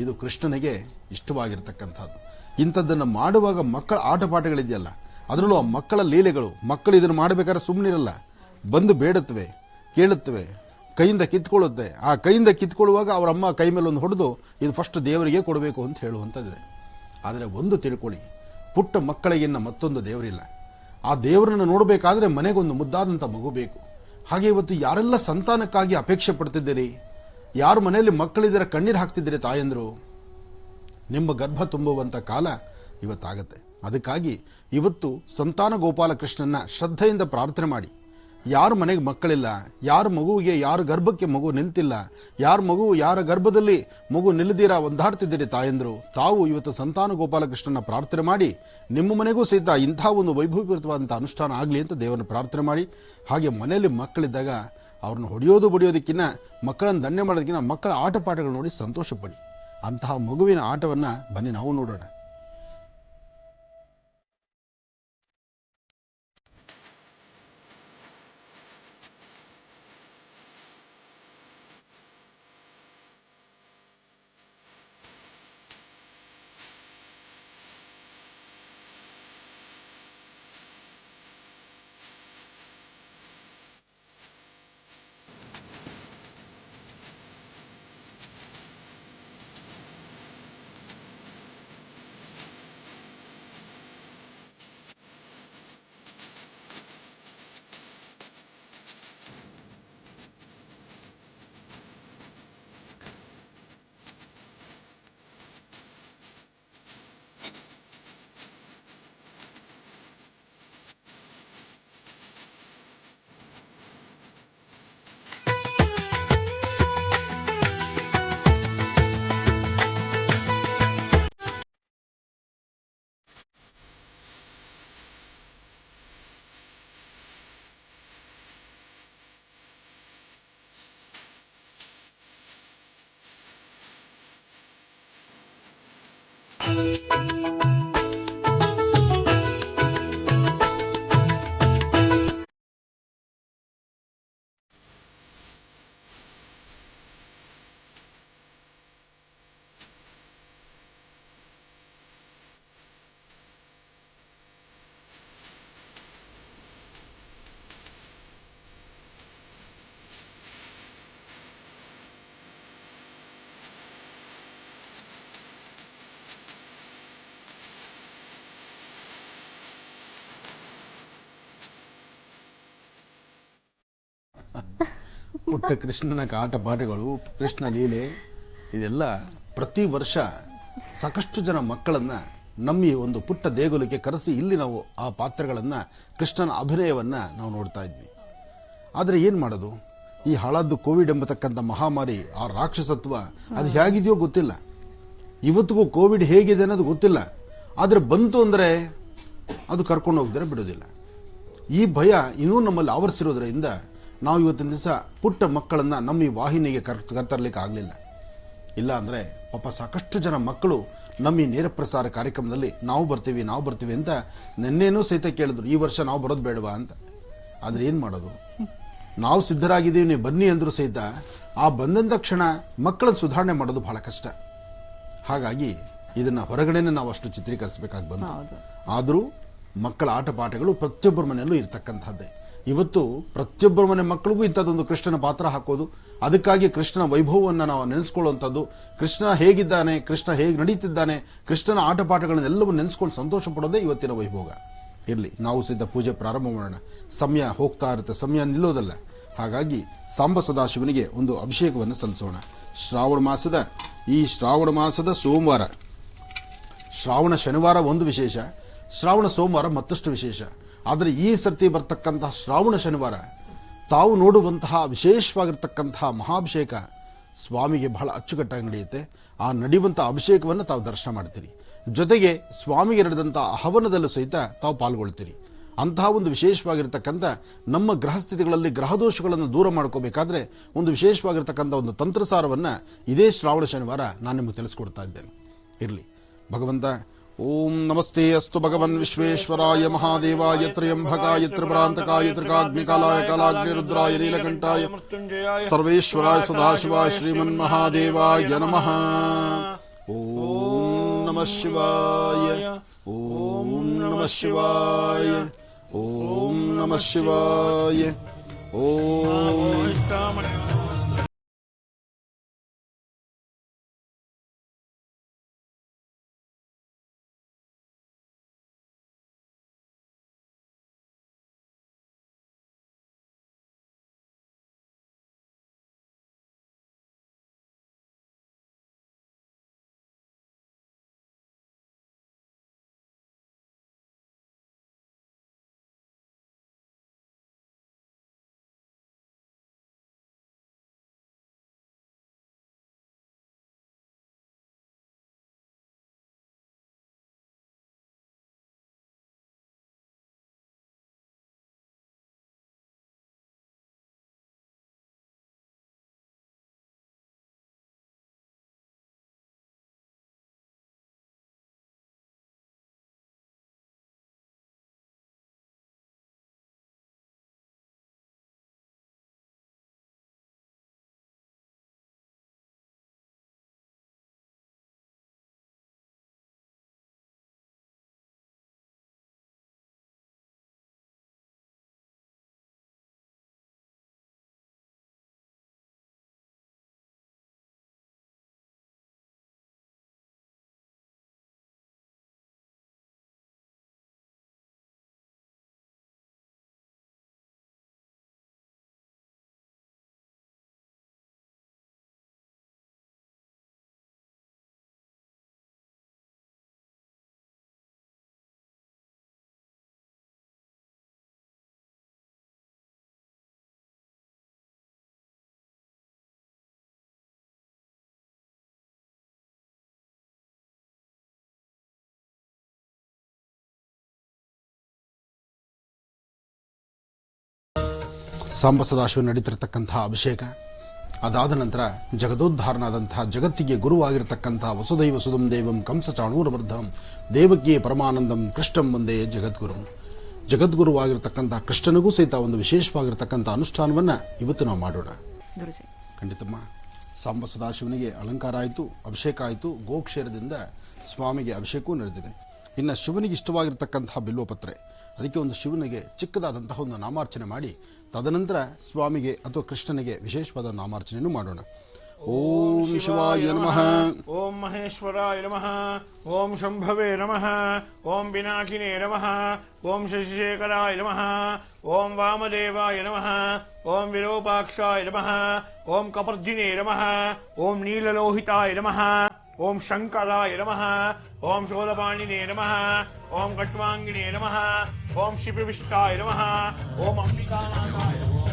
ಇದು ಕೃಷ್ಣನಿಗೆ ಇಷ್ಟವಾಗಿರ್ತಕ್ಕಂಥದ್ದು. ಇಂಥದ್ದನ್ನು ಮಾಡುವಾಗ ಮಕ್ಕಳ ಆಟಪಾಠಗಳಿದೆಯಲ್ಲ, ಅದರಲ್ಲೂ ಆ ಮಕ್ಕಳ ಲೀಲೆಗಳು. ಮಕ್ಕಳು ಇದನ್ನು ಮಾಡಬೇಕಾದ್ರೆ ಸುಮ್ಮನಿರಲ್ಲ, ಬಂದು ಬೇಡತ್ವೆ, ಕೇಳುತ್ತವೆ, ಕೈಯಿಂದ ಕಿತ್ಕೊಳ್ಳುತ್ತೆ. ಆ ಕೈಯಿಂದ ಕಿತ್ಕೊಳ್ಳುವಾಗ ಅವರ ಅಮ್ಮ ಕೈ ಮೇಲೆ ಒಂದು ಹೊಡೆದು ಇದು ಫಸ್ಟ್ ದೇವರಿಗೆ ಕೊಡಬೇಕು ಅಂತ ಹೇಳುವಂಥದ್ದಿದೆ. ಆದರೆ ಒಂದು ತಿಳ್ಕೊಳ್ಳಿ, ಪುಟ್ಟ ಮಕ್ಕಳಿಗಿನ್ನ ಮತ್ತೊಂದು ದೇವರಿಲ್ಲ. ಆ ದೇವರನ್ನು ನೋಡಬೇಕಾದ್ರೆ ಮನೆಗೊಂದು ಮುದ್ದಾದಂಥ ಮಗು ಬೇಕು. ಹಾಗೆ ಇವತ್ತು ಯಾರೆಲ್ಲ ಸಂತಾನಕ್ಕಾಗಿ ಅಪೇಕ್ಷೆ ಪಡ್ತಿದ್ದೀರಿ, ಯಾರ ಮನೆಯಲ್ಲಿ ಮಕ್ಕಳಿದ್ದರ ಕಣ್ಣೀರು ಹಾಕ್ತಿದ್ದೀರಿ ತಾಯಂದ್ರು, ನಿಮ್ಮ ಗರ್ಭ ತುಂಬುವಂತ ಕಾಲ ಇವತ್ತಾಗತ್ತೆ. ಅದಕ್ಕಾಗಿ ಇವತ್ತು ಸಂತಾನ ಗೋಪಾಲ ಕೃಷ್ಣನ ಶ್ರದ್ಧೆಯಿಂದ ಪ್ರಾರ್ಥನೆ ಮಾಡಿ. ಯಾರ ಮನೆಗೆ ಮಕ್ಕಳಿಲ್ಲ, ಯಾರ ಗರ್ಭಕ್ಕೆ ಮಗು ನಿಲ್ತಿಲ್ಲ, ಯಾರ ಗರ್ಭದಲ್ಲಿ ಮಗು ನಿಲ್ಲದಿರಾ ಒಂದಾಡ್ತಿದ್ದೀರಿ ತಾಯಂದ್ರು, ತಾವು ಇವತ್ತು ಸಂತಾನ ಗೋಪಾಲ ಕೃಷ್ಣನ ಪ್ರಾರ್ಥನೆ ಮಾಡಿ ನಿಮ್ಮ ಮನೆಗೂ ಸಹಿತ ಇಂಥ ಒಂದು ವೈಭವೀಕೃತವಾದಂಥ ಅನುಷ್ಠಾನ ಆಗಲಿ ಅಂತ ದೇವರನ್ನು ಪ್ರಾರ್ಥನೆ ಮಾಡಿ. ಹಾಗೆ ಮನೆಯಲ್ಲಿ ಮಕ್ಕಳಿದ್ದಾಗ ಅವ್ರನ್ನ ಬಡಿಯೋದಕ್ಕಿಂತ ಮಕ್ಕಳನ್ನು ದಂಡೆ ಮಾಡೋದಕ್ಕಿಂತ ಮಕ್ಕಳ ಆಟ ಪಾಠಗಳು ನೋಡಿ ಸಂತೋಷ ಪಡಿ. ಅಂತಹ ಮಗುವಿನ ಆಟವನ್ನ ಬನ್ನಿ ನಾವು ನೋಡೋಣ. ಪುಟ್ಟ ಕೃಷ್ಣನ ಆಟ ಪಾಠಗಳು, ಕೃಷ್ಣ ಲೀಲೆ, ಇದೆಲ್ಲ ಪ್ರತಿ ವರ್ಷ ಸಾಕಷ್ಟು ಜನ ಮಕ್ಕಳನ್ನ ನಮ್ಮ ಈ ಒಂದು ಪುಟ್ಟ ದೇಗುಲಕ್ಕೆ ಕರೆಸಿ ಇಲ್ಲಿ ನಾವು ಆ ಪಾತ್ರಗಳನ್ನ, ಕೃಷ್ಣನ ಅಭಿನಯವನ್ನ ನಾವು ನೋಡ್ತಾ ಇದ್ವಿ. ಆದರೆ ಏನ್ ಮಾಡೋದು, ಈ ಹಾಳಾದ್ದು ಕೋವಿಡ್ ಎಂಬತಕ್ಕಂಥ ಮಹಾಮಾರಿ, ಆ ರಾಕ್ಷಸತ್ವ ಅದು ಹೇಗಿದೆಯೋ ಗೊತ್ತಿಲ್ಲ. ಇವತ್ತಿಗೂ ಕೋವಿಡ್ ಹೇಗಿದೆ ಅನ್ನೋದು ಗೊತ್ತಿಲ್ಲ. ಆದ್ರೆ ಬಂತು ಅಂದ್ರೆ ಅದು ಕರ್ಕೊಂಡು ಹೋಗ್ದರೆ ಬಿಡೋದಿಲ್ಲ. ಈ ಭಯ ಇನ್ನೂ ನಮ್ಮಲ್ಲಿ ಆವರಿಸಿರೋದ್ರಿಂದ ನಾವು ಇವತ್ತಿನ ದಿವಸ ಪುಟ್ಟ ಮಕ್ಕಳನ್ನ ನಮ್ಮ ಈ ವಾಹಿನಿಗೆ ಕರ್ತರ್ಲಿಕ್ಕೆ ಆಗಲಿಲ್ಲ. ಇಲ್ಲ ಅಂದ್ರೆ ಪಾಪ ಸಾಕಷ್ಟು ಜನ ಮಕ್ಕಳು ನಮ್ಮ ಈ ನೇರ ಪ್ರಸಾರ ಕಾರ್ಯಕ್ರಮದಲ್ಲಿ ನಾವು ಬರ್ತೀವಿ ಅಂತ ನಿನ್ನೇನೂ ಸಹಿತ ಕೇಳಿದ್ರು, ಈ ವರ್ಷ ನಾವು ಬರೋದು ಬೇಡವಾ ಅಂತ. ಆದ್ರೆ ಏನ್ ಮಾಡೋದು, ನಾವು ಸಿದ್ಧರಾಗಿದ್ದೀವಿ, ನೀವು ಬನ್ನಿ ಅಂದ್ರೂ ಸಹಿತ ಆ ಬಂದಂತ ಕ್ಷಣ ಮಕ್ಕಳನ್ನ ಸುಧಾರಣೆ ಮಾಡೋದು ಬಹಳ ಕಷ್ಟ. ಹಾಗಾಗಿ ಇದನ್ನ ಹೊರಗಡೆನೆ ನಾವು ಅಷ್ಟು ಚಿತ್ರೀಕರಿಸಬೇಕಾಗಿ ಬಂತು. ಆದರೂ ಮಕ್ಕಳ ಆಟ ಪಾಠಗಳು ಪ್ರತಿಯೊಬ್ಬರ ಮನೆಯಲ್ಲೂ ಇರತಕ್ಕಂಥದ್ದೇ. ಇವತ್ತು ಪ್ರತಿಯೊಬ್ಬರ ಮನೆ ಮಕ್ಕಳಿಗೂ ಇಂಥದ್ದೊಂದು ಕೃಷ್ಣನ ಪಾತ್ರ ಹಾಕೋದು, ಅದಕ್ಕಾಗಿ ಕೃಷ್ಣನ ವೈಭವವನ್ನು ನಾವು ನೆನೆಸ್ಕೊಳ್ಳುವಂಥದ್ದು, ಕೃಷ್ಣ ಹೇಗಿದ್ದಾನೆ, ಕೃಷ್ಣ ಹೇಗೆ ನಡೀತಿದ್ದಾನೆ, ಕೃಷ್ಣನ ಆಟ ಪಾಠಗಳನ್ನೆಲ್ಲವೂ ನೆನೆಸ್ಕೊಂಡು ಸಂತೋಷ ಪಡೋದೇ ಇವತ್ತಿನ ವೈಭೋಗ. ಇರಲಿ, ನಾವು ಸಿದ್ಧ ಪೂಜೆ ಪ್ರಾರಂಭ ಮಾಡೋಣ. ಸಮಯ ಹೋಗ್ತಾ ಇರುತ್ತೆ, ಸಮಯ ನಿಲ್ಲೋದಲ್ಲ. ಹಾಗಾಗಿ ಸಾಂಬ ಸದಾಶಿವನಿಗೆ ಒಂದು ಅಭಿಷೇಕವನ್ನು ಸಲ್ಲಿಸೋಣ. ಶ್ರಾವಣ ಮಾಸದ ಸೋಮವಾರ, ಶ್ರಾವಣ ಶನಿವಾರ ಒಂದು ವಿಶೇಷ, ಶ್ರಾವಣ ಸೋಮವಾರ ಮತ್ತಷ್ಟು ವಿಶೇಷ. ಆದರೆ ಈ ಸರ್ತಿ ಬರ್ತಕ್ಕಂತಹ ಶ್ರಾವಣ ಶನಿವಾರ ತಾವು ನೋಡುವಂತಹ ವಿಶೇಷವಾಗಿರ್ತಕ್ಕಂತಹ ಮಹಾಭಿಷೇಕ ಸ್ವಾಮಿಗೆ ಬಹಳ ಅಚ್ಚುಕಟ್ಟಾಗಿ ನಡೆಯುತ್ತೆ. ಆ ನಡೆಯುವಂತಹ ಅಭಿಷೇಕವನ್ನು ತಾವು ದರ್ಶನ ಮಾಡ್ತೀರಿ. ಜೊತೆಗೆ ಸ್ವಾಮಿಗೆ ನಡೆದಂತಹ ಹವನದಲ್ಲೂ ಸಹಿತ ತಾವು ಪಾಲ್ಗೊಳ್ತೀರಿ. ಅಂತಹ ಒಂದು ವಿಶೇಷವಾಗಿರ್ತಕ್ಕಂಥ ನಮ್ಮ ಗ್ರಹಸ್ಥಿತಿಗಳಲ್ಲಿ ಗ್ರಹದೋಷಗಳನ್ನು ದೂರ ಮಾಡ್ಕೋಬೇಕಾದ್ರೆ ಒಂದು ವಿಶೇಷವಾಗಿರ್ತಕ್ಕಂಥ ಒಂದು ತಂತ್ರಸಾರವನ್ನ ಇದೇ ಶ್ರಾವಣ ಶನಿವಾರ ನಾನು ನಿಮಗೆ ತಿಳಿಸ್ಕೊಡ್ತಾ ಇದ್ದೇನೆ. ಇರಲಿ, ಭಗವಂತ ಓಂ ನಮಸ್ತೆ ಅಸ್ತು ಭಗವನ್ ವಿಶ್ವೇಶ್ವರಾಯ ಮಹಾದೇವಾಯ ತ್ರ್ಯಂಬಕಾಯ ತ್ರಿಭ್ರಾಂತಕಾಯ ತ್ರಿಕಾಗ್ನಿಕಾಲಾಯ ಕಾಲಾಗ್ನಿರುದ್ರಾಯ ನೀಲಕಂಠಾಯ ಸರ್ವೇಶ್ವರಾಯ ಸದಾಶಿವಾಯ ಶ್ರೀಮನ್ಮಹಾದೇವಾಯ ನಮಃ. ಓಂ ನಮಃ ಶಿವಾಯ, ಓಂ ನಮಃ ಶಿವಾಯ, ಓಂ ನಮಃ ಶಿವಾಯ, ಓಂ. ಸಾಂಬ ಸದಾಶಿವ ನಡೀತಿರತಕ್ಕಂತಹ ಅಭಿಷೇಕ ಅದಾದ ನಂತರ ಜಗದೋದ್ಧಾರನಾದಂತಹ ಜಗತ್ತಿಗೆ ಗುರುವಾಗಿರತಕ್ಕಂತಹ ವಸುದೈವ ಸುಧಂ ದೇವಂ ಕಂಸ ಚಾಣೂರವರ್ಧಂ ದೇವಕಿ ಪರಮಾನಂದಂ ಕೃಷ್ಣಂ ಒಂದೇ ಜಗದ್ಗುರು. ಜಗದ್ಗುರುವಾಗಿರತಕ್ಕಂತಹ ಕೃಷ್ಣನಿಗೂ ಸಹಿತ ಒಂದು ವಿಶೇಷವಾಗಿರತಕ್ಕಂತಹ ಅನುಷ್ಠಾನವನ್ನ ಇವತ್ತು ನಾವು ಮಾಡೋಣ. ಖಂಡಿತಮ್ಮ. ಸಾಂಬ ಸದಾಶಿವನಿಗೆ ಅಲಂಕಾರ ಆಯಿತು, ಅಭಿಷೇಕ ಆಯಿತು, ಗೋಕ್ಷೇರದಿಂದ ಸ್ವಾಮಿಗೆ ಅಭಿಷೇಕವೂ ನಡೆದಿದೆ. ಇನ್ನು ಶಿವನಿಗೆ ಇಷ್ಟವಾಗಿರತಕ್ಕಂತಹ ಬಿಲ್ವಪತ್ರೆ, ಅದಕ್ಕೆ ಒಂದು ಶಿವನಿಗೆ ಚಿಕ್ಕದಾದಂತಹ ಒಂದು ನಾಮಾರ್ಚನೆ ಮಾಡಿ ತದನಂತರ ಸ್ವಾಮಿಗೆ ಅಥವಾ ಕೃಷ್ಣನಿಗೆ ವಿಶೇಷವಾದ ನಾಮಾರ್ಚನೆಯನ್ನು ಮಾಡೋಣ. ಓಂ ಶಿವಾಯ ನಮಃ. ಓಂ ಮಹೇಶ್ವರಾಯ ನಮಃ. ಓಂ ಶಂಭವೇ ನಮಃ. ಓಂ ಪಿನಾಕಿನೇ ನಮಃ. ಓಂ ಶಶಿಶೇಖರಾಯ ನಮಃ. ಓಂ ವಾಮದೇವಾಯ ನಮಃ. ಓಂ ವಿರೂಪಾಕ್ಷಾಯ ನಮಃ. ಓಂ ಕಪರ್ದಿನೇ ನಮಃ. ಓಂ ನೀಲಲೋಹಿತಾಯ ನಮಃ. ಓಂ ಶಂಕರಾಯ ನಮಃ. ಓಂ ಶೂಲಪಾಣಿನೇ ನಮಃ. ಓಂ ಕಟ್ವಾಂಗಿನೇ ನಮಃ. ಓಂ ಶಿಪಿವಿಷ್ಟಾಯ ನಮಃ. ಓಂ ಅಂಬಿಕಾನಾಥಾಯ ನಮಃ.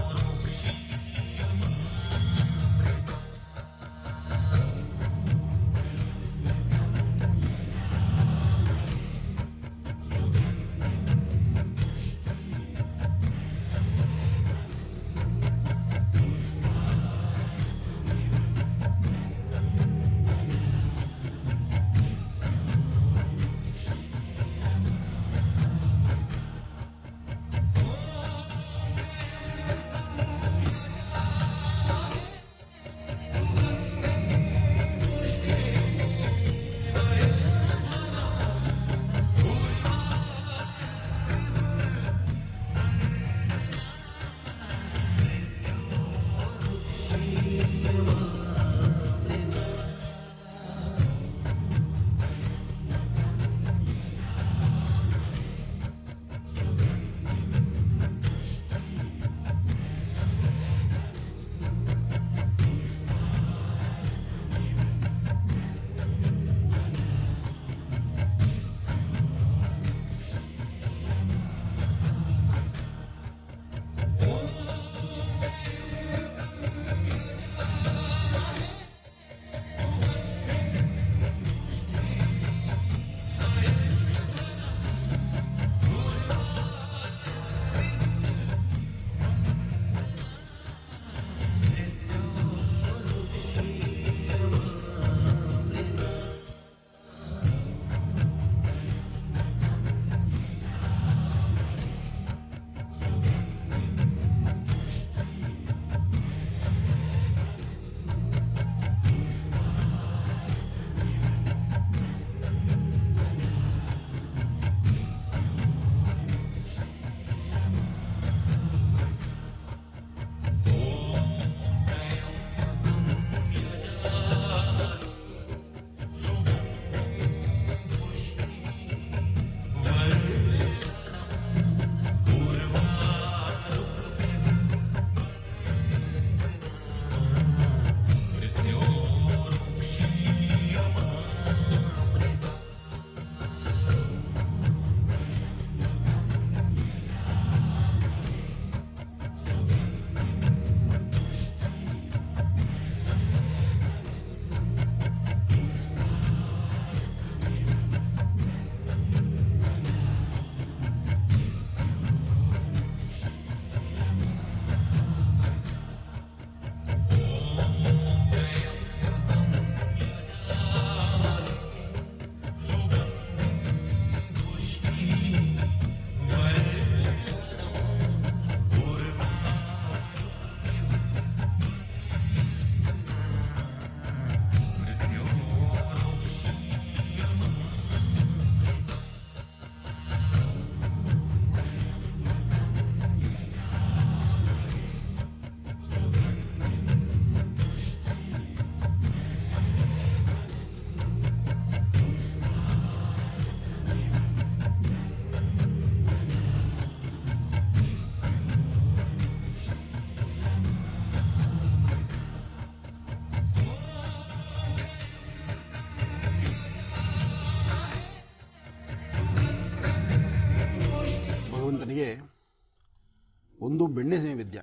ಒಂದು ಬೆಣ್ಣೆ ನೈವೇದ್ಯ,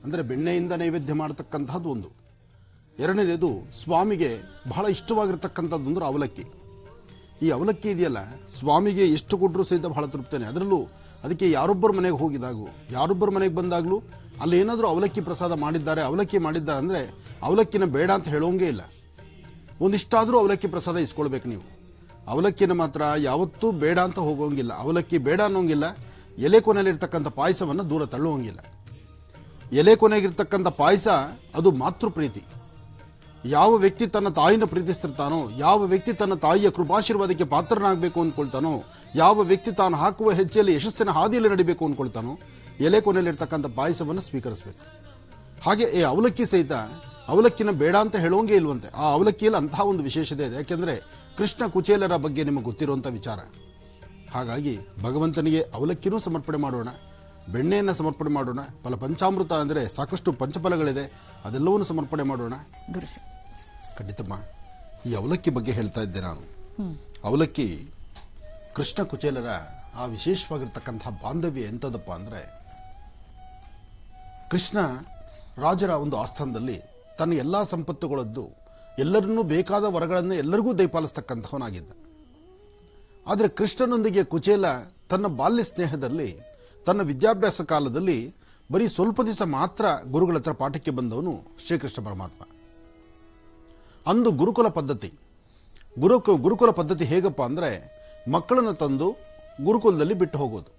ಅಂದರೆ ಬೆಣ್ಣೆಯಿಂದ ನೈವೇದ್ಯ ಮಾಡತಕ್ಕಂತಹದ್ದು ಒಂದು. ಎರಡನೇದು ಸ್ವಾಮಿಗೆ ಬಹಳ ಇಷ್ಟವಾಗಿರ್ತಕ್ಕಂಥದ್ದು ಅಂದ್ರೆ ಅವಲಕ್ಕಿ. ಈ ಅವಲಕ್ಕಿ ಇದೆಯಲ್ಲ, ಸ್ವಾಮಿಗೆ ಎಷ್ಟು ಕೊಟ್ಟರು ಸಹಿತ ಬಹಳ ತೃಪ್ತೇನೆ. ಅದರಲ್ಲೂ ಅದಕ್ಕೆ ಯಾರೊಬ್ಬರ ಮನೆಗೆ ಹೋಗಿದಾಗಲೂ, ಯಾರೊಬ್ಬರ ಮನೆಗೆ ಬಂದಾಗಲೂ ಅಲ್ಲಿ ಏನಾದರೂ ಅವಲಕ್ಕಿ ಪ್ರಸಾದ ಮಾಡಿದ್ದಾರೆ, ಅವಲಕ್ಕಿ ಮಾಡಿದ್ದಾರೆ ಅಂದರೆ ಅವಲಕ್ಕಿನ ಬೇಡ ಅಂತ ಹೇಳೋಂಗೇ ಇಲ್ಲ. ಒಂದಿಷ್ಟಾದರೂ ಅವಲಕ್ಕಿ ಪ್ರಸಾದ ಇಸ್ಕೊಳ್ಬೇಕು ನೀವು. ಅವಲಕ್ಕಿನ ಮಾತ್ರ ಯಾವತ್ತೂ ಬೇಡ ಅಂತ ಹೋಗೋಂಗಿಲ್ಲ, ಅವಲಕ್ಕಿ ಬೇಡ ಅನ್ನೋಂಗಿಲ್ಲ. ಎಲೆ ಕೊನೆಯಲ್ಲಿರ್ತಕ್ಕಂಥ ಪಾಯಸವನ್ನು ದೂರ ತಳ್ಳುವಂಗಿಲ್ಲ. ಎಲೆ ಕೊನೆಗಿರ್ತಕ್ಕಂಥ ಪಾಯಸ ಅದು ಮಾತೃ ಪ್ರೀತಿ. ಯಾವ ವ್ಯಕ್ತಿ ತನ್ನ ತಾಯಿನ ಪ್ರೀತಿಸ್ತಿರ್ತಾನೋ, ಯಾವ ವ್ಯಕ್ತಿ ತನ್ನ ತಾಯಿಯ ಕೃಪಾಶೀರ್ವಾದಕ್ಕೆ ಪಾತ್ರನಾಗಬೇಕು ಅಂದ್ಕೊಳ್ತಾನೋ, ಯಾವ ವ್ಯಕ್ತಿ ತಾನು ಹಾಕುವ ಹೆಜ್ಜೆಯಲ್ಲಿ ಯಶಸ್ಸಿನ ಹಾದಿಯಲ್ಲಿ ನಡಿಬೇಕು ಅಂದ್ಕೊಳ್ತಾನೋ, ಎಲೆ ಕೊನೆಯಲ್ಲಿರ್ತಕ್ಕಂಥ ಪಾಯಸವನ್ನು ಸ್ವೀಕರಿಸಬೇಕು. ಹಾಗೆ ಈ ಅವಲಕ್ಕಿ ಸಹಿತ ಅವಲಕ್ಕಿನ ಬೇಡ ಅಂತ ಹೇಳೋಂಗೆ ಇಲ್ವಂತೆ. ಆ ಅವಲಕ್ಕಿಯಲ್ಲಿ ಅಂತಹ ಒಂದು ವಿಶೇಷತೆ ಇದೆ. ಯಾಕೆಂದ್ರೆ ಕೃಷ್ಣ ಕುಚೇಲರ ಬಗ್ಗೆ ನಿಮಗೆ ಗೊತ್ತಿರುವಂಥ ವಿಚಾರ. ಹಾಗಾಗಿ ಭಗವಂತನಿಗೆ ಅವಲಕ್ಕಿನೂ ಸಮರ್ಪಣೆ ಮಾಡೋಣ, ಬೆಣ್ಣೆಯನ್ನು ಸಮರ್ಪಣೆ ಮಾಡೋಣ, ಪಂಚಾಮೃತ ಅಂದರೆ ಸಾಕಷ್ಟು ಪಂಚಫಲಗಳಿದೆ, ಅದೆಲ್ಲವನ್ನೂ ಸಮರ್ಪಣೆ ಮಾಡೋಣ. ಖಂಡಿತಮ್ಮ, ಈ ಅವಲಕ್ಕಿ ಬಗ್ಗೆ ಹೇಳ್ತಾ ಇದ್ದೆ ನಾನು. ಅವಲಕ್ಕಿ ಕೃಷ್ಣ ಕುಚೇಲರ ಆ ವಿಶೇಷವಾಗಿರ್ತಕ್ಕಂತಹ ಬಾಂಧವ್ಯ ಎಂಥದಪ್ಪ ಅಂದರೆ, ಕೃಷ್ಣ ರಾಜರ ಒಂದು ಆಸ್ಥಾನದಲ್ಲಿ ತನ್ನ ಎಲ್ಲ ಸಂಪತ್ತುಗಳದ್ದು ಎಲ್ಲರನ್ನೂ ಬೇಕಾದ ವರಗಳನ್ನು ಎಲ್ಲರಿಗೂ ದಯಪಾಲಿಸ್ತಕ್ಕಂಥವನಾಗಿದ್ದ. ಆದರೆ ಕೃಷ್ಣನೊಂದಿಗೆ ಕುಚೇಲ ತನ್ನ ಬಾಲ್ಯ ಸ್ನೇಹದಲ್ಲಿ, ತನ್ನ ವಿದ್ಯಾಭ್ಯಾಸ ಕಾಲದಲ್ಲಿ ಬರೀ ಸ್ವಲ್ಪ ದಿವಸ ಮಾತ್ರ ಗುರುಗಳ ಹತ್ರ ಪಾಠಕ್ಕೆ ಬಂದವನು ಶ್ರೀಕೃಷ್ಣ ಪರಮಾತ್ಮ. ಅಂದು ಗುರುಕುಲ ಪದ್ಧತಿ ಹೇಗಪ್ಪ ಅಂದರೆ, ಮಕ್ಕಳನ್ನು ತಂದು ಗುರುಕುಲದಲ್ಲಿ ಬಿಟ್ಟು ಹೋಗೋದು.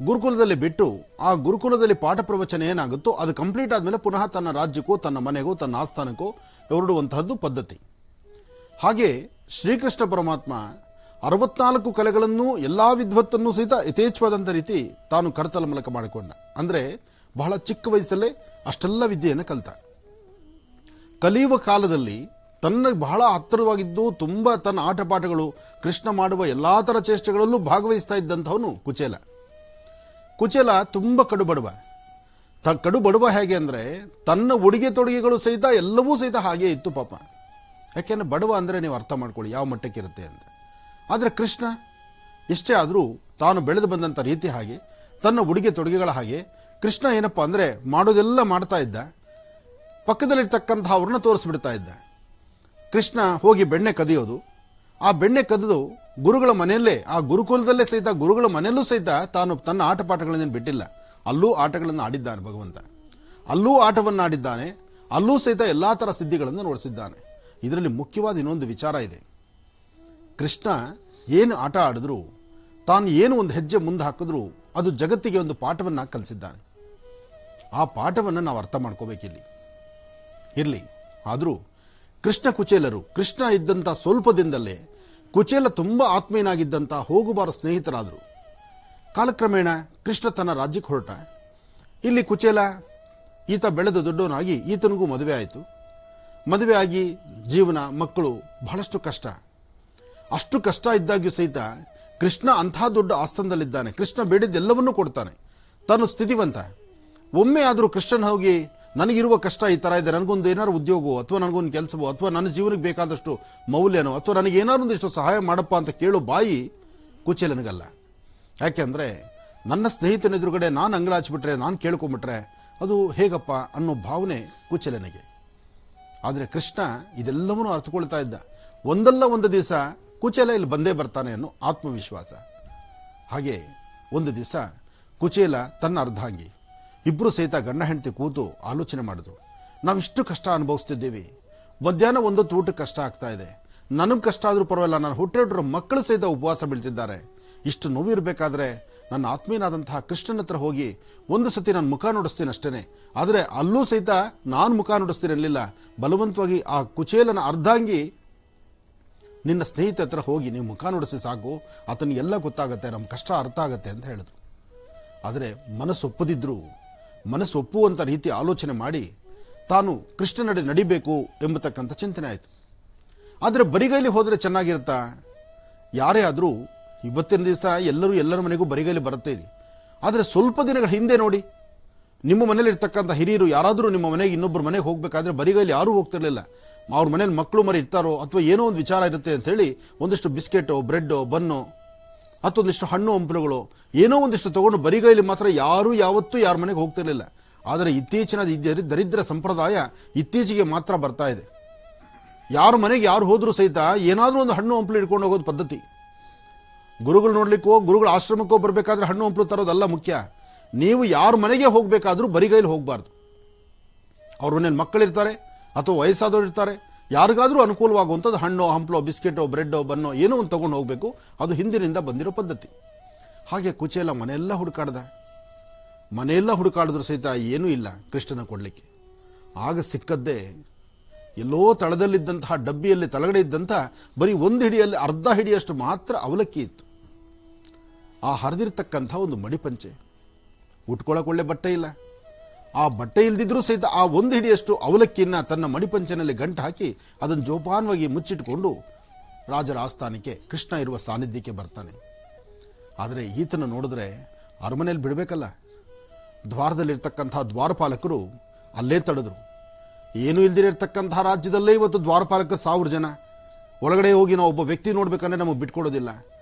ಗುರುಕುಲದಲ್ಲಿ ಬಿಟ್ಟು ಆ ಗುರುಕುಲದಲ್ಲಿ ಪಾಠ ಪ್ರವಚನ ಏನಾಗುತ್ತೋ ಅದು ಕಂಪ್ಲೀಟ್ ಆದಮೇಲೆ ಪುನಃ ತನ್ನ ರಾಜ್ಯಕ್ಕೋ, ತನ್ನ ಮನೆಗೋ, ತನ್ನ ಆಸ್ಥಾನಕ್ಕೋ ಹೊರಡುವಂತಹದ್ದು ಪದ್ಧತಿ. ಹಾಗೆ ಶ್ರೀಕೃಷ್ಣ ಪರಮಾತ್ಮ 64 ಕಲೆಗಳನ್ನು, ಎಲ್ಲಾ ವಿದ್ವತ್ತನ್ನು ಸಹಿತ ಯಥೇಚ್ಛವಾದಂಥ ರೀತಿ ತಾನು ಕರತಲ ಮೂಲಕ ಮಾಡಿಕೊಂಡ. ಅಂದ್ರೆ ಬಹಳ ಚಿಕ್ಕ ವಯಸ್ಸಲ್ಲೇ ಅಷ್ಟೆಲ್ಲ ವಿದ್ಯೆಯನ್ನು ಕಲಿತ. ಕಲಿಯುವ ಕಾಲದಲ್ಲಿ ತನ್ನ ಬಹಳ ಹತ್ತಿರವಾಗಿದ್ದು ತುಂಬಾ ತನ್ನ ಆಟಪಾಠಗಳು, ಕೃಷ್ಣ ಮಾಡುವ ಎಲ್ಲಾ ತರ ಚೇಷ್ಟೆಗಳಲ್ಲೂ ಭಾಗವಹಿಸ್ತಾ ಇದ್ದಂಥವನು ಕುಚೇಲ ತುಂಬಾ ಕಡುಬಡವ ಹೇಗೆ ಅಂದ್ರೆ ತನ್ನ ಉಡುಗೆ ತೊಡುಗೆಗಳು ಸಹಿತ ಎಲ್ಲವೂ ಸಹಿತ ಹಾಗೆ ಇತ್ತು ಪಾಪ. ಯಾಕೆಂದ್ರೆ ಬಡವ ಅಂದ್ರೆ ನೀವು ಅರ್ಥ ಮಾಡ್ಕೊಳ್ಳಿ ಯಾವ ಮಟ್ಟಕ್ಕಿರುತ್ತೆ ಅಂತ. ಆದ್ರೆ ಕೃಷ್ಣ ಎಷ್ಟೇ ಆದರೂ ತಾನು ಬೆಳೆದು ಬಂದಂತ ರೀತಿ ಹಾಗೆ, ತನ್ನ ಉಡುಗೆ ತೊಡುಗೆಗಳ ಹಾಗೆ ಕೃಷ್ಣ ಏನಪ್ಪಾ ಅಂದ್ರೆ ಮಾಡೋದೆಲ್ಲ ಮಾಡ್ತಾ ಇದ್ದ. ಪಕ್ಕದಲ್ಲಿರ್ತಕ್ಕಂತಹ ಅವ್ರನ್ನ ತೋರಿಸ್ಬಿಡ್ತಾ ಇದ್ದ. ಕೃಷ್ಣ ಹೋಗಿ ಬೆಣ್ಣೆ ಕದಿಯೋದು, ಆ ಬೆಣ್ಣೆ ಕದಿದು ಗುರುಗಳ ಮನೆಯಲ್ಲೇ, ಆ ಗುರುಕುಲದಲ್ಲೇ ಸಹಿತ ಗುರುಗಳ ಮನೆಯಲ್ಲೂ ಸಹಿತ ತಾನು ತನ್ನ ಆಟಪಾಠಗಳನ್ನೇನು ಬಿಟ್ಟಿಲ್ಲ. ಅಲ್ಲೂ ಆಟಗಳನ್ನು ಆಡಿದ್ದಾನೆ ಭಗವಂತ, ಅಲ್ಲೂ ಆಟವನ್ನು ಆಡಿದ್ದಾನೆ, ಅಲ್ಲೂ ಸಹಿತ ಎಲ್ಲಾ ತರ ಸಿದ್ಧಿಗಳನ್ನು ನೋಡಿಸಿದ್ದಾನೆ. ಇದರಲ್ಲಿ ಮುಖ್ಯವಾದ ಇನ್ನೊಂದು ವಿಚಾರ ಇದೆ. ಕೃಷ್ಣ ಏನು ಆಟ ಆಡಿದ್ರು, ತಾನು ಏನು ಒಂದು ಹೆಜ್ಜೆ ಮುಂದೆ ಹಾಕಿದ್ರು ಅದು ಜಗತ್ತಿಗೆ ಒಂದು ಪಾಠವನ್ನ ಕಲಿಸಿದ್ದಾನೆ. ಆ ಪಾಠವನ್ನು ನಾವು ಅರ್ಥ ಮಾಡ್ಕೋಬೇಕಿಲ್ಲಿ ಇರಲಿ. ಆದರೂ ಕೃಷ್ಣ ಇದ್ದಂಥ ಸ್ವಲ್ಪ ದಿನದಲ್ಲೇ ಕುಚೇಲ ತುಂಬಾ ಆತ್ಮೀಯನಾಗಿದ್ದಂಥ ಹೋಗುಬಾರ ಸ್ನೇಹಿತರಾದರು. ಕಾಲಕ್ರಮೇಣ ಕೃಷ್ಣ ತನ್ನ ರಾಜ್ಯಕ್ಕೆ ಹೊರಟ. ಇಲ್ಲಿ ಕುಚೇಲ ಈತ ಬೆಳೆದು ದೊಡ್ಡವನಾಗಿ ಈತನಿಗೂ ಮದುವೆ ಆಯಿತು. ಮದುವೆ ಆಗಿ ಜೀವನ, ಮಕ್ಕಳು, ಬಹಳಷ್ಟು ಕಷ್ಟ. ಅಷ್ಟು ಕಷ್ಟ ಇದ್ದಾಗ್ಯೂ ಸಹಿತ ಕೃಷ್ಣ ಅಂಥ ದೊಡ್ಡ ಆಸ್ಥಾನದಲ್ಲಿದ್ದಾನೆ. ಕೃಷ್ಣ ಬೇಡಿದ್ದೆಲ್ಲವನ್ನೂ ಕೊಡ್ತಾನೆ, ತಾನು ಸ್ಥಿತಿವಂತ. ಒಮ್ಮೆ ಆದರೂ ಕೃಷ್ಣನ್ ಹೋಗಿ ನನಗಿರುವ ಕಷ್ಟ ಈ ತರ ಇದೆ, ನನಗೊಂದು ಏನಾದ್ರು ಉದ್ಯೋಗವೋ ಅಥವಾ ನನಗೊಂದು ಕೆಲಸವೋ ಅಥವಾ ನನ್ನ ಜೀವನಕ್ಕೆ ಬೇಕಾದಷ್ಟು ಮೌಲ್ಯನೋ ಅಥವಾ ನನಗೆ ಏನಾದ್ರು ಒಂದಿಷ್ಟು ಸಹಾಯ ಮಾಡಪ್ಪ ಅಂತ ಕೇಳೋ ಬಾಯಿ ಕುಚೇಲನಿಗಲ್ಲ. ಯಾಕೆಂದ್ರೆ ನನ್ನ ಸ್ನೇಹಿತನ ಎದುರುಗಡೆ ನಾನು ಅಂಗಳಾಚ್ಬಿಟ್ರೆ, ನಾನು ಕೇಳ್ಕೊಂಡ್ಬಿಟ್ರೆ ಅದು ಹೇಗಪ್ಪ ಅನ್ನೋ ಭಾವನೆ ಕುಚೇಲನಿಗೆ. ಆದರೆ ಕೃಷ್ಣ ಇದೆಲ್ಲವನ್ನೂ ಅರ್ಥಕೊಳ್ತಾ ಇದ್ದ. ಒಂದಲ್ಲ ಒಂದು ದಿವಸ ಕುಚೇಲ ಇಲ್ಲಿ ಬಂದೇ ಬರ್ತಾನೆ ಅನ್ನೋ ಆತ್ಮವಿಶ್ವಾಸ. ಹಾಗೆ ಒಂದು ದಿವಸ ಕುಚೇಲ ತನ್ನ ಅರ್ಧಾಂಗಿ ಇಬ್ರು ಸಹಿತ ಗಂಡ ಹೆಂಡತಿ ಕೂತು ಆಲೋಚನೆ ಮಾಡಿದ್ರು. ನಾವಿಷ್ಟು ಕಷ್ಟ ಅನುಭವಿಸ್ತಿದ್ದೀವಿ, ಮಧ್ಯಾಹ್ನ ಒಂದೊತ್ತು ಊಟಕ್ಕೆ ಕಷ್ಟ ಆಗ್ತಾ ಇದೆ, ನನಗೆ ಕಷ್ಟ ಆದ್ರೂ ಪರವಾಗಿಲ್ಲ, ನಾನು ಹುಟ್ಟಿರೋ ಮಕ್ಕಳು ಸಹಿತ ಉಪವಾಸ ಬೀಳ್ತಿದ್ದಾರೆ. ಇಷ್ಟು ನೋವಿರ್ಬೇಕಾದ್ರೆ ನನ್ನ ಆತ್ಮೀಯನಾದಂತಹ ಕೃಷ್ಣನ ಹತ್ರ ಹೋಗಿ ಒಂದು ಸತಿ ನಾನು ಮುಖ ನೋಡಿಸ್ತೀನಿ ಅಷ್ಟೇನೆ. ಆದರೆ ಅಲ್ಲೂ ಸಹಿತ ನಾನು ಮುಖ ನೋಡಿಸ್ತೀನಿರಲಿಲ್ಲ. ಬಲವಂತವಾಗಿ ಆ ಕುಚೇಲನ ಅರ್ಧಾಂಗಿ ನಿನ್ನ ಸ್ನೇಹಿತ ಹತ್ರ ಹೋಗಿ ನೀವು ಮುಖ ನೋಡಿಸಿ ಸಾಕು, ಆತನಿಗೆ ಎಲ್ಲ ಗೊತ್ತಾಗತ್ತೆ, ನಮ್ಮ ಕಷ್ಟ ಅರ್ಥ ಆಗತ್ತೆ ಅಂತ ಹೇಳಿದ್ರು. ಆದರೆ ಮನಸ್ಸು ಒಪ್ಪುವಂತ ರೀತಿ ಆಲೋಚನೆ ಮಾಡಿ ತಾನು ಕೃಷ್ಣನಡೆ ನಡಿಬೇಕು ಎಂಬತಕ್ಕಂಥ ಚಿಂತನೆ ಆಯಿತು. ಆದರೆ ಬರಿಗೈಲಿ ಹೋದರೆ ಚೆನ್ನಾಗಿರುತ್ತಾ? ಯಾರೇ ಆದರೂ ಇವತ್ತಿನ ದಿವಸ ಎಲ್ಲರ ಮನೆಗೂ ಬರಿಗೈಲಿ ಬರುತ್ತೆ. ಆದರೆ ಸ್ವಲ್ಪ ದಿನಗಳ ಹಿಂದೆ ನೋಡಿ, ನಿಮ್ಮ ಮನೇಲಿ ಇರ್ತಕ್ಕಂಥ ಹಿರಿಯರು ಯಾರಾದರೂ ನಿಮ್ಮ ಮನೆಗೆ ಇನ್ನೊಬ್ಬರ ಮನೆಗೆ ಹೋಗ್ಬೇಕಾದ್ರೆ ಬರಿಗೈಲಿ ಯಾರೂ ಹೋಗ್ತಿರ್ಲಿಲ್ಲ. ಅವ್ರ ಮನೇಲಿ ಮಕ್ಕಳು ಮರಿ ಇರ್ತಾರೋ ಅಥವಾ ಏನೋ ಒಂದು ವಿಚಾರ ಇರುತ್ತೆ ಅಂತ ಹೇಳಿ ಒಂದಿಷ್ಟು ಬಿಸ್ಕೆಟೋ, ಬ್ರೆಡ್ಡೋ, ಬನ್ನೋ ಅಥವಾ ಒಂದಿಷ್ಟು ಹಣ್ಣು ಹಂಪಲುಗಳು ಏನೋ ಒಂದಿಷ್ಟು ತಗೊಂಡು ಬರಿಗೈಲಿ ಮಾತ್ರ ಯಾರೂ ಯಾವತ್ತೂ ಯಾರ ಮನೆಗೆ ಹೋಗ್ತಿರ್ಲಿಲ್ಲ. ಆದರೆ ಇತ್ತೀಚಿನ ದರಿದ್ರ ಸಂಪ್ರದಾಯ ಇತ್ತೀಚೆಗೆ ಮಾತ್ರ ಬರ್ತಾ ಇದೆ. ಯಾರ ಮನೆಗೆ ಯಾರು ಹೋದ್ರೂ ಸಹಿತ ಏನಾದರೂ ಒಂದು ಹಣ್ಣು ಹಂಪಲು ಇಟ್ಕೊಂಡು ಹೋಗೋದು ಪದ್ಧತಿ. ಗುರುಗಳು ನೋಡ್ಲಿಕ್ಕೋ, ಗುರುಗಳ ಆಶ್ರಮಕ್ಕೋ ಬರಬೇಕಾದ್ರೆ ಹಣ್ಣು ಹಂಪಲು ತರೋದಲ್ಲ ಮುಖ್ಯ. ನೀವು ಯಾರ ಮನೆಗೆ ಹೋಗ್ಬೇಕಾದ್ರೂ ಬರಿಗೈಲಿ ಹೋಗಬಾರ್ದು. ಅವ್ರ ಮನೇಲಿ ಮಕ್ಕಳಿರ್ತಾರೆ ಅಥವಾ ವಯಸ್ಸಾದವ್ರು ಇರ್ತಾರೆ, ಯಾರಿಗಾದ್ರೂ ಅನುಕೂಲವಾಗುವಂಥದ್ದು ಹಣ್ಣು ಹಂಪಲೋ, ಬಿಸ್ಕೆಟೋ, ಬ್ರೆಡ್ಡೋ, ಬನ್ನೋ ಏನೋ ಒಂದು ತಗೊಂಡು ಹೋಗ್ಬೇಕು. ಅದು ಹಿಂದಿನಿಂದ ಬಂದಿರೋ ಪದ್ಧತಿ. ಹಾಗೆ ಕುಚೇಲ ಮನೆಯೆಲ್ಲ ಹುಡುಕಾಡಿದ್ರು ಸಹಿತ ಏನೂ ಇಲ್ಲ ಕೃಷ್ಣನ ಕೊಡ್ಲಿಕ್ಕೆ. ಆಗ ಸಿಕ್ಕದ್ದೇ ಎಲ್ಲೋ ತಳದಲ್ಲಿದ್ದಂತಹ ಡಬ್ಬಿಯಲ್ಲಿ ತಳಗಡೆ ಇದ್ದಂತಹ ಬರೀ ಒಂದು ಹಿಡಿಯಲ್ಲಿ ಅರ್ಧ ಹಿಡಿಯಷ್ಟು ಮಾತ್ರ ಅವಲಕ್ಕಿ ಇತ್ತು. ಆ ಹರಿದಿರ್ತಕ್ಕಂಥ ಒಂದು ಮಡಿಪಂಚೆ, ಉಟ್ಕೊಳ್ಳೋಕೆ ಒಳ್ಳೆ ಬಟ್ಟೆ ಇಲ್ಲ, ಆ ಬಟ್ಟೆ ಇಲ್ದಿದ್ರೂ ಸಹಿತ ಆ ಒಂದು ಹಿಡಿಯಷ್ಟು ಅವಲಕ್ಕಿಯನ್ನ ತನ್ನ ಮಡಿಪಂಚನಲ್ಲಿ ಗಂಟು ಹಾಕಿ ಅದನ್ನು ಜೋಪಾನವಾಗಿ ಮುಚ್ಚಿಟ್ಕೊಂಡು ರಾಜರ ಆಸ್ಥಾನಕ್ಕೆ ಕೃಷ್ಣ ಇರುವ ಸಾನ್ನಿಧ್ಯಕ್ಕೆ ಬರ್ತಾನೆ. ಆದರೆ ಈತನ ನೋಡಿದ್ರೆ ಅರಮನೆಯಲ್ಲಿ ಬಿಡಬೇಕಲ್ಲ. ದ್ವಾರದಲ್ಲಿರ್ತಕ್ಕಂತಹ ದ್ವಾರಪಾಲಕರು ಅಲ್ಲೇ ತಡೆದ್ರು. ಏನೂ ಇಲ್ದಿರತಕ್ಕಂತಹ ರಾಜ್ಯದಲ್ಲೇ ಇವತ್ತು ದ್ವಾರಪಾಲಕರು 1000 ಜನ. ಒಳಗಡೆ ಹೋಗಿ ನಾವು ಒಬ್ಬ ವ್ಯಕ್ತಿ ನೋಡ್ಬೇಕಂದ್ರೆ ನಮಗೆ ಬಿಟ್ಕೊಡೋದಿಲ್ಲ.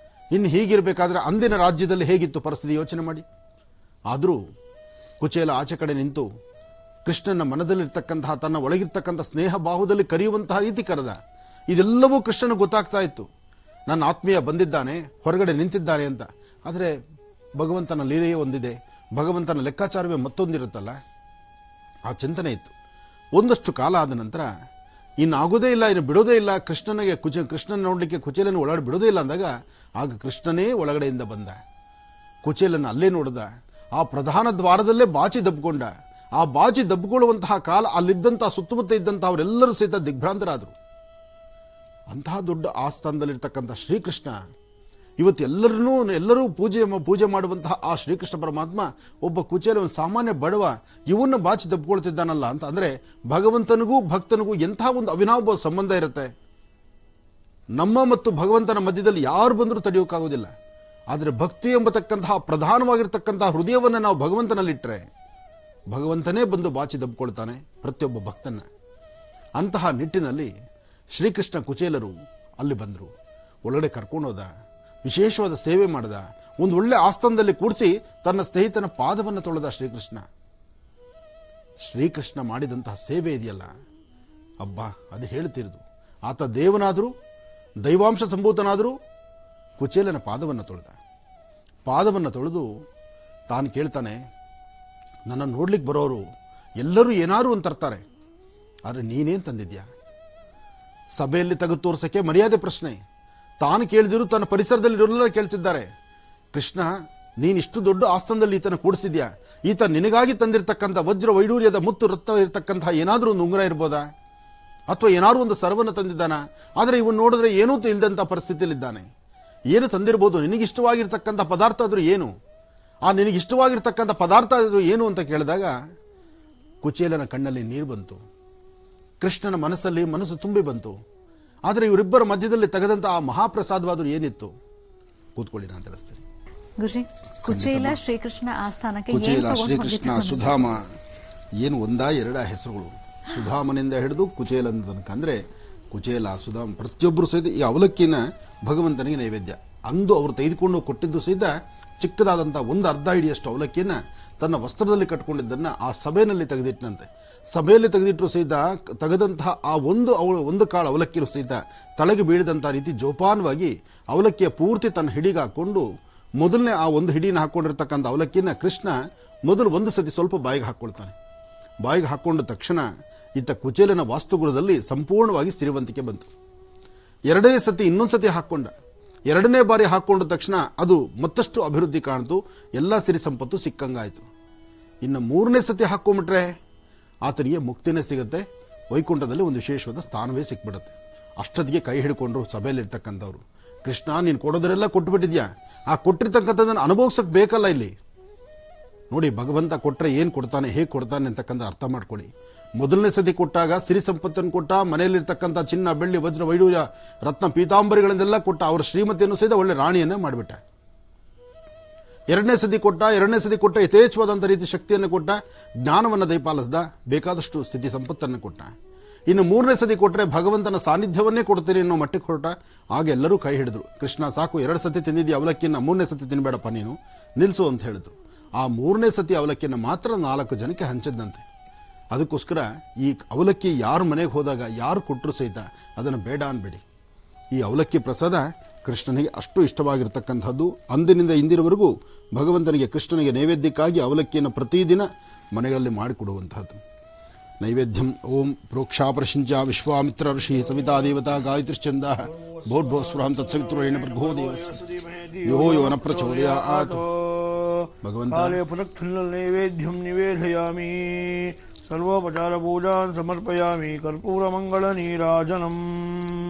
ಇನ್ನು ಹೀಗಿರ್ಬೇಕಾದ್ರೆ ಅಂದಿನ ರಾಜ್ಯದಲ್ಲಿ ಹೇಗಿತ್ತು ಪರಿಸ್ಥಿತಿ ಯೋಚನೆ ಮಾಡಿ. ಆದರೂ ಕುಚೇಲ ಆಚೆ ಕಡೆ ನಿಂತು ಕೃಷ್ಣನ ಮನದಲ್ಲಿರ್ತಕ್ಕಂತಹ ತನ್ನ ಒಳಗಿರ್ತಕ್ಕಂಥ ಸ್ನೇಹ ಬಾಹುದಲ್ಲಿ ಕರೆಯುವಂತಹ ರೀತಿ ಕರೆದ. ಇದೆಲ್ಲವೂ ಕೃಷ್ಣನ ಗೊತ್ತಾಗ್ತಾ ಇತ್ತು. ನನ್ನ ಆತ್ಮೀಯ ಬಂದಿದ್ದಾನೆ, ಹೊರಗಡೆ ನಿಂತಿದ್ದಾನೆ ಅಂತ. ಆದರೆ ಭಗವಂತನ ಲೀಲೆಯೇ ಒಂದಿದೆ, ಭಗವಂತನ ಲೆಕ್ಕಾಚಾರವೇ ಮತ್ತೊಂದಿರುತ್ತಲ್ಲ, ಆ ಚಿಂತನೆ ಇತ್ತು. ಒಂದಷ್ಟು ಕಾಲ ಆದ ನಂತರ ಇನ್ನಾಗೋದೇ ಇಲ್ಲ, ಇನ್ನು ಬಿಡೋದೇ ಇಲ್ಲ, ಕೃಷ್ಣನ ನೋಡಲಿಕ್ಕೆ ಕುಚೇಲನ ಒಳಗಡೆ ಬಿಡೋದೇ ಇಲ್ಲ ಅಂದಾಗ ಆಗ ಕೃಷ್ಣನೇ ಒಳಗಡೆಯಿಂದ ಬಂದ. ಕುಚೇಲನ ಅಲ್ಲೇ ನೋಡಿದ. ಆ ಪ್ರಧಾನ ದ್ವಾರದಲ್ಲೇ ಬಾಚಿ ದಬ್ಕೊಂಡ. ಆ ಬಾಚಿ ದಬ್ಕೊಳ್ಳುವಂತಹ ಕಾಲ ಅಲ್ಲಿದ್ದಂತಹ ಸುತ್ತಮುತ್ತ ಇದ್ದಂತಹ ಅವರೆಲ್ಲರೂ ಸಹಿತ ದಿಗ್ಭ್ರಾಂತರಾದರು. ಅಂತಹ ದೊಡ್ಡ ಆಸ್ಥಾನದಲ್ಲಿರ್ತಕ್ಕಂಥ ಶ್ರೀಕೃಷ್ಣ ಇವತ್ತು ಎಲ್ಲರೂ ಪೂಜೆ ಮಾಡುವಂತಹ ಆ ಶ್ರೀಕೃಷ್ಣ ಪರಮಾತ್ಮ ಒಬ್ಬ ಕುಚೇಲ, ಒಂದು ಸಾಮಾನ್ಯ ಬಡವ, ಇವನ್ನ ಬಾಚಿ ದಬ್ಕೊಳ್ತಿದ್ದಾನಲ್ಲ ಅಂತ ಅಂದ್ರೆ ಭಗವಂತನಿಗೂ ಭಕ್ತನಿಗೂ ಎಂಥ ಒಂದು ಅವಿನಾಭಾವ ಸಂಬಂಧ ಇರುತ್ತೆ. ನಮ್ಮ ಮತ್ತು ಭಗವಂತನ ಮಧ್ಯದಲ್ಲಿ ಯಾರು ಬಂದರೂ ತಡೆಯೋಕ್ಕಾಗೋದಿಲ್ಲ. ಆದರೆ ಭಕ್ತಿ ಎಂಬತಕ್ಕಂತಹ ಪ್ರಧಾನವಾಗಿರ್ತಕ್ಕಂತಹ ಹೃದಯವನ್ನು ನಾವು ಭಗವಂತನಲ್ಲಿಟ್ಟರೆ ಭಗವಂತನೇ ಬಂದು ಬಾಚಿ ದಬ್ಕೊಳ್ತಾನೆ ಪ್ರತಿಯೊಬ್ಬ ಭಕ್ತನ. ಅಂತಹ ನಿಟ್ಟಿನಲ್ಲಿ ಶ್ರೀಕೃಷ್ಣ ಕುಚೇಲರು ಅಲ್ಲಿ ಬಂದರು. ಒಳಗಡೆ ಕರ್ಕೊಂಡೋದ, ವಿಶೇಷವಾದ ಸೇವೆ ಮಾಡಿದ. ಒಂದು ಒಳ್ಳೆ ಆಸ್ಥಾನದಲ್ಲಿ ಕೂಡಿಸಿ ತನ್ನ ಸ್ನೇಹಿತನ ಪಾದವನ್ನು ತೊಳೆದ ಶ್ರೀಕೃಷ್ಣ. ಶ್ರೀಕೃಷ್ಣ ಮಾಡಿದಂತಹ ಸೇವೆ ಇದೆಯಲ್ಲ ಅಬ್ಬಾ, ಅದು ಹೇಳ್ತಿರೋದು. ಆತ ದೇವನಾದರೂ ದೈವಾಂಶ ಸಂಭೂತನಾದರೂ ಕುಚೇಲನ ಪಾದವನ್ನು ತೊಳೆದು ತಾನು ಕೇಳ್ತಾನೆ, ನನ್ನ ನೋಡ್ಲಿಕ್ಕೆ ಬರೋರು ಎಲ್ಲರೂ ಏನಾರು ಅಂತ ತರ್ತಾರೆ, ಆದರೆ ನೀನೇನು ತಂದಿದ್ಯಾ? ಸಭೆಯಲ್ಲಿ ತೆಗೆದು ತೋರ್ಸಕ್ಕೆ ಮರ್ಯಾದೆ ಪ್ರಶ್ನೆ. ತಾನು ಕೇಳಿದಿರು ತನ್ನ ಪರಿಸರದಲ್ಲಿ ಇರೋರೆಲ್ಲ ಕೇಳ್ತಿದ್ದಾರೆ. ಕೃಷ್ಣ, ನೀನಿಷ್ಟು ದೊಡ್ಡ ಆಸ್ಥಾನದಲ್ಲಿ ಈತನ ಕೂಡಿಸಿದ್ಯಾ, ಈತ ನಿನಗಾಗಿ ತಂದಿರತಕ್ಕಂಥ ವಜ್ರ ವೈಡೂರ್ಯದ ಮುತ್ತು ರಕ್ತ ಇರತಕ್ಕಂತಹ ಏನಾದರೂ ಒಂದು ಉಂಗುರ ಇರ್ಬೋದಾ, ಅಥವಾ ಏನಾದ್ರು ಒಂದು ಸರವನ್ನು ತಂದಿದ್ದಾನ? ಆದರೆ ಇವನು ನೋಡಿದ್ರೆ ಏನೂ ಇಲ್ಲದಂಥ ಪರಿಸ್ಥಿತಿಯಲ್ಲಿದ್ದಾನೆ. ಏನು ತಂದಿರ್ಬೋದು? ನಿನಗಿಷ್ಟವಾಗಿರ್ತಕ್ಕಂಥ ಪದಾರ್ಥ ಆದರೂ ಏನು? ಆ ನಿನಗಿಷ್ಟವಾಗಿರ್ತಕ್ಕಂಥ ಪದಾರ್ಥ ಆದರೂ ಏನು ಅಂತ ಕೇಳಿದಾಗ ಕುಚೇಲನ ಕಣ್ಣಲ್ಲಿ ನೀರು ಬಂತು, ಕೃಷ್ಣನ ಮನಸ್ಸು ತುಂಬಿ ಬಂತು. ಆದರೆ ಇವರಿಬ್ಬರ ಮಧ್ಯದಲ್ಲಿ ತೆಗೆದಂತ ಆ ಮಹಾಪ್ರಸಾದವಾದರೂ ಏನಿತ್ತು? ಕೂತ್ಕೊಳ್ಳಿ, ನಾನು ತಿಳಿಸ್ತೇನೆ. ಗುರುಜಿ, ಕುಚೇಲ ಶ್ರೀಕೃಷ್ಣ ಆಸ್ಥಾನಕ್ಕೆ ಕುಚೇಲ ಶ್ರೀಕೃಷ್ಣ ಸುಧಾಮ ಏನು ಒಂದಾ ಎರಡ ಹೆಸರುಗಳು. ಸುಧಾಮನಿಂದ ಹಿಡಿದು ಕುಚೇಲನ ತನಕ. ಅಂದ್ರೆ ಕುಚೇಲ, ಸುಧಾಮ ಪ್ರತಿಯೊಬ್ಬರು ಸಹಿತ ಈ ಅವಲಕ್ಕಿನ ಭಗವಂತನಿಗೆ ನೈವೇದ್ಯ ಅಂದು ಅವರು ತೆಗೆದುಕೊಂಡು ಕೊಟ್ಟಿದ್ದು ಸಹಿತ ಚಿಕ್ಕದಾದಂತಹ ಒಂದು ಅರ್ಧ ಹಿಡಿಯಷ್ಟು ಅವಲಕ್ಕಿಯನ್ನ ತನ್ನ ವಸ್ತ್ರದಲ್ಲಿ ಕಟ್ಕೊಂಡಿದ್ದನ್ನ ಆ ಸಭೆಯಲ್ಲಿ ತೆಗೆದಿಟ್ಟನಂತೆ. ಸಭೆಯಲ್ಲಿ ತೆಗೆದಿಟ್ಟರು ಸಹಿತ ತೆಗೆದಂತಹ ಆ ಒಂದು ಕಾಳು ಅವಲಕ್ಕಿರು ಸಹಿತ ತಳಗೆ ಬೀಳಿದಂತಹ ರೀತಿ ಜೋಪಾನವಾಗಿ ಅವಲಕ್ಕಿಯ ಪೂರ್ತಿ ತನ್ನ ಹಿಡಿಗೆ ಹಾಕೊಂಡು ಮೊದಲನೇ ಆ ಒಂದು ಹಿಡಿನ ಹಾಕೊಂಡಿರ್ತಕ್ಕಂಥ ಅವಲಕ್ಕಿನ ಕೃಷ್ಣ ಮೊದಲು ಒಂದು ಸತಿ ಸ್ವಲ್ಪ ಬಾಯಿಗೆ ಹಾಕೊಳ್ತಾನೆ. ಬಾಯಿಗೆ ಹಾಕೊಂಡ ತಕ್ಷಣ ಈತ ಕುಚೇಲನ ವಾಸ್ತುಗೃಹದಲ್ಲಿ ಸಂಪೂರ್ಣವಾಗಿ ಸಿರಿವಂತಿಕೆ ಬಂತು. ಎರಡನೇ ಸತಿ ಇನ್ನೊಂದ್ಸತಿ ಹಾಕೊಂಡ. ಎರಡನೇ ಬಾರಿ ಹಾಕೊಂಡ ತಕ್ಷಣ ಅದು ಮತ್ತಷ್ಟು ಅಭಿವೃದ್ಧಿ ಕಾಣ್ತು, ಎಲ್ಲ ಸಿರಿ ಸಂಪತ್ತು ಸಿಕ್ಕಂಗಾಯ್ತು. ಇನ್ನು ಮೂರನೇ ಸತಿ ಹಾಕೊಂಡ್ಬಿಟ್ರೆ ಆತನಿಗೆ ಮುಕ್ತಿನೇ ಸಿಗುತ್ತೆ, ವೈಕುಂಠದಲ್ಲಿ ಒಂದು ವಿಶೇಷವಾದ ಸ್ಥಾನವೇ ಸಿಕ್ಬಿಡುತ್ತೆ. ಅಷ್ಟೊತ್ತಿಗೆ ಕೈ ಹಿಡ್ಕೊಂಡ್ರು ಸಭೆಯಲ್ಲಿರ್ತಕ್ಕಂಥವ್ರು. ಕೃಷ್ಣ, ನೀನು ಕೊಡೋದರೆಲ್ಲ ಕೊಟ್ಟುಬಿಟ್ಟಿದ್ಯಾ, ಆ ಕೊಟ್ಟಿರ್ತಕ್ಕಂಥದ್ದನ್ನು ಅನುಭವಿಸಕ್ ಬೇಕಲ್ಲ ಇಲ್ಲಿ. ನೋಡಿ, ಭಗವಂತ ಕೊಟ್ರೆ ಏನ್ ಕೊಡ್ತಾನೆ, ಹೇಗೆ ಕೊಡ್ತಾನೆ ಅಂತಕ್ಕಂಥ ಅರ್ಥ ಮಾಡ್ಕೊಳ್ಳಿ. ಮೊದಲನೇ ಸತಿ ಕೊಟ್ಟಾಗ ಸಿರಿ ಸಂಪತ್ತನ್ನು ಕೊಟ್ಟ, ಮನೆಯಲ್ಲಿರ್ತಕ್ಕಂಥ ಚಿನ್ನ ಬೆಳ್ಳಿ ವಜ್ರ ವೈಡೂರ್ಯ ರತ್ನ ಪೀತಾಂಬರಿಗಳನ್ನೆಲ್ಲ ಕೊಟ್ಟ, ಅವರ ಶ್ರೀಮತಿಯನ್ನು ಸಹಿತ ಒಳ್ಳೆ ರಾಣಿಯನ್ನೇ ಮಾಡಿಬಿಟ್ಟ. ಎರಡನೇ ಸತಿ ಕೊಟ್ಟ ಯಥೇಚ್ಛವಾದಂಥ ರೀತಿ ಶಕ್ತಿಯನ್ನು ಕೊಟ್ಟ, ಜ್ಞಾನವನ್ನು ದಯಪಾಲಿಸಿದ, ಬೇಕಾದಷ್ಟು ಸ್ಥಿತಿ ಸಂಪತ್ತನ್ನು ಕೊಟ್ಟ. ಇನ್ನು ಮೂರನೇ ಸತಿ ಕೊಟ್ಟರೆ ಭಗವಂತನ ಸಾನ್ನಿಧ್ಯವನ್ನೇ ಕೊಡ್ತೀನಿ ಅನ್ನೋ ಮಟ್ಟಕ್ಕೆ ಹೊರಟ. ಆಗ ಎಲ್ಲರೂ ಕೈ ಹಿಡಿದ್ರು. ಕೃಷ್ಣ, ಸಾಕು, 2 ಸತಿ ತಿಂದಿದ್ದೀಯ ಅವಲಕ್ಕಿನ, 3ನೇ ಸತಿ ತಿನ್ಬೇಡಪ್ಪ ನೀನು, ನಿಲ್ಸು ಅಂತ ಹೇಳಿದ್ರು. ಆ 3ನೇ ಸತಿ ಅವಲಕ್ಕಿಯನ್ನು ಮಾತ್ರ 4 ಜನಕ್ಕೆ ಹಂಚಿದ್ದಂತೆ. ಅದಕ್ಕೋಸ್ಕರ ಈ ಅವಲಕ್ಕಿ ಯಾರ ಮನೆಗೆ ಹೋದಾಗ ಯಾರು ಕೊಟ್ಟರು ಸಹಿತ ಅದನ್ನು ಬೇಡ ಅನ್ಬೇಡಿ. ಈ ಅವಲಕ್ಕಿ ಪ್ರಸಾದ ಕೃಷ್ಣನಿಗೆ ಅಷ್ಟು ಇಷ್ಟವಾಗಿರ್ತಕ್ಕಂಥದ್ದು. ಅಂದಿನಿಂದ ಇಂದಿನವರೆಗೂ ಭಗವಂತನಿಗೆ ಕೃಷ್ಣನಿಗೆ ನೈವೇದ್ಯಕ್ಕಾಗಿ ಅವಲಕ್ಕಿಯನ್ನು ಪ್ರತಿದಿನ ಮನೆಗಳಲ್ಲಿ ಮಾಡಿಕೊಡುವಂತಹದ್ದು. ನೈವೇದ್ಯಂ ಓಂ ಪ್ರೋಕ್ಷಾಪರಶಿಂಚ ವಿಶ್ವಾಮಿತ್ರ ಋಷಿ ಸವಿತಾ ದೇವತಾ ಗಾಯತ್ರಿಶ್ಚಂದ ಭೋರ್ಭೋ ಸ್ಫುರಾಂ ತತ್ಸವಿತೃಣೇನ ಭರ್ಗೋ ದೇವಸ್ಯ ಯೋ ಯೋನ ಪ್ರಚೋದಯಾತ್. ಭಗವಂತ ನೈವೇದ್ಯಂ ನಿವೇದಯಾಮಿ ಸರ್ವೋಪಚಾರ ಪೂಜಾನ್ ಸಮರ್ಪಯಾಮಿ ಕರ್ಪೂರ ಮಂಗಳ ನೀರಾಜನಂ.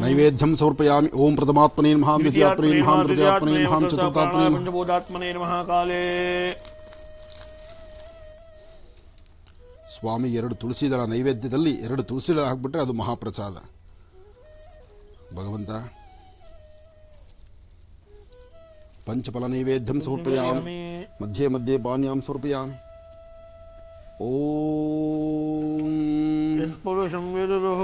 ನೈವೇದ್ಯಂ ಸಮರ್ಪಯಾಮಿ. ಓಂ ಪ್ರಥಮಾತ್ಮನೇ ನಮಃ, ದ್ವಿತೀಯಾತ್ಮನೇ ನಮಃ, ತೃತೀಯಾತ್ಮನೇ ನಮಃ, ಚತುರ್ಥಾತ್ಮನೇ ನಮಃ, ಪಂಚಭೂತಾತ್ಮನೇ ನಮಃ. ಕಾಲೇ ಸ್ವಾಮಿ 2 ತುಳಸಿ ದಳ ನೈವೇದ್ಯದಲ್ಲಿ 2 ತುಳಸಿ ದಳ ಹಾಕ್ಬಿಟ್ರೆ ಅದು ಮಹಾಪ್ರಸಾದ. ಭಗವಂತ ಪಂಚಫಲ ನೈವೇದ್ಯಂ ಸಮರ್ಪಯಾಮಿ ಮಧ್ಯೆ ಮಧ್ಯೆ ಪಾನೀಯಂ ಸಮರ್ಪಯಾಮಿ. ಓಂ ಯತ್ಪುರುಷಂ ವಿದುರುಃ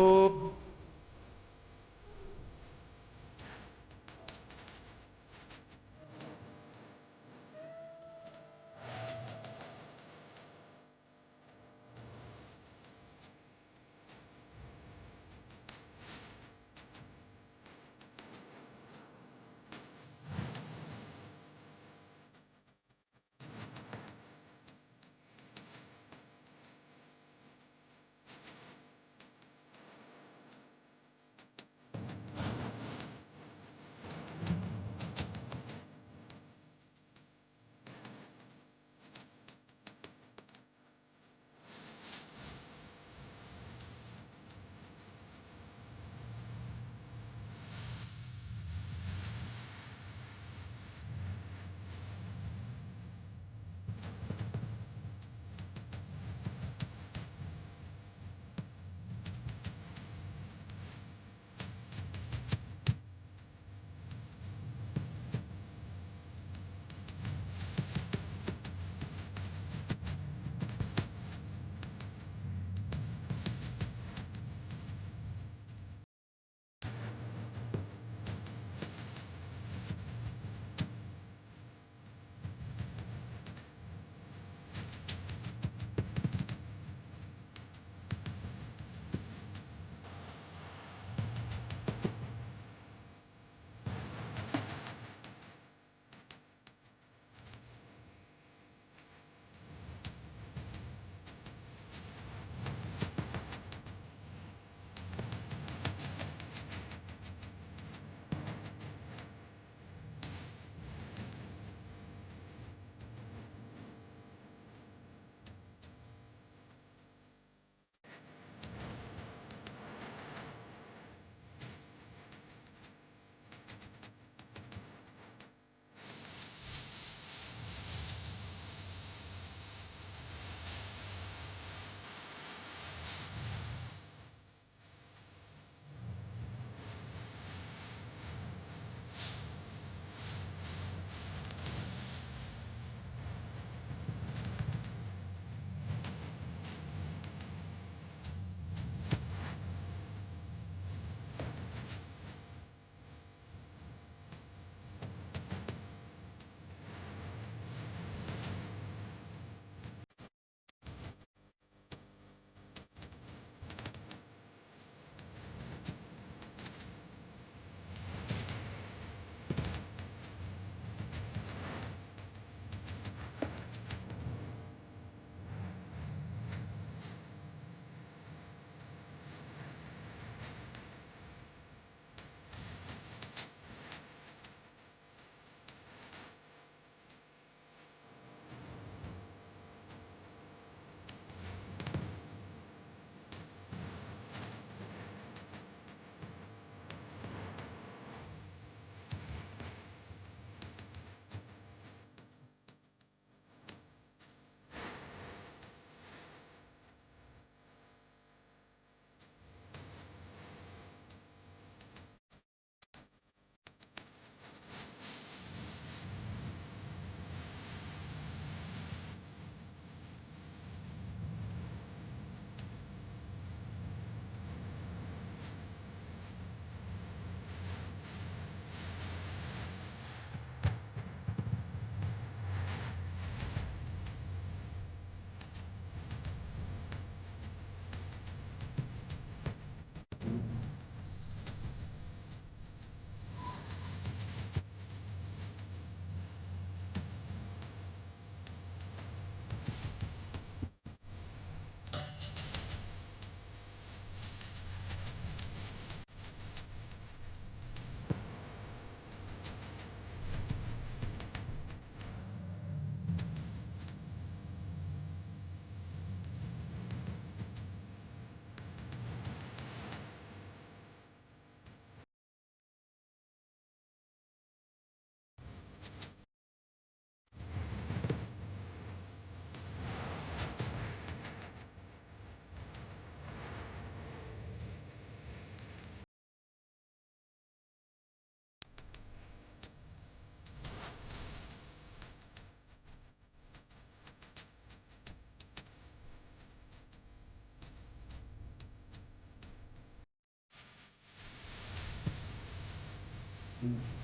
ಹ್ಮ್